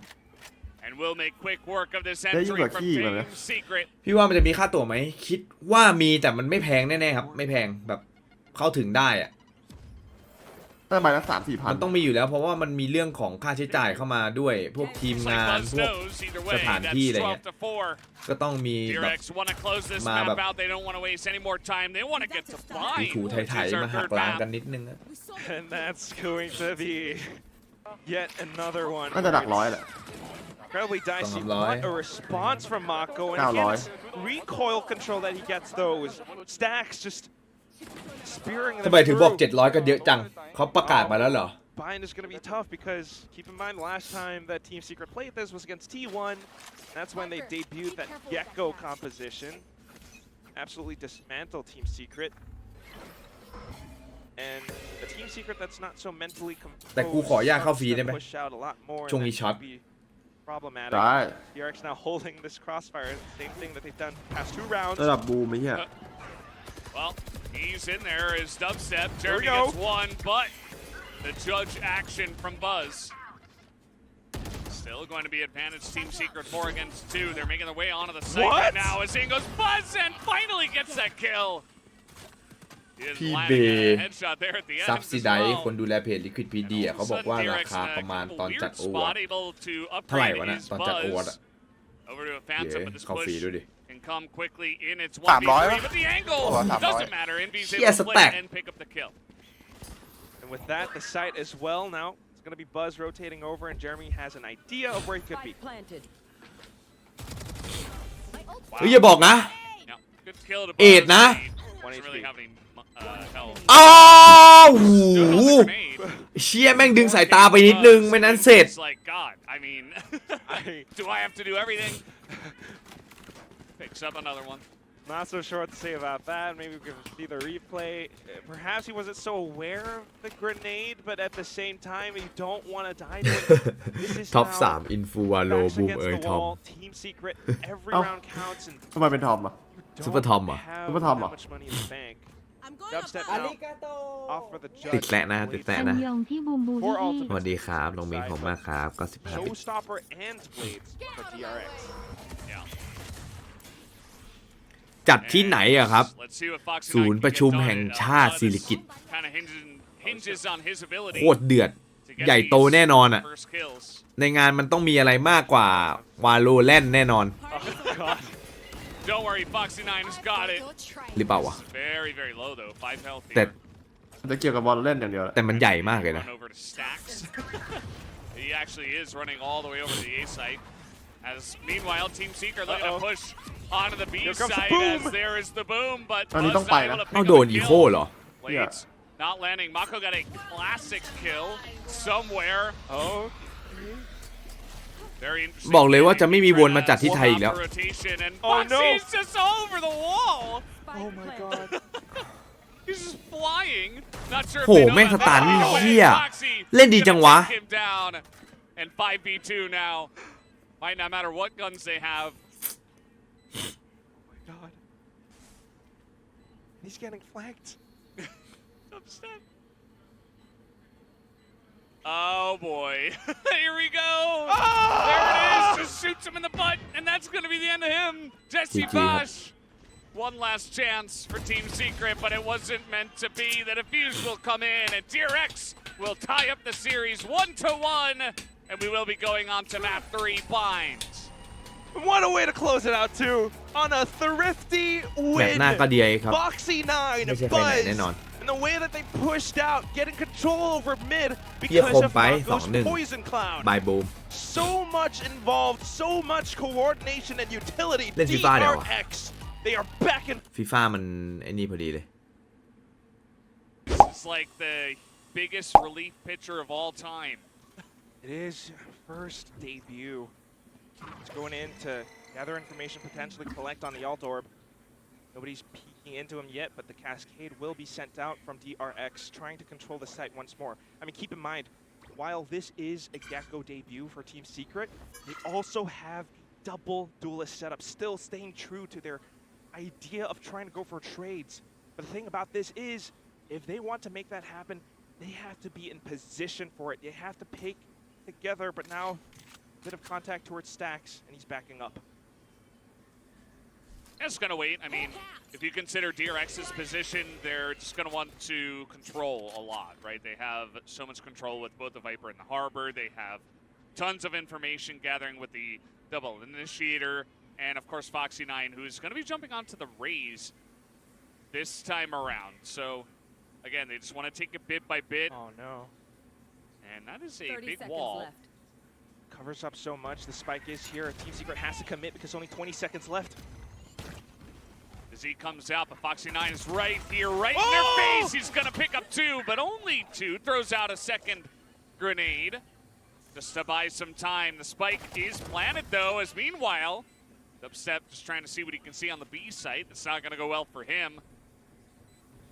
And we'll make quick work of this ได้ยิ่ง entry กว่า from ขี้แบบนี้ Team Secret. พี่ว่ามันจะมีค่าตั๋วไหมคิดว่ามีแต่มันไม่แพงแน่ๆครับไม่แพงแบบเข้าถึงได้อะ ได้ใบละ3-4 พัน มันต้องมีอยู่แล้วเพราะว่ามันมีเรื่องของค่าใช้จ่ายเข้ามาด้วยพวกทีม Looks งา like น Buzz พวก knows either ส way. ถานที่ That's อะไรเงี้ย 12 to 4. ก็ต้องมีแบบ DRX want to close this Ma mapแบบ out. They don't want to waste any more time. They want to get to มี 5. ถูไถๆมาหักล้างกันนิดนึงนะ We saw And that's going to be yet another one. น่าจะดักร้อยแหละ Incredibly dicey. Tầm What a response from Mako. And again, it's recoil control that he gets those. Stacks just spearing ทำ them ไมถึงบอก through. 700กันเยอะจังเขาประกาศมาแล้วเหรอ Bind is going to be tough because keep in mind the last time that Team Secret played this was against T1. That's when they debuted that Gecko composition. Absolutely dismantled Team Secret. And the Team Secret that's not so mentally composed แต่กูขออนุญาตเข้าฟรีได้ไหม push out a lot more. ช่วงนี้ and ช็อต that could be problematic. ได้ DRX now holding this crossfire. Same thing that they've done past 2 rounds. ระดับบูมไอ้เหี้ย Well, he's in there as dubstep. There we Jeremy go. gets 1, but the judge action from Buzz. Still going to be advantage Team Secret 4 against 2. They're making their way onto the site What? right now as in goes Buzz and finally gets that kill. He is PB landing a headshot there at the end ซับ as ซิได well. คนดูแลเพจ Liquid PD อ่ะเขาบอกว่าราคาประมาณตอนจัดโอวอร์ เท่าไหร่วะนะตอนจัดโอวอร์ Over to a เย้ Phantom, but this เข้าฟรี push ด้วยดิ can come quickly in. It's 300 1v3, but the angle Oh, 300 doesn't matter. Envy's Yes, able to play attack. and pick up the kill. And with that, the site as well now. It's going to be Buzz rotating over, and Jeremy has an idea of where he could be. spike planted. เฮ้ยอย่าบอกนะ Yeah, good kill to เอ็ด Buzz. นะ He doesn't really have any health. อ้าวหู Still no grenade. เชี่ยแม่งดึงสายตาไปนิดนึงไม่นั้นเสร็จ It's like, God, I mean, do I have to do everything? Picks up another one. Not so sure what to say about that. Maybe we can see the replay. Perhaps he wasn't so aware of the grenade, but at the same time, you don't want to die to it. This is ท็อป now 3 อินฟูวาโล backs บูม against เอย the ทอม wall. Team Secret, every Oh. round counts, and ทำไมเป็นทอมอ่ะ don't Super Tom à? have Super Tom that à? much money in the bank. I'm going Dubstep up. now off for the ติด judge. แตะนะติดแตะ อัน นะ ยองที่บูมบู Four ที่ ultimates. สวัสดีครับน้องมิงผมมากครับก็15 Showstopper and Blades for DRX. Yeah. จัดที่ไหนอะครับ Let's see what Foxy ศูน 9 ย์ can ประ get ชุม done. แห่งชาติสิริกิติ์ Kind of hinges on his ability โคตรเดือด to get ใหญ่โต these แน่นอนอะ first kills. ในงานมันต้องมีอะไรมากกว่าวาโลแลนแน่นอน God. Don't worry, Foxy 9 has got it. หรือเปล่าวะ Very, very low though. 5 health แต่ here. จะเกี่ยวกับบอลเล่นอย่างเดียวแหละ แต่มันใหญ่มากเลยนะ Run over to Stacks. He actually is running all the way over to the A site. As meanwhile, Team Secret looking to push onto the B Here comes the side boom. as there is the boom, but อันนี้ Buzz ต้องไป not นะ able to เอา pick โด up น the อีโค kill. เหรอ Blades not landing. Mako got a classic kill somewhere. Oh. Very interesting. บอกเลยว่าจะไม่มีวนมาจัดที่ไทยอีกแล้ว Rotation and Oh, Foxy's no. just over the wall. Oh my God. He's just flying. Not sure if โห they know แม่ง that. สตัน But เหี้ย Foxy เล่นดีจังวะ gonna take him down. And 5v2 now. Might not matter what guns they have. God. He's getting flanked. Upset. Oh boy. Here we go. There it is. Just shoots him in the butt, and that's going to be the end of him. Jesse GG. Bosch. One last chance for Team Secret, but it wasn't meant to be. The defuse will come in, and DRX will tie up the series 1-1, and we will be going on to map 3 binds. What a way to close it out too on a thrifty แมตช์ win. หน้าก็ DRX ครับ Foxy ไม่ใช่ 9 ใครไหนแน่นอน Buzz and the way that they pushed out, getting control over mid เหี้ย because คม of ไป Marco's 2-1 poison cloud. บายบูม So much involved, so much coordination and utility. เล่น FIFA เดี๋ยวอะ DRX, they are back in. ฟีฟ่ามันไอ้นี่พอดีเลย It's like the biggest relief pitcher of all time. It is first debut. It's going in to gather information, potentially collect on the alt orb. Nobody's peeking into him yet, but the cascade will be sent out from DRX, trying to control the site once more. I mean, keep in mind, while this is a Gecko debut for Team Secret, they also have double duelist setup, still staying true to their idea of trying to go for trades. But the thing about this is, if they want to make that happen, they have to be in position for it. They have to pick together, but now a bit of contact towards Stacks, and he's backing up. Just gonna wait. I mean, if you consider DRX's position, they're just gonna want to control a lot, right? They have so much control with both the Viper and the Harbor. They have tons of information gathering with the double initiator, and of course Foxy9, who's gonna be jumping onto the Raze this time around. So again, they just want to take it bit by bit. Oh no. And that is a 30 big seconds wall. left. Covers up so much. The spike is here. Team Secret has to commit because only 20 seconds left. As he comes out, but Foxy9 is right here, right in their face. He's going to pick up 2, but only 2. Throws out a second grenade just to buy some time. The spike is planted, though, as meanwhile, Dubstep just trying to see what he can see on the B site. It's not going to go well for him.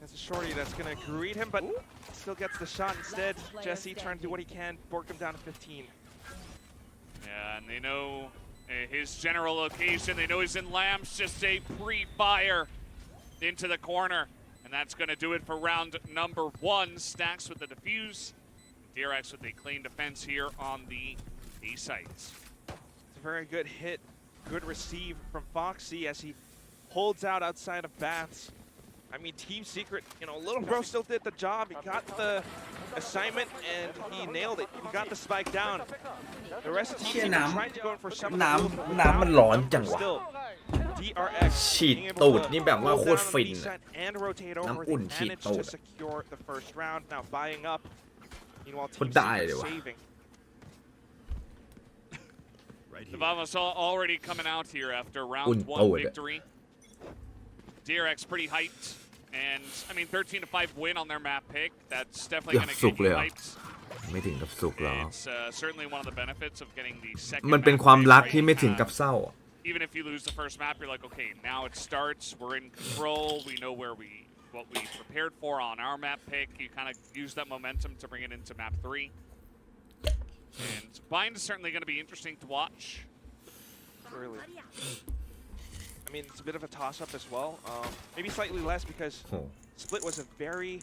There's a shorty that's going to greet him, but still gets the shot instead. Jesse trying to do what he can, bork him down to 15. Yeah, and they know his general location. They know he's in lamps, just a pre-fire into the corner. And that's going to do it for round number 1. Stacks with the defuse. DRX with a clean defense here on the A sites. It's a very good hit, good receive from Foxy as he holds out outside of Baths. I mean, Team Secret, you know, Little Bro still did the job. He got the assignment and he nailed it. He got the spike down. The rest of Team Secret tried to go in for some of the rules, but น้ำมันร้อนจังวะ still, DRX ฉีด being able ตูด to นี่แบบว่า hold โคตร down on ฟิน the อะ B-side and rotate over. น้ำอุ่น They ฉีด managed ตู to ด secure the first round. Now buying up. Meanwhile, คน Team ได้เล Secret ยวะ saving. The Vamos already coming out here after round อุ่น 1 ตูดอะ victory. DRX pretty hyped. And, I mean, 13-5 win on their map pick. That's definitely going to get you hyped. ไม่ถึงกับสุขหรอก It's certainly one of the benefits of getting the second มันเป็น map ความ pick, รัก right? ที่ไม่ถึงกับเศร้าอะ Even if you lose the first map, you're like, okay, now it starts. We're in control. We know what we prepared for on our map pick. You kind of use that momentum to bring it into map 3. And Bind is certainly going to be interesting to watch. Really. I mean, it's a bit of a toss-up as well. Maybe slightly less because Split was a very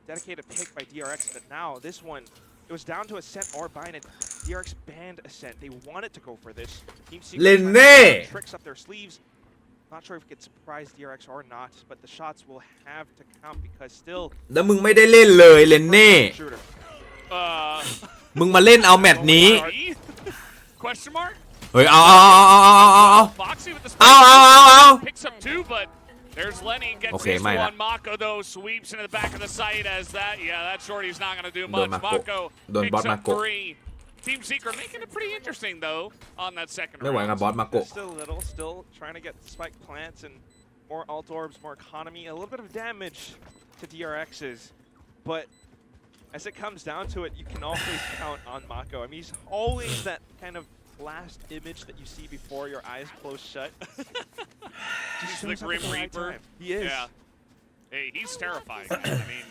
dedicated pick by DRX, but now this one, it was down to Ascent or Bind, and DRX banned Ascent. They wanted to go for this. Team Secret Lenne! trying to put tricks up their sleeves. Not sure if it could surprise DRX or not, but the shots will have to count because still แล้วมึงไม่ได้เล่นเลยเลนเน่ shooter. มึงมาเล่นเอาแมตช์นี้ Question mark? เฮ้ยเอา Foxy with the Ow. picks up 2, but there's Lenny gets Okay, his mine. one. Mako though sweeps into the back of the site as that shorty's not going to do much. Don Mako Don picks bot up Mako. 3. Team Secret making it pretty interesting though on that second ไม่ไหว round. กับบอสมาโกะ Still little, still trying to get spike plants and more alt orbs, more economy, a little bit of damage to DRX's. But as it comes down to it, you can always count on Mako. I mean, he's always that kind of last image that you see before your eyes close shut. He's the Grim Reaper. He is. Yeah. Hey, he's terrifying. I mean,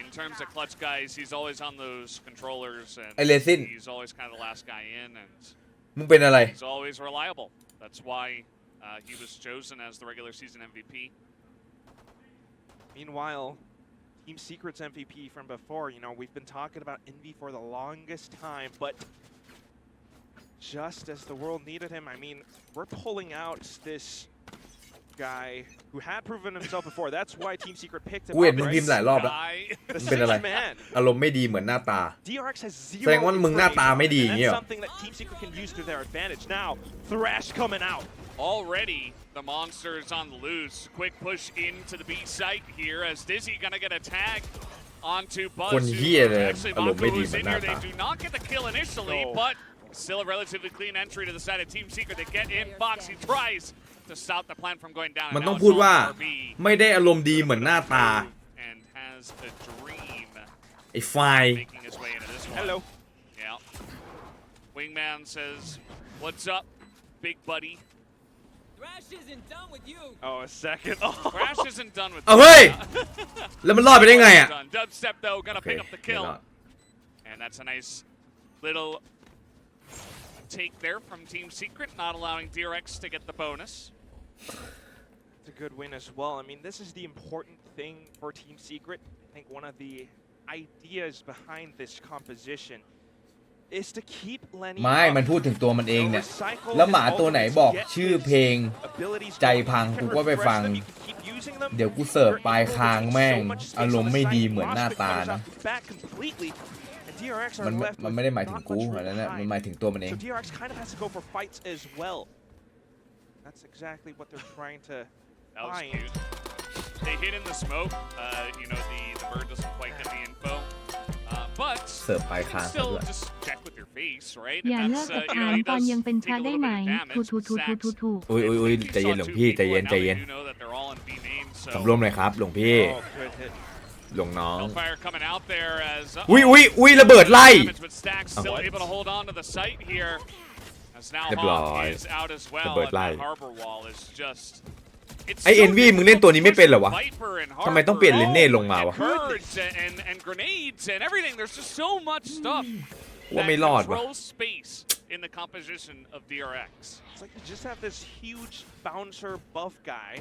in terms of clutch guys, he's always on those controllers, and ไอเลซิน he's always kind of the last guy in, and มึงเป็นอะไร he's always reliable. That's why he was chosen as the regular season MVP. Meanwhile, Team Secret's MVP from before. You know, we've been talking about Envy for the longest time, but just as the world needed him, I mean, we're pulling out this guy who had proven himself before. That's why Team Secret picked him กูเห็น up, มึง right? พิมพ์หลายรอบแล้ว The มันเป็นอะไร sixth man. อารมณ์ไม่ดีเหมือนหน้าตา DRX has แสดง zero ว่ามึงหน้าตาไม่ดี information, อย่างเงี้ย and เหรอ that's something that Team Secret can use to their advantage. Now, Thrash coming out. Already, the monsters on the loose. Quick push into the B site here as Dizzy gonna get a tag onto Buzz. คนเหี้ยเลย Actually, อารมณ์ไม่ Mako ดี who's เหมือน in หน้า here. They ตา do not get the kill initially, No. but still a relatively clean entry to the side of Team Secret. They get in. Foxy tries to stop the plan from going down. มัน and ต้อง now พูด it's ว่า on RB ไม่ได้อารมณ์ดีเหมือนหน้าตา and has a dream ไอ้ไฟล์ making his way into this one. Hello. Yeah. Wingman says, "What's up, big buddy?" Thrash isn't done with you. Oh, a second. Oh. Crash isn't done with เอาเฮ้ย แล้วมันรอดไปได้ไงอ่ะ Done. Dubstep though gonna โอเค pick up the ไม่ kill, รอด and that's a nice little take there from Team Secret, not allowing DRX to get the bonus. It's a good win as well. I mean, this is the important thing for Team Secret. I think one of the ideas behind this composition is to keep Lenny ไม่ up. มันพูดถึงตัวมันเองเนี่ย Recycle แล้วหมา his ตัวไหน ultimates, บอก get ชื่อ his เพลง abilities ใจ going. พัง You กู can ก็ไป refresh ฟัง them, you can keep using them. เดี๋ยวกูเสิร์ฟ You're ปลาย able to คาง take แม่ง so much space อารมณ์ไม่ on the ดี site. เหมือนหน้า Prospect ตา comes นะ out back completely, and DRX are มัน left มัน with ไม่ได้หมายถึง not กู much อันนั้นน่ะ room มัน to หมายถึงตัวมันเอง hide. So DRX kind of has to go for fights as well. That's exactly what they're trying to That was find. cute. They hid in the smoke. You know, the bird doesn't quite get the info. But เสิร์ฟปลาย you คาง can ซะด้ว still ย just check with your face, right? อย่า And เลิก that's, กับ you ถา know, ม he ตอน does ยังเป็นพ take ระ a ได้ little ไหม bit of damage. ถู Sacks อุ้ยอุ้ยอุ้ยใจเย็นหลวงพี่ใจเย็นใจเย็น You know that they're all in B main, so สำรวมเลยครับหลวงพี่ Oh, good hit. หลวงน้อง Hellfire coming out there as อุ้ยอุ้ยอุ้ยระเบิดไล่ damage, but Stacks still able to hold on to the site here. As now เรียบร้อย Hawk is out as well, ระเบิด and ไล่ that harbor wall is just ไอ้ Envy มึงเล่นตัวนี้ไม่เป็นเหรอวะ ทำไมต้องเปลี่ยนเลนเน่ลงมาวะ Birds and grenades and everything. There's just so much stuff ว่า that ไม่รอดวะ controls space in the composition of DRX. It's like you just have this huge bouncer buff guy.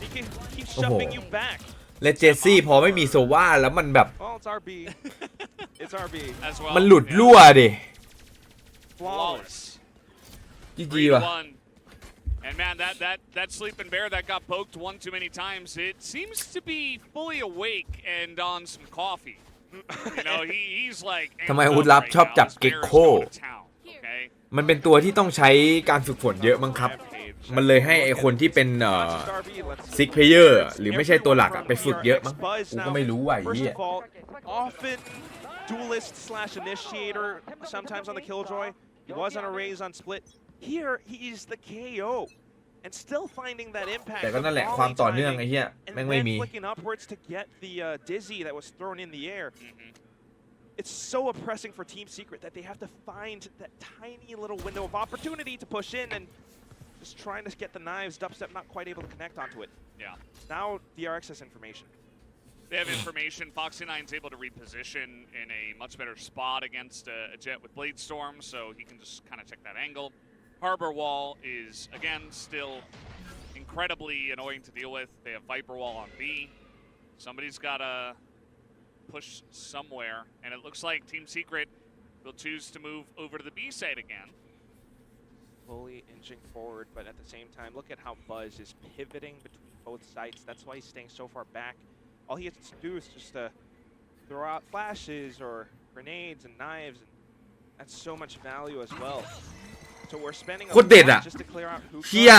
He can keep Oh. shoving you back. และเจสซี่พอไม่มีโซว่าแล้วมันแบบ Well, it's RB. It's RB. As well. มันหลุดรั่วดิ Flawless. จีจีว่ะ 3-1. And man, that sleeping bear that got poked one too many times, it seems to be fully awake and on some coffee. You know, he's like ทำไมอาวุธลับชอบจับเก็กโค Okay. มันเป็นตัวที่ต้องใช้การฝึกฝนเยอะมั้งครับ มันเลยให้ไอคนที่เป็นซิกเพลเยอร์หรือไม่ใช่ตัวหลักอะไปฝึกเยอะมั้งกูก็ไม่รู้ว่ะไอ้ First เหี้ย of all, often duelist slash initiator, sometimes on the Killjoy. He was on a raise on split. Here, he's the KO. And still finding that impact. แต่ก็นั่นแหละความต่อเนื่องไอ้เหี้ย And แม่งไม่ then มี flicking upwards to get the dizzy that was thrown in the air. It's so oppressing for Team Secret that they have to find that tiny little window of opportunity to push in and just trying to get the knives. Dubstep not quite able to connect onto it. Yeah. Now DRX has information. They have information. Foxy9's able to reposition in a much better spot against a Jet with Blade Storm, so he can just kind of check that angle. Harbor Wall is, again, still incredibly annoying to deal with. They have Viper Wall on B. Somebody's got to push somewhere, and it looks like Team Secret will choose to move over to the B side again. Fully inching forward, but at the same time, look at how Buzz is pivoting between both sites. That's why he's staying so far back. All he has to do is just throw out flashes or grenades and knives, and that's so much value as well. So we're spending a โคตรเด็ดอะ lot just to clear out who เชี่ย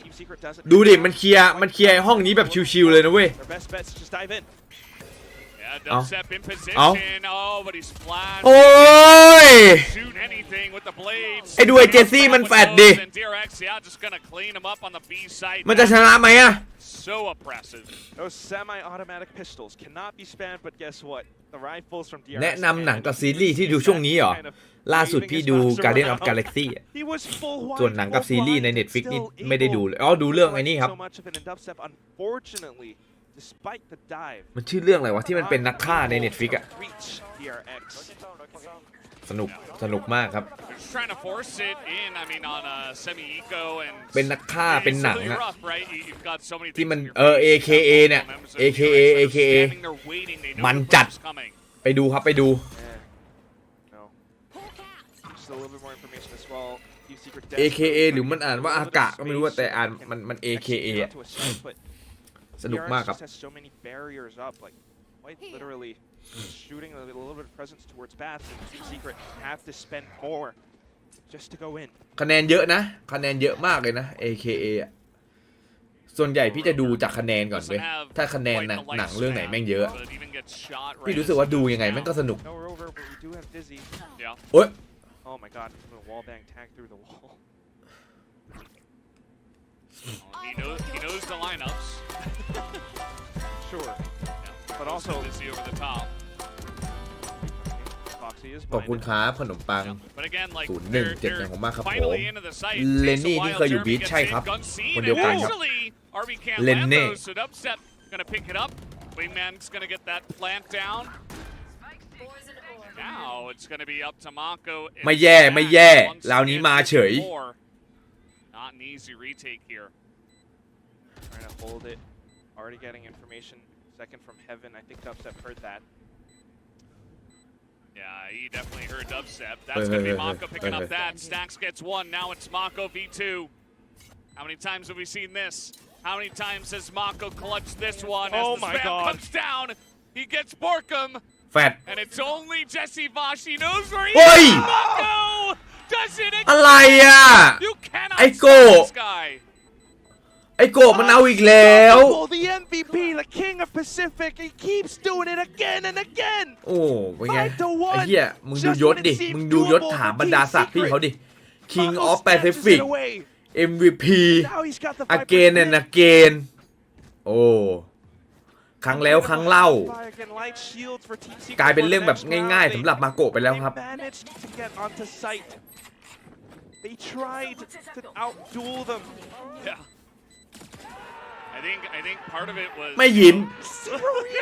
Team Secret doesn't ดูดิมันเคลียร์ไอ้ห้องนี้แบบชิวๆเลยนะเว้ย Their best bets is just dive in. Yeah, Dubstep in position. Oh, but he's flashed. โอ้ย Shoot anything with the blades. ไอ้ดูไอ้เจสซี่มันแฟดดิ And DRX, yeah, just gonna clean him up on the B side. มันจะชนะไหมอะ So oppressive. Those semi-automatic pistols cannot be spammed, but guess what? The rifles from DRX. แนะนำหนังกับซีรีส์ที่ดูช่วงนี้เหรอ ล่าสุดพี่ดู Guardian of Galaxy อะ He was full wide, ส่วนหนังกับ full ซีรีส์ใน blind, Netflix นี่ still ไม่ได้ดูเลย อ๋อ ดูเรื่องไอ้นี่ครับ so much of it in Dubstep. Unfortunately, despite the dive มันชื่อเรื่องอะไรวะที่มันเป็นนักฆ่าใน Netflix อะ reach DRX สนุกมากครับ Just trying to force it in. I mean, on semi eco and เป็นนักฆ่าเป็นหนัง it's อะ really rough, right? You've got so many ที่ things มัน in your face. AKA เนี่ย Members of AKA DRX are AKA standing there waiting. They know มัน the จัด push's coming. ไปดูครับไปดู no just a little bit more information as well Team Secret AKA หรือมันอ่านว่าอากะก็ไม่รู้ว่าแต่อ่านมัน AKA อะ สนุกมากครับ DRX just has so many barriers up like quite literally shooting a little bit of presence towards bats and Team Secret have to spend more just to go in คะแนนเยอะนะคะแนนเยอะมากเลยนะ AKA อะส่วนใหญ่พี่จะดูจากคะแนนก่อนเว้ยถ้าคะแนนหนังเรื่องไหนแม่งเยอะ But even gets shot พี่ right รู้สึกว่าดูยังไงแม่งก็สนุก no we're over but we do have Dizzy Yeah. โอ๊ย oh my god I'm gonna wall bang tag through the wall He knows the lineups. sure Yeah. But also- Dizzy over the top. Foxy is ขอบคุณ blinded ครับขนมปัง But again, like 01 they're เจ็ดอย่างผมมากครับผม finally into the site. เลน Takes a นี่ while. ที่เคยอยู่ Jeremy บีช gets ใช่ in, ครับ gun seen, คนเดียวกัน and ครับ usually RB can't เลน land เน่ those, so Dubstep gonna pick it up. Wingman's gonna get that plant down. Now it's gonna be up to Mako. ไม่แย่ไม่แย่ราวนี้มาเฉย Not an easy retake here. trying to hold it already getting information second from heaven I think Dubstep heard that Yeah, he definitely heard dubstep. That's going to be Mako picking up that. Stacks gets one. Now it's Mako v2. How many times have we seen this? How many times has Mako clutched this one? As Oh the my spam God. comes down, he gets Borkum, แฟด and it's only Jesse Vosh. He knows where he Oi! is. Mako does it again. อะไรอ่ะ You cannot ไอ้ stop โก้ this guy. ไอ้โกะมันเอาอีกแล้ว Unstoppable, the MVP the king of Pacific he keeps doing it again and again โอ้เป็นไง 5 to 1. ไอ้เหี้ยมึงดูยศดิ มึงดูยศถามบรรดาศักดิ์พี่เขาดิ King Mako of snatches Pacific it away. MVP Now he's got the Viper again and split. again โอ้ครั้งแล้วครั้งเล่า Light shields for Team Secret กลายเป็นเรื่องแบบ for the next ง่าย round. ๆสำหรับมาโกะไปแล้วครับ They managed to get onto site. They tried to outduel them. Yeah. I think part of it was. ไม่ยิ้ม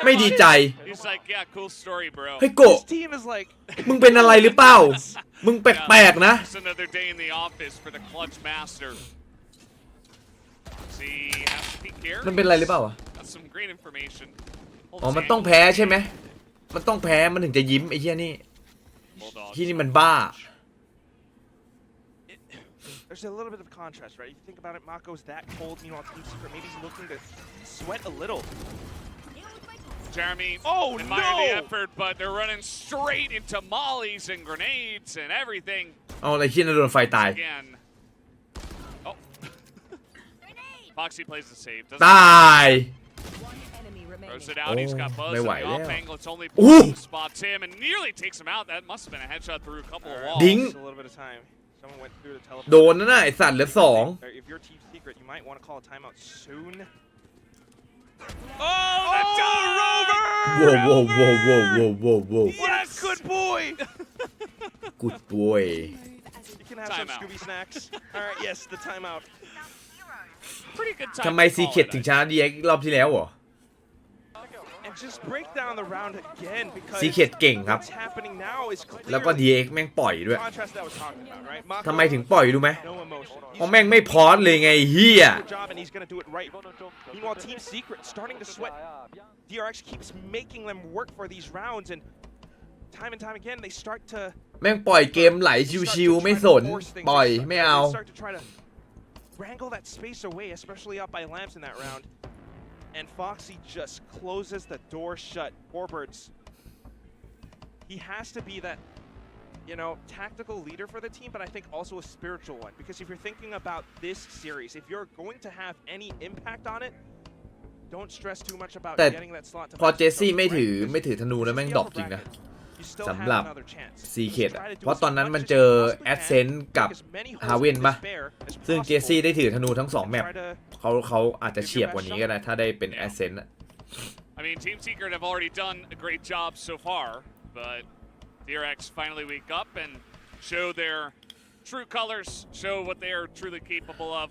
ไม่ดีใจ He's like, yeah, cool story, bro. เฮ้ยโกะ This team is like มึงเป็นอะไรหรือเปล่า มึงแปลกๆนะ Just another day in the office for the clutch master. See, has to peek here. มันเป็นอะไรหรือเปล่าอะ That's some great information. อ๋อ มันต้องแพ้ใช่ไหม มันต้องแพ้มันถึงจะยิ้มไอ้เหี้ยนี่ Bulldogs. ที่นี่มันบ้า there's a little bit of contrast, right? If you think about it, Mako's that cold, meanwhile Team Secret maybe he's looking to sweat a little. Jeremy Oh, admire no! the effort, but they're running straight into mollies and grenades and everything เอาอะไรเหี้ยน่ะโดนไฟตาย again. Oh. Foxy plays the save. ตาย Throws it out. He's got Buzz ไม่ in ไหว the แล้ว off angle. It's only อู้ spots him and nearly takes him out. That must have been a headshot through a couple of walls. ดิ้ง Just a little bit of time. Someone went through the teleport. โดนนะน่ะไอสัตว์เหลือสอง If you're Team Secret, you might want to call a timeout soon. Oh, the Del Rover! โว้วโว้วโว้วโว้วโว้วโว้วโว้ว What a good boy! กูป่วย You can have some Timeout. Scooby snacks. All right, yes, the timeout. Pretty good time. ทำไม to ซี call เค็ด it, ถึง I ชนะดีเอ็กรอบที่แล้วเหรอ And just break down the round again because ซีเค็ดเก่งครับ what's happening now is แล้วก็ clearly ดีเอ็กแม่งปล่อยด้วย the contrast that I was talking about, right? Mako, ทำไมถึงปล่อยรู้ไหม no emotion. เพราะแม่งไม่พอสเลยไงเฮีย Good job, and he's gonna do it right. Meanwhile, Team Secret starting to sweat. DRX keeps making them work for these rounds, and time again they start to แม่งปล่อยเกมไหลชิวๆไม่สน ปล่อยไม่เอา They start to try to wrangle that space away, especially up by Lamps in that round. And Foxy just closes the door shut. Warbirds. He has to be that, you know, tactical leader for the team, but I think also a spiritual one. Because if you're thinking about this series, if you're going to have any impact on it, don't stress too much about แต่ getting that slot to พอ match เจสซี่ yourself, ไม่ right? ถือ Because ไม่ถือธนูแล้วแม่ง the ดรอป upper จริงนะ bracket, you still สำ have หรับ another chance. ซีเค็ด Try อะ to do เพราะ as ตอนนั้น much มัน as เจ you อ possibly แอด can, เซนต์กับ make as many holes ฮาเว่น in ปะ the spare as ซึ่งเจส possible. ซี่ได้ถือธนูทั้งสองแมป Try to เขาอาจจะเฉียบกว่านี้ก็ได้ถ้าได้เป็นแอดเซนต์ I mean, Team Secret have already done a great job so far, but DRX finally wake up and show their true colors, show what they are truly capable of,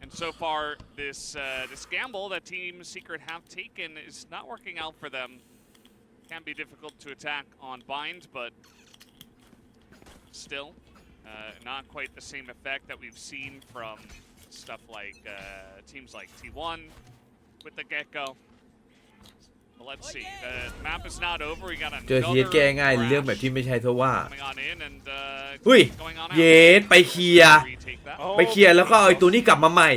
and And so far, this gamble that Team Secret have taken is not working out for them. Can be difficult to attack on bind, but still, not quite the same effect that we've seen from stuff like teams like T1 with the Gecko. But let's see. The map is not over. We got เจอทีเอสแก้ง่ายเรื่องแบบที่ไม่ใช่เท่าว่า coming on in and อุ้ย going on เย out. สไปเคลียร์ Retake that. ไปเคลียร์แล้วก็เอาไอ้ตัวนี้กลับมาใหม่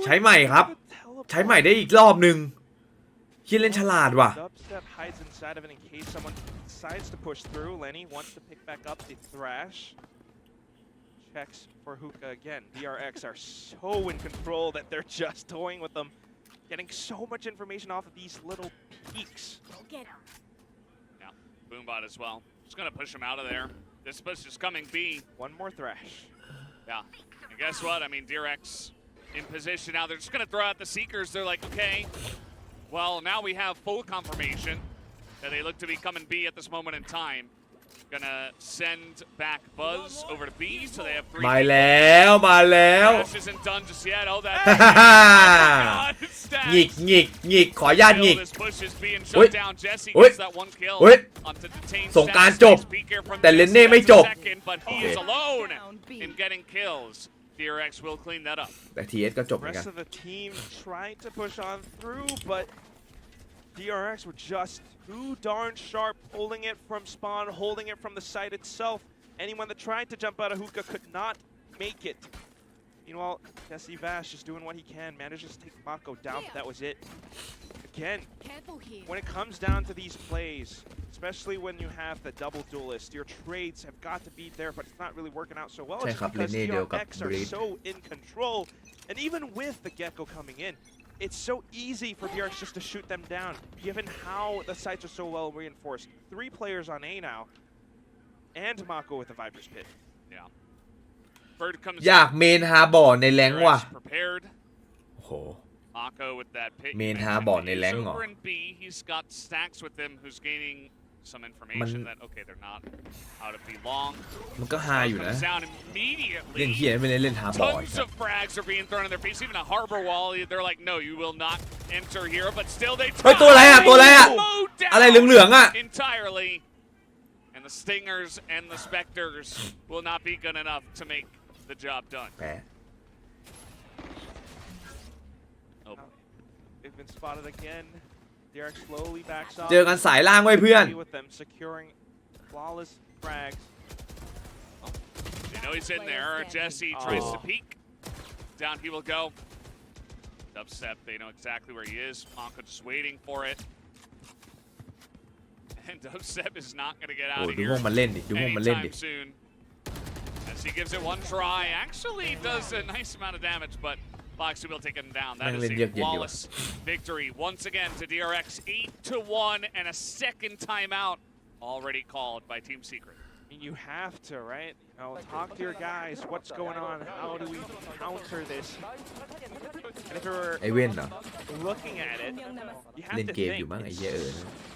ใช้ใหม่ครับ ใช้ใหม่ได้อีกรอบนึงคิดเล่นฉลาดว่ะ Dubstep hides inside of it in case someone decides to push through. Lenny wants to pick back up the Thrash. Checks for Hookah again. DRX are so in control that they're just toying with them. Getting so much information off of these little peaks. Yeah, Boombot as well. Just gonna push him out of there. This push is coming B. One more Thrash. Yeah, and guess what? I mean, DRX in position now. They're just gonna throw out the Seekers. They're like, okay, well, now we have full confirmation that they look to be coming B at this moment in time. Gonna send back Buzz over to B, so they have 3. มาแล้วมาแล้ว Dash isn't done just yet. Oh, that. หงิกหงิกหงิกขออนุญาตหงิก This push is being อุ๊ย shut down. Jesse อุ๊ย gets that one kill อุ๊ย onto detained สงกรานต์ Stacks. จบ Peek here from แต่เลนเน่ Jesse. ไม่จบ That's a second, but he is alone in getting kills. DRX will clean that up. แต่ทีเอสก็จบเหมือนกัน Rest of the team trying to push on through, but DRX were just too darn sharp, holding it from spawn, holding it from the site itself. Anyone that tried to jump out of Hookah could not make it. Meanwhile, Jesse Vash just doing what he can, manages to take Mako down, but that was it. Again, when it comes down to these plays, especially when you have the double duelist, your trades have got to be there, but it's not really working out so well. It's because DRX are so in control. And even with the Gecko coming in, it's so easy for DRX just to shoot them down, given how the sites are so well reinforced. 3 players on A now, and Mako with the Viper's Pit. Yeah. Bird comes อยากเมนฮาบอร์ในแรงว่ะ DRX prepared. โอ้โห Mako with that pit. Main You hard mentioned ball he's ในแรงเหรอ over in B. He's got Stacks with him, who's gaining some information that okay, they're not out of B long. มันก็ฮาอยู่นะ Comes down เล่น immediately. เฮียไม่ได้เล่นฮาบอร์ Tons of frags are being thrown in their face. Even a harbor wall, they're like, no, you will not enter here. But still, they เฮ้ยตัวอะไรอะตัวอะไรอะ mowed down อะไรเหลืองๆอะ entirely. And the Stingers and the Spectres will not be good enough to make the job done. แพ้ Oh. They've been spotted again. DRX slowly backs off. เจอกันสายล่างไว้เพื่อน With them securing flawless frags. They know he's in there. Jesse tries to peek. Down he will go. Dubstep, they know exactly where he is. Mako just waiting for it. And Dubstep is not going to get โอ้ out of ดู here พวกมันเล่นดิดูพวกมันเล่นดิ anytime soon. As he gives it one try, actually does a nice amount of damage, but Foxy will take him down. That is a flawless victory once again to DRX. 8-1 and a second timeout already called by Team Secret. I mean, you have to, right? You know, talk to your guys. What's going on? How do we counter this? And if you're ไอเว่นเหรอ looking at it, you have เล่น to เกมอยู่มั้ง think. ไอเหี้ย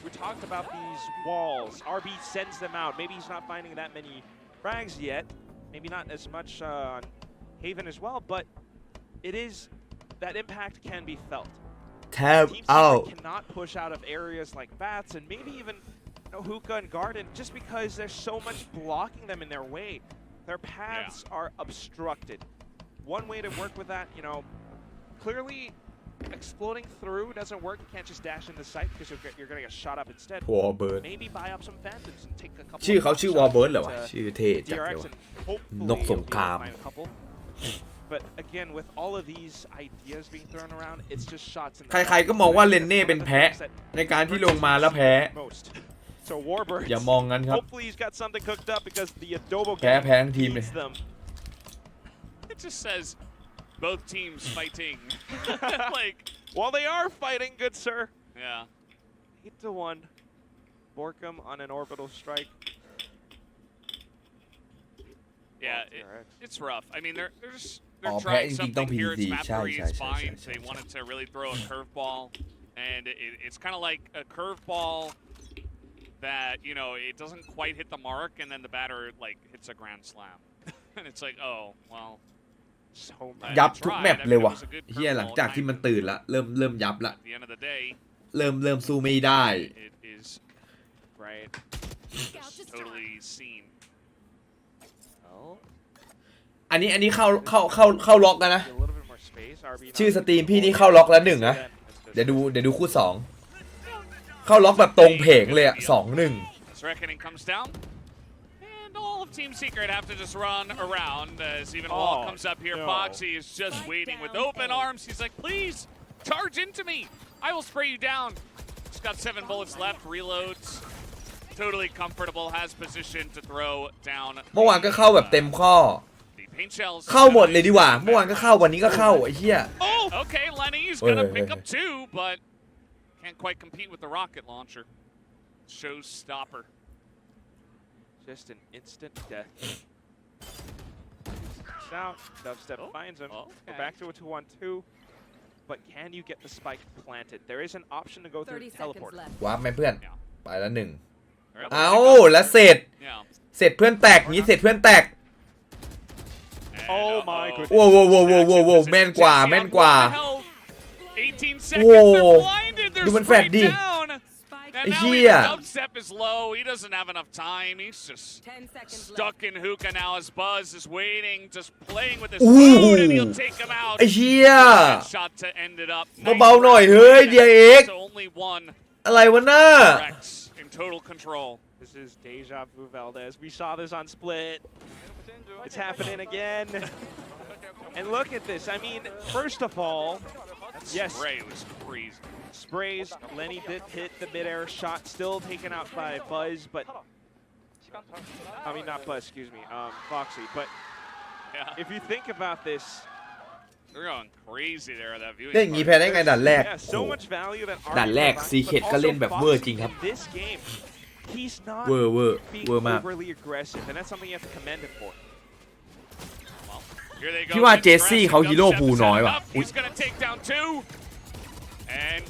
We talked about these walls. RB sends them out. Maybe he's not finding that many frags yet. Maybe not as much on Haven as well, but it is that impact can be felt. แทบ Team เอา Secret cannot push out of areas like bats and maybe even Hookah and Garden just because there's so much blocking them in their way. Their paths are obstructed. One way to work with that, you know, clearly exploding through doesn't work. You can't just dash into sight because you're going to get shot up instead. วอลเบิร์ด Maybe buy up some phantoms and take a couple ชื่อเขาชื่อวอล of เบิร์ดเหรอวะ shots ชื่อเท่จัดเลย DRX วะ and hopefully นกสงคราม you'll be able to find a couple. But again, with all of these ideas being thrown around, it's just shots in the ใครๆก็มองว่าเลนเน่เป็นแพ้ในการที่ลงมาแล้วแพ้ most. So Warbirds, อย่ามองงั้นครับ hopefully he's got something cooked up because the Adobo แพ้ game ทั้งทีมเลย needs them. It just says both teams fighting. Like, While they are fighting, good sir. yeah. 8-1. Borkum on an orbital strike. Yeah, it's rough. I mean, they're Oh, trying Pat, something don't here. It's PvP. map Shy, three, shy, it's shy, fine. shy, They shy, wanted to really throw a curveball, and it's kind of like a curveball that, you know, it doesn't quite hit the mark, and then the batter like hits a grand slam, and it's like, oh well, ยับทุกแมปเลยว่ะเฮียหลังจากที่มันตื่นละเริ่มยับละเริ่มสู้ไม่ได้ อันนี้เข้าล็อกแล้วนะ ชื่อสตรีมพี่นี่เข้าล็อกแล้ว1นะเดี๋ยวดูคู่2เข้าล็อกแบบตรงเพงเลยอะ2-1 And all of Team Secret have to just run around as even Wall comes up here. Foxy is just waiting with open arms. He's like, please, charge into me. I will spray you down. He's got 7 bullets left, reloads. Totally comfortable, has position to throw down. เมื่อวานก็เข้าแบบเต็มข้อเข้าหมดเลยดีกว่าเมื่อวานก็เข้าวันนี้ก็เข้าไอ้เหี้ย Oh, okay, Lenny's gonna pick up 2, but can't quite compete with the rocket launcher. Showstopper. Just an instant death. Out, Dubstep finds him. Go back to a 2-1-2. But can you get the spike planted? There is an option to go through teleport. วาร์ปไหมเพื่อนไปแล้ว1เอาแล้วเสร็จเพื่อนแตกงี้เสร็จเพื่อนแตก Oh my goodness. โว้แม่นกว่าโอ้ดูมันแฟดดิไอ้เหี้ย Dubstep is low. He doesn't have enough time. He's just stuck in hookah now as Buzz is waiting, just playing with his food, and he'll take him out. ไอ้เหี้ย Shot to end it up. เบาๆหน่อยเฮ้ย DRX Only one. อะไรวะน่า DRX in total control. This is deja vu Valdez. We saw this on Split. It's happening again. And look at this. I mean, first of all, yes. Spray was crazy. Sprays. Lenny did hit the midair shot, still taken out by Buzz, but I mean not Buzz, excuse me, Foxy. But if you think about this, they're going crazy there. That viewing. เล่นอย่างงี้แพ้ได้ไงด่านแรก so much value that ด่านแรกซีเคทก็เล่นแบบเวอร์จริงครับ this game, he's not เวอร์มาก overly aggressive, and that's something you have to commend him for. พี่ว่าเจสซี่เขาฮีโร่พูน้อยว่ะ He's gonna take down 2. And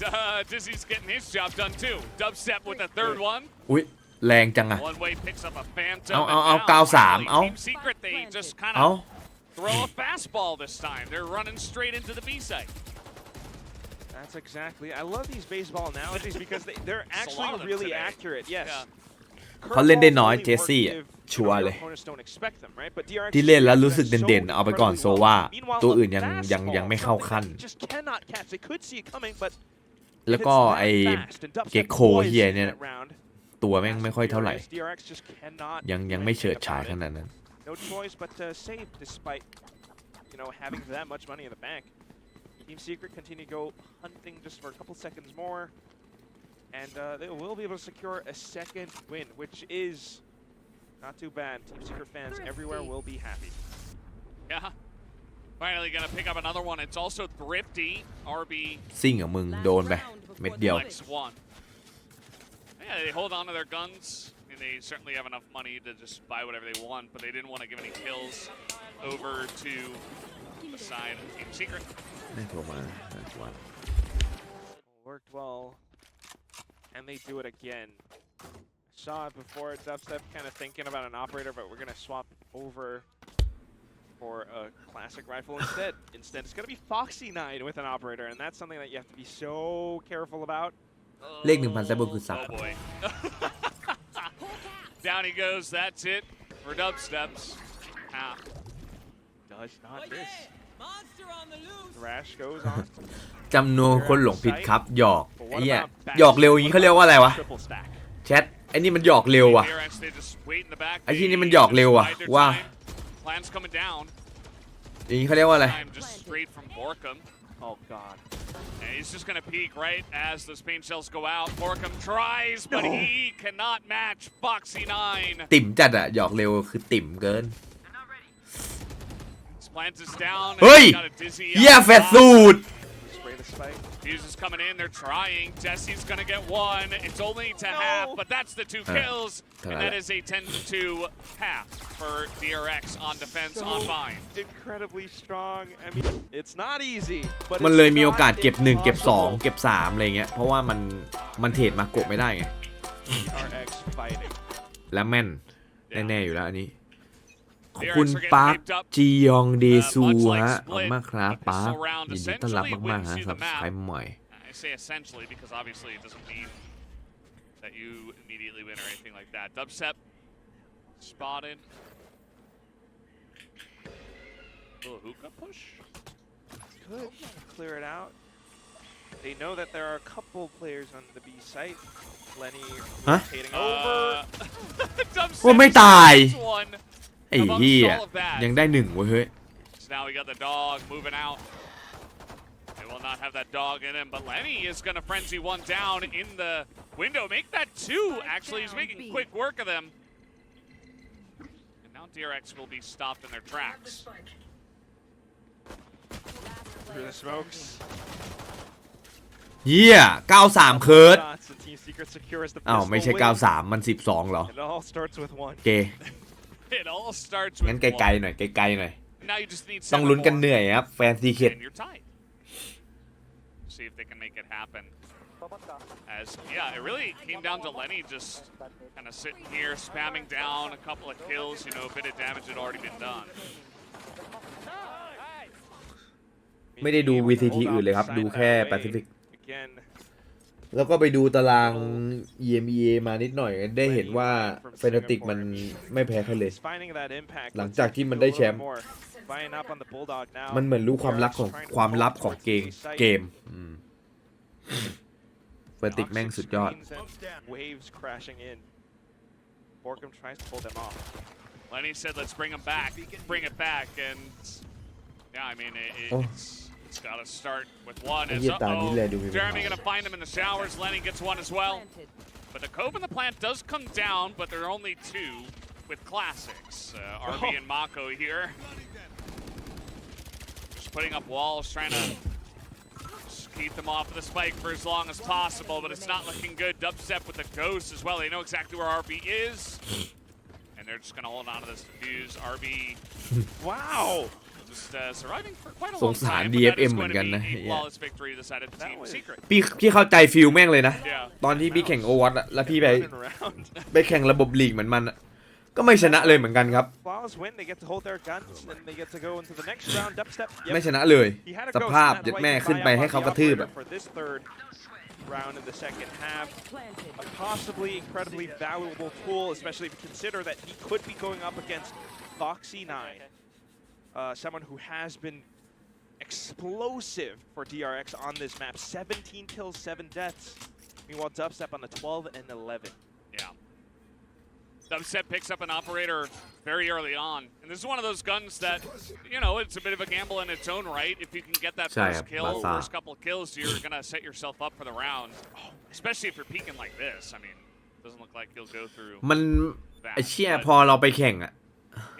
Dizzy's getting his job done too. Dubstep with the 3rd one. อุ๊ยแรงจังอะ One way picks up a phantom. เอา93เอา Team Secret, they just kind เอา of throw a fastball this time. They're running straight into the B site. That's exactly. I love these baseball analogies because they're actually really accurate. Yes. เขาเล่นได้น้อยเจสซี่ชัวร์เลยที่เล่นแล้วรู้สึกเด่นๆเอาไปก่อนโซว่าตัวอื่นยังไม่เข้าขั้นแล้วก็ไอเกโคเฮียเนี่ยตัวแม่งไม่ค่อยเท่าไหร่ยังไม่เฉิดฉายขนาดนั้น Team Secret continue to go hunting just for a couple seconds more. And they will be able to secure a 2nd win, which is not too bad. Team Secret fans everywhere will be happy. Yeah. Finally gonna pick up another one. It's also Thrifty. RB. ซิ่งกับมึงโดนไปเม็ดเดียว Yeah, they hold on to their guns. And they certainly have enough money to just buy whatever they want, but they didn't want to give any kills over to the side of Team Secret. ไม่โทรมา Worked well. And they do it again. Saw it before. Dubstep kind of thinking about an operator, but we're going to swap over for a classic rifle instead. Instead, it's going to be Foxy 9 with an operator, and that's something that you have to be so careful about. เลข 1,000 ไซเบอร์คือสับ Oh boy. Down he goes. That's it for Dubsteps. Does not miss. Thrash goes on. จำนวนคนหลงผิดครับหยอกไอ้เหี้ยหยอกเร็วอย่างนี้เขาเรียกว่าอะไรวะแชทไอ้นี่มันหยอกเร็วว่ะไอ้ที่นี่มันหยอกเร็วว่ะว่าอย่างนี้เขาเรียกว่าอะไร Oh god. And he's just gonna peek right as those paint shells go out. Borkham tries, but he cannot match Foxy 9. ติ่มจัดอะหยอกเร็วคือติ่มเกิน Plants is down. เฮ้ยเหี้ยแฟดสูตร Fuse is coming in. They're trying. Jesse's gonna get 1. It's only to half, but that's the 2 kills, and that is a 10-2 half for DRX on defense on Vine. Incredibly strong. I mean, it's not easy. มันเลยมีโอกาสเก็บ1เก็บ2เก็บ3อะไรเงี้ยเพราะว่ามันเทรดมาโกะไม่ได้ไง DRX fighting. และแม่นแน่ๆอยู่แล้วอันนี้ คุณปาร์คจียองเดซูฮะขอบคุณมากครับปาร์คยินดีต้อนรับมากๆฮะสำหรับใครใหม่ I say essentially because obviously it doesn't mean that you immediately win or anything like that. Dubstep spotted. Little hookah push. Could clear it out. They know that there are a couple players on the B site. Lenny rotating over. โอ้ไม่ตาย One ไอ้เหี้ย all of that. ยังได้1เว้ยเฮ้ย So now we got the dog moving out. They will not have that dog in him, but Lenny is going to frenzy one down in the window. Make that 2, actually. He's making quick work of them. And now DRX will be stopped in their tracks. Through the smokes. เหี้ย93เคิร์ด Shots and Team Secret secures the อ้าวไม่ใช่ pistol win. 93มัน12เหรอ It all starts with one. เก It all starts งั้น with ไกล one. ๆหน่อยไกลๆหน่อย Now you just need ต้อง 7 ลุ้นกัน more, เหนื่อยครับแฟนซีเคท and you're tied. See if they can make it happen. As yeah, it really came down to Lenny just kind of sitting here, spamming down a couple of kills. You know, a bit of damage had already been done. ไม่ได้ดู VCT อื่นเลยครับ ดูแค่ Pacific Again, แล้วก็ไปดูตาราง EMEA มานิดหน่อย ได้เห็นว่าเฟนติกมันไม่แพ้ใครเลย he's finding that impact. หลังจากที่มันได้แชมป์ Buying up on the Bulldog now. มันเหมือนรู้ความลับของเกมเฟนติกแม่งสุดยอด Waves crashing in. Borkum tries to pull them off. Lenny said, "Let's bring him back, bring it back," and yeah, I mean, it's got to start with one. As, Jeremy gonna find him in the showers. Lenny gets one as well. But the Cove and the plant does come down, but there are only 2 with classics. RB and Mako here. Just putting up walls, trying to just keep them off of the spike for as long as possible, but it's not looking good. Dubstep with the ghost as well. They know exactly where RB is. And they're just gonna hold on to this defuse. RB. Wow! Just surviving for quite a ส long งสาร time. DFM But เหมื that อ is นกัน going to นะ be a flawless victory decided to Team Secret. พี่เข้าใจฟิลแม่งเลยนะ Yeah. ตอนที่พี่แข่งโอวัตแล้วพี่ Round and round. ไปแข่งระบบลีกเหมือนมันอะก็ไม่ชนะเลยเหมือนกันครับ Flawless win. They get to hold their guns and they get to go into the next round. Dubstep. ไม่ชนะเลย He had a ส ghost, ภาพ and that's ยัด why แม่ he can ขึ้น buy ไป up ให้ on เขา the กระทืบ operator อะ for this third round in the second half. A possibly incredibly valuable tool, especially if you consider that he could be going up against Foxy9, someone who has been explosive for DRX on this map. 17 kills, 7 deaths. Meanwhile, Dubstep on the 12 and 11. Yeah. Dubstep picks up an operator very early on. And this is one of those guns that, you know, it's a bit of a gamble in its own right. If you can get that first kill, first couple of kills, you're going to set yourself up for the round. Especially if you're peeking like this. I mean, it doesn't look like you'll go through มัน that. ไอเชี่ยพอเราไปแข่งอะ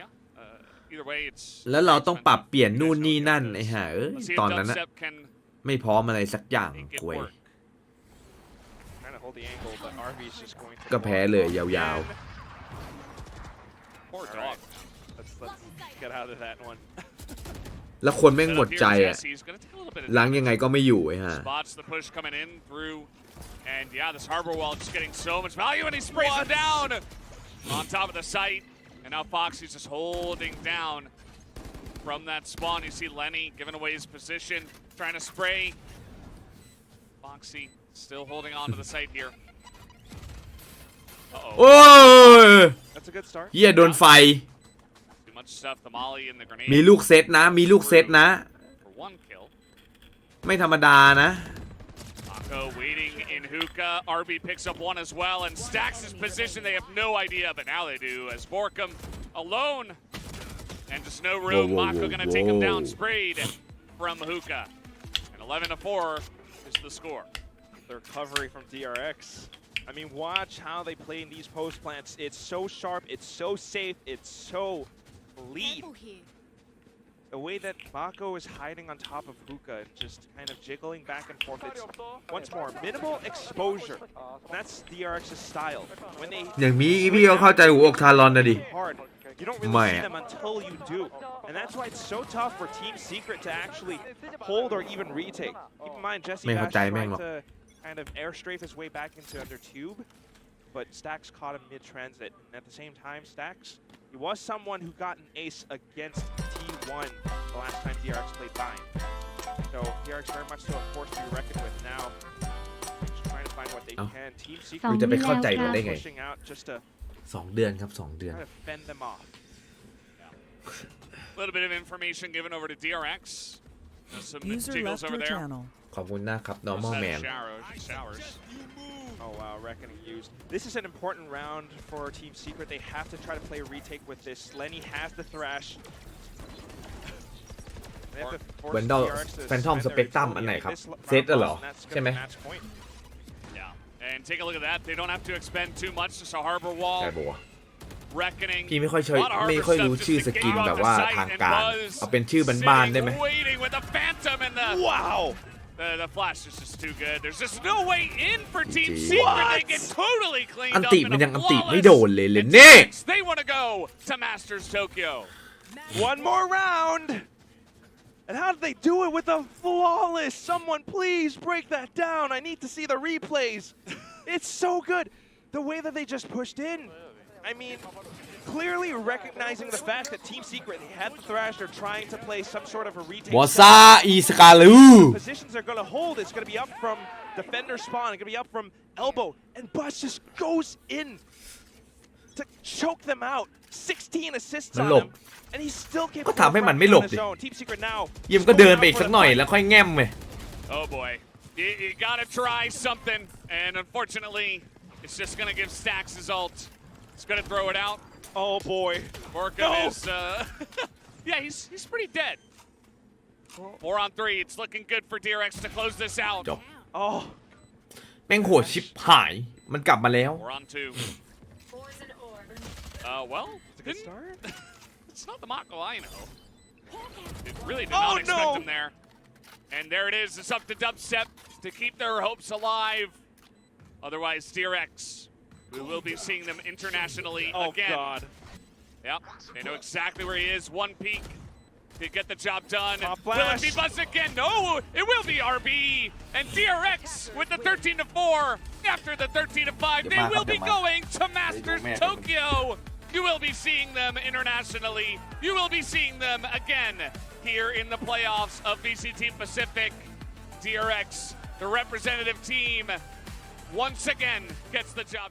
Yeah. Either way, it's แล้วเราต้องปรับเปลี่ยนนู่นนี่นั่นไอ้ห่า Let's see ตอน if นั้นอะ Dubstep can ไม่พร้อมอะไรสักอย่าง make it กวย work. Trying to hold the angle, but RV's just going to ก็แพ้เลยยาว Poor dog. Let's get out of that one. ๆ แล้วคนแม่งหมดใจอะ Jesse's gonna take a little bit of ล้างยังไงก็ไม่อยู่ไอ้ห่า spots the push coming in through, and yeah, this harbor wall just getting so much value, and he sprays him down on top of the site, and now Foxy's just holding down from that spawn. You see Lenny giving away his position, trying to spray. Foxy still holding on to the site here. โอ้ย That's a good start. เหี้ยโดนไฟ Too much stuff, the molly and the grenade มีลูกเซตนะ มีลูกเซตนะ for 1 kill. ไม่ธรรมดานะ Mako waiting in hookah. RB picks up one as well and stacks his position. They have no idea, but now they do as Borkum alone. And just no room. Mako gonna take him down, sprayed from hookah. And 11-4 is the score. The recovery from DRX. I mean, watch how they play in these post plants. It's so sharp, it's so safe, it's so lead. The way that Mako is hiding on top of hookah and just kind of jiggling back and forth. It's, once more, minimal exposure. That's DRX's style. When they อย่างนี้พี่ก็เข้าใจหัวอกทารอนนะดิ hard, you don't really see them until you do. And that's why it's so tough for Team Secret to actually hold or even retake. Keep in mind, Jesse Bash trying to kind of air strafe his way back into under tube. but Stax caught him mid-transit. And at the same time, Stax, he was someone who got an ace against T1 the last time DRX played Bind. So DRX very much so a force to be reckoned with now. Just trying to find what they can. Team Secret กูจะไปเข้าใจมันได้ไง pushing out just to 2 เดือนครับ 2 เดือน try to fend them off. A little bit of information given over to DRX. Some User jiggles left over your there. channel. ขอบคุณนะครับ normal man Showers. Oh wow, Reckoning used. This is an important round for Team Secret. They have to try to play a retake with this. Lenny has the Thrash. They have to force Vandal DRX to Phantom spend their Spectrum utility. อันไหนครับ This round เซตเหรอ lost, and that's ใช่ไหม gonna be match point. Yeah. And take a look at that. They don't have to expend too much. Just a harbor ใช่ wall. ปะวะ Reckoning. พี่ไม่ค่อยรู้ชื่อสกินแบบว่าทางการเอาเป็นชื่อบ้านๆได้ไหม Waiting with the Phantom and the Wow! The flash is just too good. There's just no way in for Team Gee. Secret. They get totally cleaned อัน up ติ in มัน a ยังอันติ flawless ไม่โดนเลยเลยเน่ They want to go to Masters Tokyo. One more round! And how did they do it with a flawless? Someone please break that down. I need to see the replays. It's so good. The way that they just pushed in. I mean, clearly recognizing the fact that Team Secret had the Thrash, they're trying to play some sort of a retake. วอซ่าอีสกาลู Positions are going to hold. It's going to be up from defender spawn. It's going to be up from elbow. And Bus just goes in to choke them out. 16 assists มัน on หลบ him. And he's still ก็ capable ทำให้มันไม่หลบ on ดิ his own. Team Secret now. ยิมก็เดินไปอีกสักหน่อยแล้วค่อยแง้มไป Oh boy. You gotta try something. And unfortunately, it's just gonna give Stax his ult. It's gonna throw it out. Oh boy. Orca No. is yeah, he's pretty dead. 4 on 3. It's looking good for DRX to close this out. จบ Oh. แม่งโหดชิบหายมันกลับมาแล้ว 4 on 2. Well, It's a good start. it's not the Mako I know. It really did not expect no. him there. And there it is. It's up to Dubstep to keep their hopes alive. Otherwise, DRX, we will be seeing them internationally Oh again. god. Yep, they know exactly where he is. One peek to get the job done. Pop Will it be flash. Buzz again? No, it will be RB. And DRX with the 13-4. After the 13-5, they will be going to Masters Tokyo. You will be seeing them internationally. You will be seeing them again here in the playoffs of VCT Pacific. DRX, the representative team, once again gets the job done.